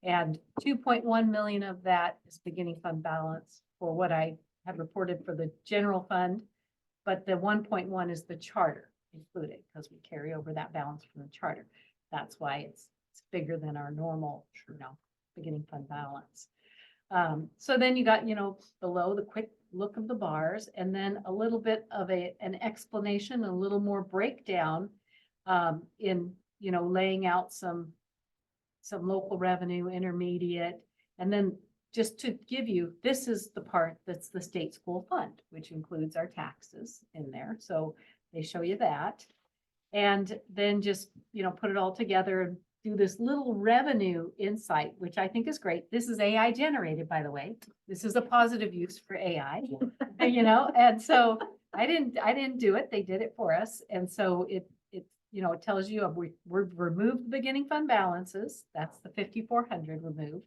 And 2.1 million of that is beginning fund balance for what I had reported for the general fund. But the 1.1 is the charter included because we carry over that balance from the charter. That's why it's bigger than our normal, beginning fund balance. So then you got, below the quick look of the bars and then a little bit of an explanation, a little more breakdown in, laying out some local revenue, intermediate, and then just to give you, this is the part that's the state school fund, which includes our taxes in there. So they show you that. And then just, put it all together and do this little revenue insight, which I think is great. This is AI generated, by the way. This is a positive use for AI, and so I didn't do it. They did it for us. And so it tells you we've removed the beginning fund balances. That's the 5,400 removed.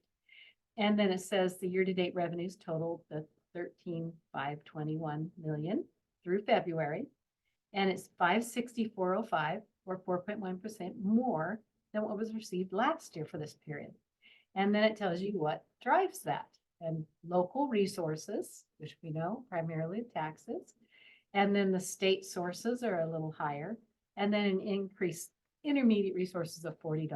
And then it says the year-to-date revenues total the 13,521 million through February. And it's 564.05 or 4.1% more than what was received last year for this period. And then it tells you what drives that. And local resources, which we know primarily taxes. And then the state sources are a little higher. And then an increased intermediate resources of $40.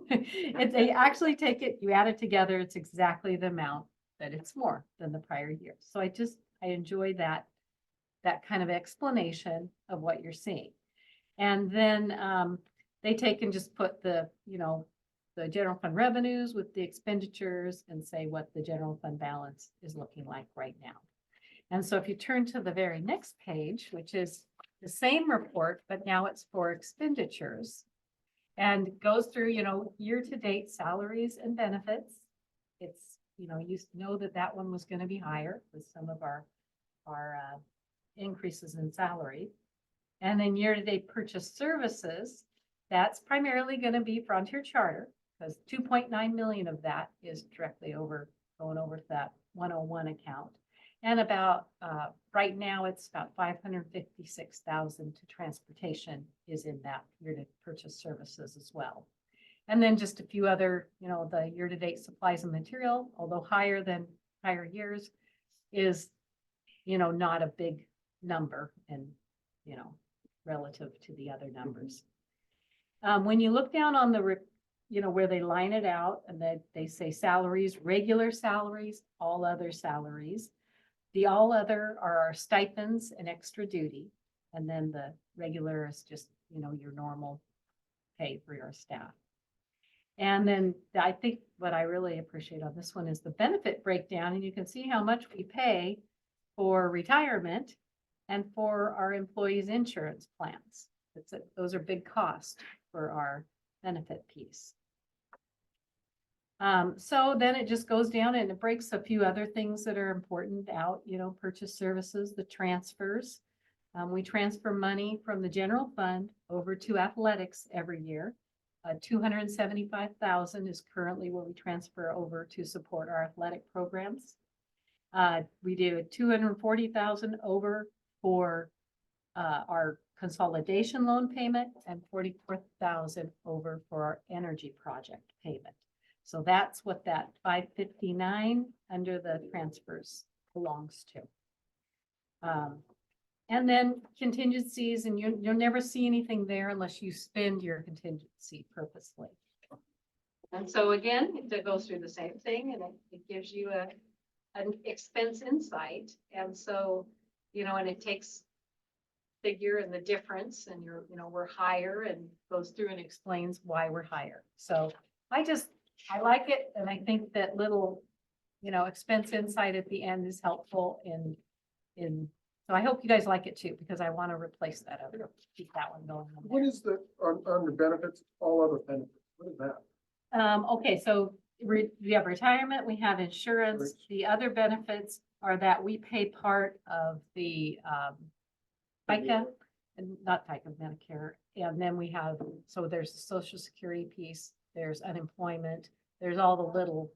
If they actually take it, you add it together, it's exactly the amount that it's more than the prior year. So I enjoy that kind of explanation of what you're seeing. And then they take and just put the general fund revenues with the expenditures and say what the general fund balance is looking like right now. And so if you turn to the very next page, which is the same report, but now it's for expenditures and goes through, year-to-date salaries and benefits. It's, you know that one was going to be higher with some of our increases in salary. And then year-to-date purchase services, that's primarily going to be Frontier Charter because 2.9 million of that is directly going over to that 101 account. And about, right now, it's about 556,000 to transportation is in that year-to purchase services as well. And then just a few other, the year-to-date supplies and material, although higher than prior years, is, not a big number and, relative to the other numbers. When you look down on the, where they line it out and they say salaries, regular salaries, all other salaries. The all other are our stipends and extra duty. And then the regular is just, your normal pay for your staff. And then I think what I really appreciate on this one is the benefit breakdown. And you can see how much we pay for retirement and for our employees' insurance plans. Those are big costs for our benefit piece. So then it just goes down and it breaks a few other things that are important out, you know, purchase services, the transfers. We transfer money from the general fund over to athletics every year. 275,000 is currently what we transfer over to support our athletic programs. We do 240,000 over for our consolidation loan payment and 44,000 over for our energy project payment. So that's what that 559 under the transfers belongs to. And then contingencies, and you'll never see anything there unless you spend your contingency purposely. And so again, it goes through the same thing, and it gives you an expense insight. And so, you know, and it takes figure and the difference, and we're higher, and goes through and explains why we're higher. So I like it, and I think that little, expense insight at the end is helpful so I hope you guys like it too, because I want to replace that other, keep that one going. on What there. is the, on the benefits, all other benefits, what is that? Okay, so we have retirement, we have insurance. The other benefits are that we pay part of the FICA, and not FICA, Medicare. And then we have, so there's the Social Security piece, there's unemployment, there's all the little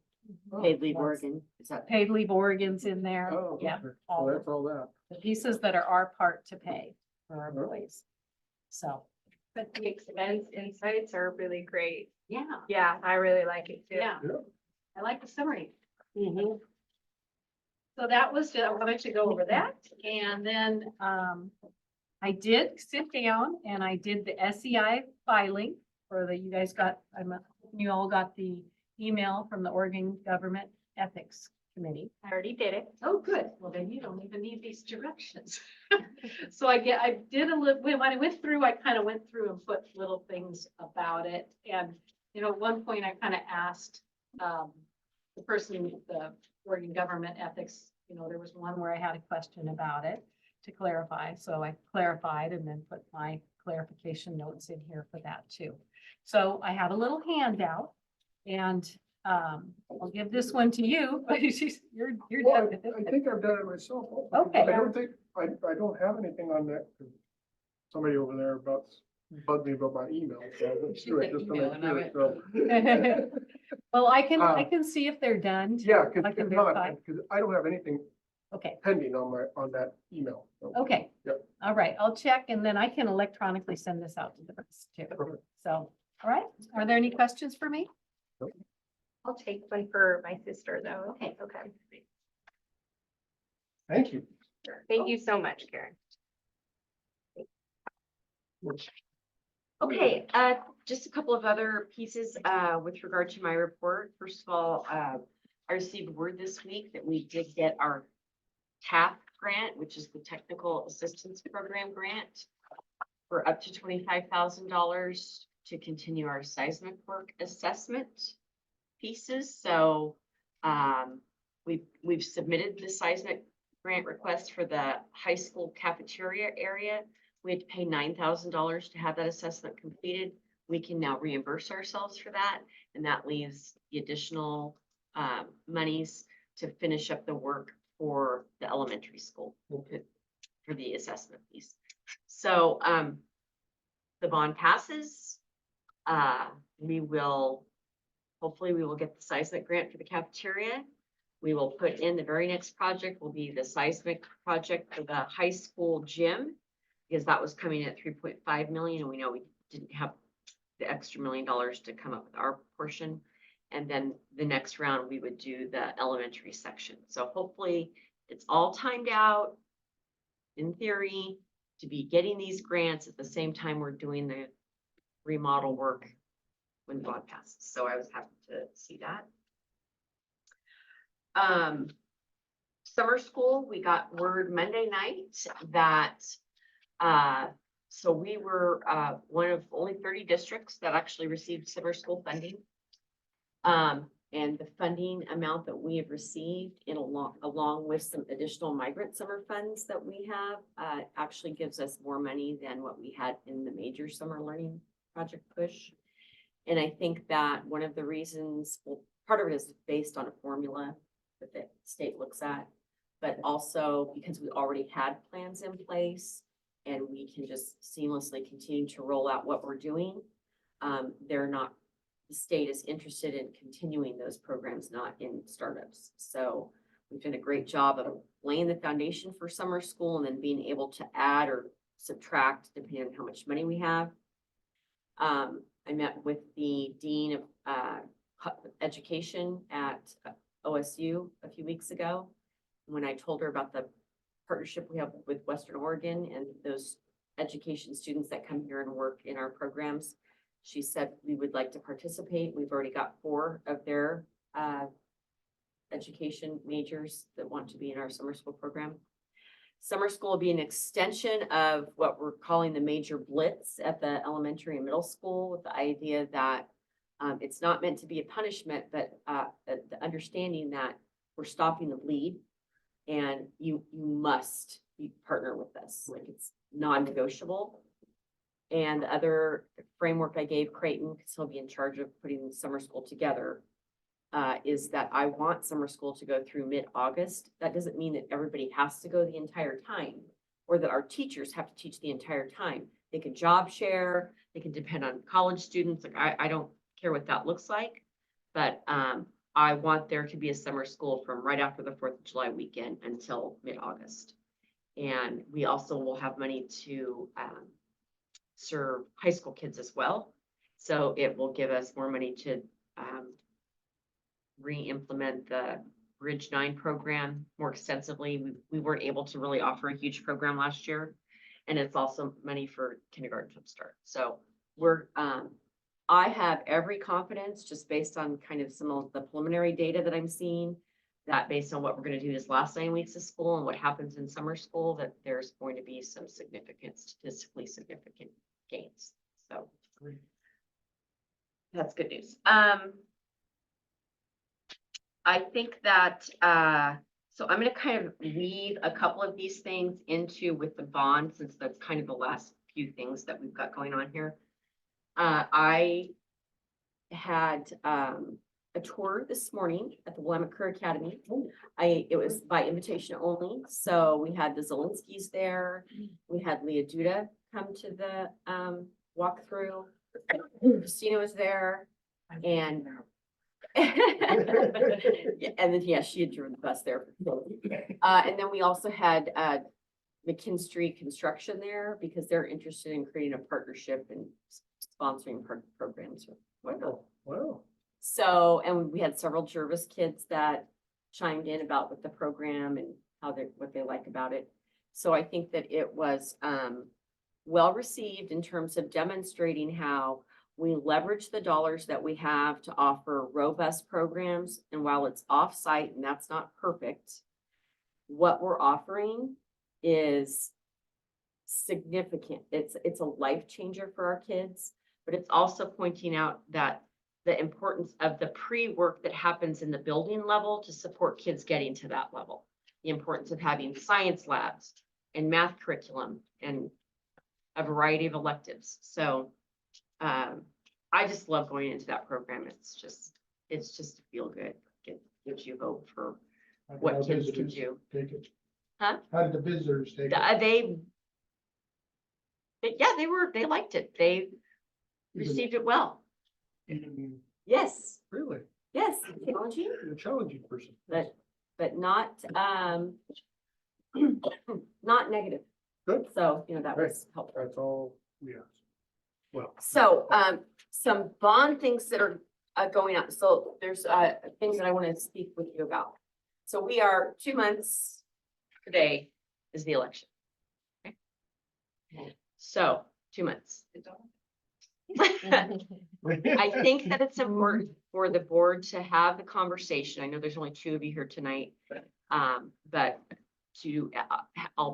Paid leave ones. Oregon, is that? Paid leave Oregon's in there. Oh, Yeah, okay. all So of that's all that. the pieces that are our part to pay for our employees. So, But the expense insights are really great. yeah, Yeah, I really like it too. yeah. Yeah. I like the summary. So that was, I wanted to go over that. And then, I did sit down and I did the SEI filing for you guys got, you all got the email from the Oregon Government Ethics Committee. I already did it. Oh, good. Well, then you don't even need these directions. So I did a little, when I went through, I kind of went through and put little things about it. And, at one point I kind of asked, the person, the Oregon Government Ethics, there was one where I had a question about it to clarify. So I clarified and then put my clarification notes in here for that too. So I have a little handout. And I'll give this one to you, but you're Well, done with it. I think I've done it myself. Okay. I don't think, I don't have anything on that. Somebody over there bugged me about my email. So I went through it just to make sure, so. Well, I can see if they're done. too. Yeah, I because can if not, verify. because I don't have anything Okay, pending on that email. So, okay. Yep. All right, I'll check and then I can electronically send this out to the rest too. Perfect. So, all right, are there any questions for me? I'll take one for my sister though. Okay. Okay. Thank you. Thank you so much, Karen. Okay, just a couple of other pieces, with regard to my report. First of all, I received word this week that we did get our TAP grant, which is the Technical Assistance Program grant, for up to $25,000 to continue our seismic work assessment pieces. So, we've submitted the seismic grant request for the high school cafeteria area. We had to pay $9,000 to have that assessment completed. We can now reimburse ourselves for that, and that leaves the additional monies to finish up the work for the elementary school for the assessment piece. So the bond passes. Hopefully we will get the seismic grant for the cafeteria. We will put in the very next project will be the seismic project for the high school gym, because that was coming in at 3.5 million, and we know we didn't have the extra $1 million to come up with our portion. And then the next round, we would do the elementary section. So hopefully it's all timed out, in theory, to be getting these grants at the same time we're doing the remodel work when the bond passes. So I was happy to see that. Summer school, we got word Monday night that so we were one of only 30 districts that actually received summer school funding. And the funding amount that we have received along with some additional migrant summer funds that we have actually gives us more money than what we had in the major summer learning project push. And I think that one of the reasons, well, part of it is based on a formula that the state looks at, but also because we already had plans in place and we can just seamlessly continue to roll out what we're doing. The state is interested in continuing those programs, not in startups. So we've done a great job of laying the foundation for summer school and then being able to add or subtract depending on how much money we have. I met with the Dean of Education at OSU a few weeks ago. When I told her about the partnership we have with Western Oregon and those education students that come here and work in our programs, she said we would like to participate. We've already got 4 of their education majors that want to be in our summer school program. Summer school will be an extension of what we're calling the major blitz at the elementary and middle school, with the idea that it's not meant to be a punishment, but the understanding that we're stopping the bleed and you must partner with us. Like, it's non-negotiable. And the other framework I gave Creighton, because he'll be in charge of putting the summer school together, is that I want summer school to go through mid-August. That doesn't mean that everybody has to go the entire time, or that our teachers have to teach the entire time. They can job share, they can depend on college students. Like, I don't care what that looks like, but I want there to be a summer school from right after the 4th of July weekend until mid-August. And we also will have money to serve high school kids as well. So it will give us more money to re-implement the Bridge 9 program more extensively. We weren't able to really offer a huge program last year. And it's also money for kindergarten jumpstart. So I have every confidence, just based on kind of some of the preliminary data that I'm seeing, that based on what we're going to do this last 9 weeks of school and what happens in summer school, that there's going to be some statistically significant gains. So that's good news. I think that, so I'm going to kind of weave a couple of these things into with the bond, since that's kind of the last few things that we've got going on here. I had a tour this morning at the Willamette Career Academy. It was by invitation only. So we had the Zelinskis there. We had Leah Duda come to the walkthrough. Christina was there, and yeah, and then she had driven the bus there. And then we also had McKinstry Construction there, because they're interested in creating a partnership and sponsoring programs or whatnot. Wow. So, and we had several Jervis kids that chimed in about what the program and what they like about it. So I think that it was well received in terms of demonstrating how we leverage the dollars that we have to offer robust programs. And while it's off-site and that's not perfect, what we're offering is significant. It's a life changer for our kids, but it's also pointing out that the importance of the pre-work that happens in the building level to support kids getting to that level. The importance of having science labs and math curriculum and a variety of electives. So I just love going into that program. It's just a feel good. It gives you hope for what kids can do. Take it. Huh? How did the visitors take it? They liked it. They received it well. Even Yes, really, yes, challenging, a challenging person. but not not negative. Good. So, that was helpful. That's all we ask. Well. So, some bond things that are going on. So there's things that I want to speak with you about. So we are 2 months today is the election. Okay. So 2 months. I think that it's important for the board to have the conversation. I know there's only 2 of you here tonight, but I'll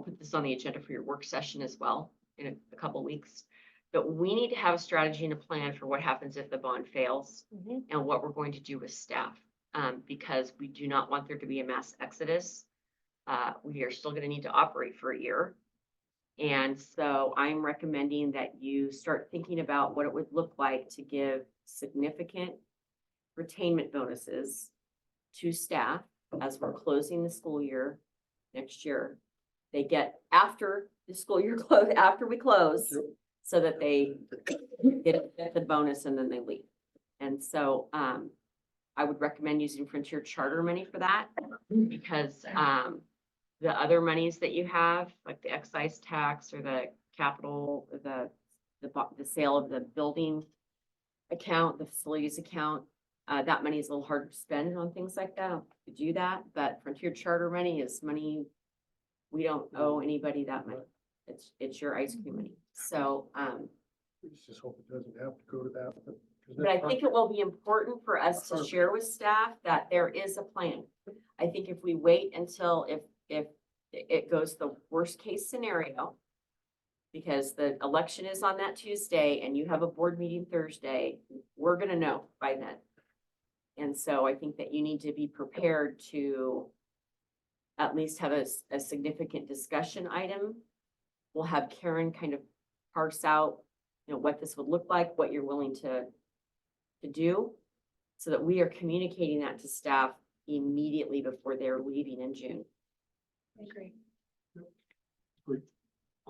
put this on the agenda for your work session as well in a couple of weeks. But we need to have a strategy and a plan for what happens if the bond fails and what we're going to do with staff, because we do not want there to be a mass exodus. We are still going to need to operate for a year. And so I'm recommending that you start thinking about what it would look like to give significant retainment bonuses to staff as we're closing the school year next year. They get after the school year close, after we close, so that they get the bonus and then they leave. And so, I would recommend using Frontier Charter money for that, because, the other monies that you have, like the excise tax or the capital, the sale of the building account, the facilities account, that money is a little hard to spend on things like that, to do that, but Frontier Charter money is money, we don't owe anybody that money. It's your ice cream money. So, We just hope it doesn't have to go to that. 'cause but I that's think it will be important for us to share with staff that there is a plan. I think if we wait until if it goes the worst case scenario, because the election is on that Tuesday and you have a board meeting Thursday, we're gonna know by then. And so I think that you need to be prepared to at least have a significant discussion item. We'll have Karen kind of parse out, you know, what this would look like, what you're willing to do, so that we are communicating that to staff immediately before they're leaving in June. I agree.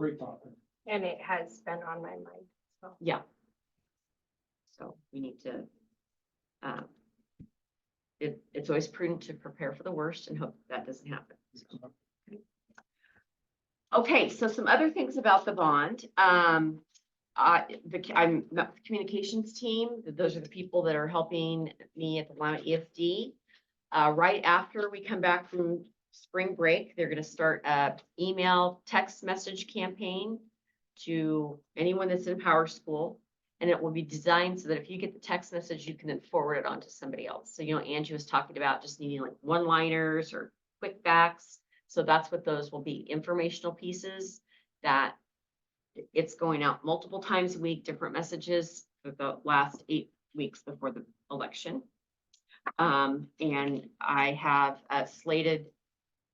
great thought. And it has been on my mind, so. Yeah. So we need to, it's always prudent to prepare for the worst and hope that doesn't happen. So. Okay, so some other things about the bond. I'm the communications team. Those are the people that are helping me at the Lima ESD. Right after we come back from spring break, they're going to start a email text message campaign to anyone that's in Power School. And it will be designed so that if you get the text message, you can then forward it on to somebody else. So, you know, Angie was talking about just needing like one-liners or quick backs. So that's what those will be, informational pieces that it's going out multiple times a week, different messages for the last 8 weeks before the election. And I have slated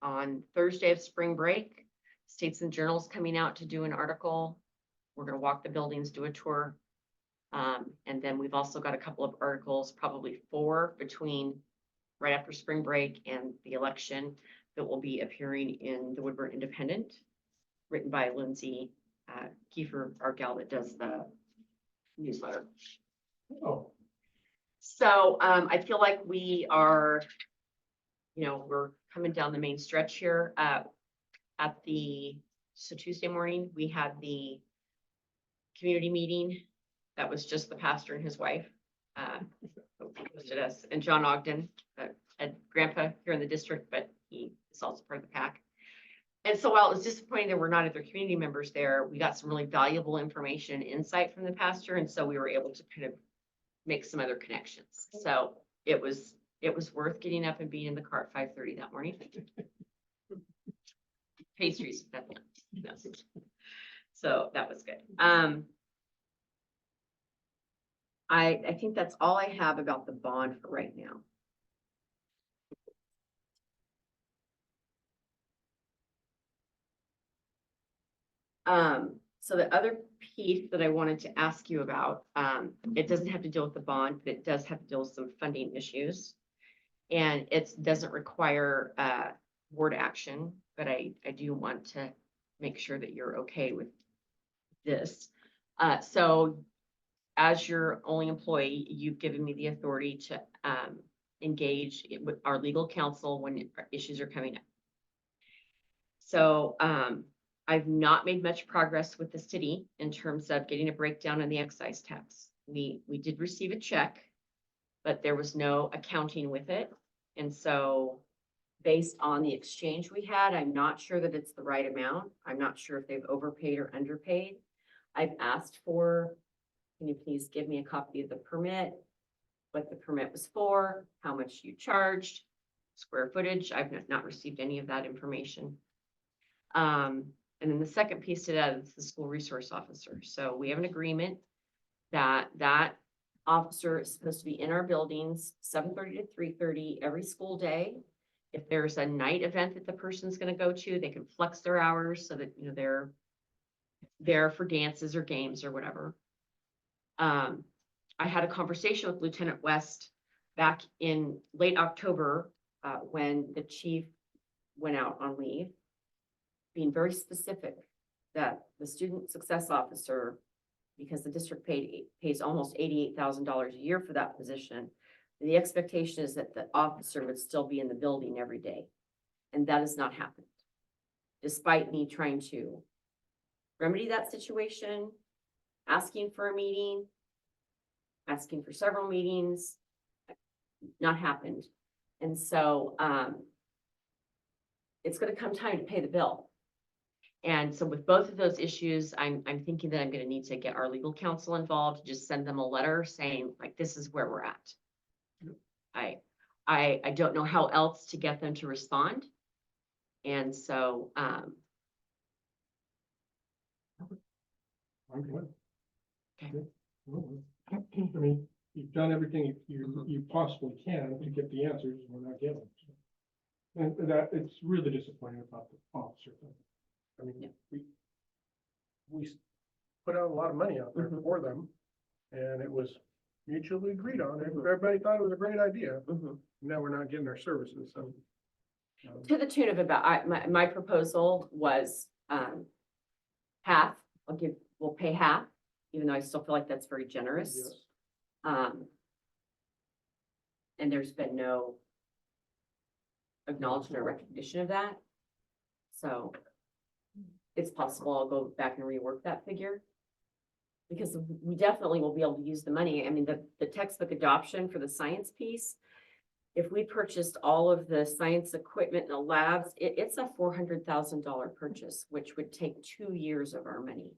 on Thursday of spring break, States and Journals coming out to do an article. We're going to walk the buildings, do a tour. And then we've also got a couple of articles, probably 4 between right after spring break and the election, that will be appearing in the Woodburn Independent, written by Lindsay Kiefer, our gal that does the newsletter. Oh, So I feel like we are, you know, we're coming down the main stretch here. So Tuesday morning, we had the community meeting. That was just the pastor and his wife. Hosted us, and John Ogden, a grandpa here in the district, but he is also part of the PAC. And so while it was disappointing there were not other community members there, we got some really valuable information and insight from the pastor. And so we were able to kind of make some other connections. So it was worth getting up and being in the car at 5:30 that morning. Pastries. So that was good. I think that's all I have about the bond for right now. So the other piece that I wanted to ask you about, it doesn't have to deal with the bond, but it does have to deal with some funding issues. And it doesn't require board action, but I do want to make sure that you're okay with this. So as your only employee, you've given me the authority to engage with our legal counsel when issues are coming up. So I've not made much progress with the city in terms of getting a breakdown on the excise tax. We did receive a check, but there was no accounting with it. And so based on the exchange we had, I'm not sure that it's the right amount. I'm not sure if they've overpaid or underpaid. I've asked for, can you please give me a copy of the permit, what the permit was for, how much you charged, square footage. I've not received any of that information. And then the second piece to that is the school resource officer. So we have an agreement that that officer is supposed to be in our buildings 7:30 to 3:30 every school day. If there's a night event that the person's going to go to, they can flex their hours so that, you know, they're there for dances or games or whatever. I had a conversation with Lieutenant West back in late October, when the chief went out on leave, being very specific that the student success officer, because the district pays almost $88,000 a year for that position, the expectation is that the officer would still be in the building every day. And that has not happened, despite me trying to remedy that situation, asking for a meeting, asking for several meetings, not happened. And so, it's gonna come time to pay the bill. And so with both of those issues, I'm thinking that I'm gonna need to get our legal counsel involved, just send them a letter saying, like, this is where we're at. I don't know how else to get them to respond. And so, I'm good. Okay. I mean, you've done everything you possibly can to get the answers, we're not getting them. And that, it's really disappointing about the officer thing. I mean, we put out a lot of money out there for them, and it was mutually agreed on, everybody thought it was a great idea. Now we're not getting our services, so. to the tune of about, my proposal was, half, we'll pay half, even though I still feel like that's very generous. Yes. And there's been no acknowledgement or recognition of that. So it's possible I'll go back and rework that figure. Because we definitely will be able to use the money. I mean, the textbook adoption for the science piece, if we purchased all of the science equipment in the labs, it's a $400,000 purchase, which would take 2 years of our money.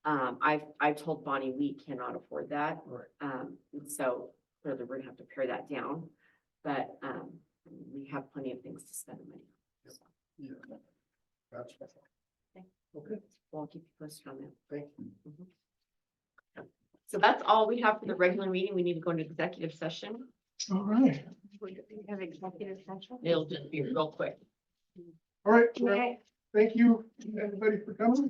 I've told Bonnie we cannot afford that. Right. So clearly we're gonna have to pare that down, but, we have plenty of things to spend the money on. So, Yeah. That's. Okay. Okay, Well, I'll keep you posted on that. thank you. So that's all we have for the regular meeting. We need to go into executive session. All right, We have executive session. It'll just be real quick. all right, May I- thank you, everybody, for coming.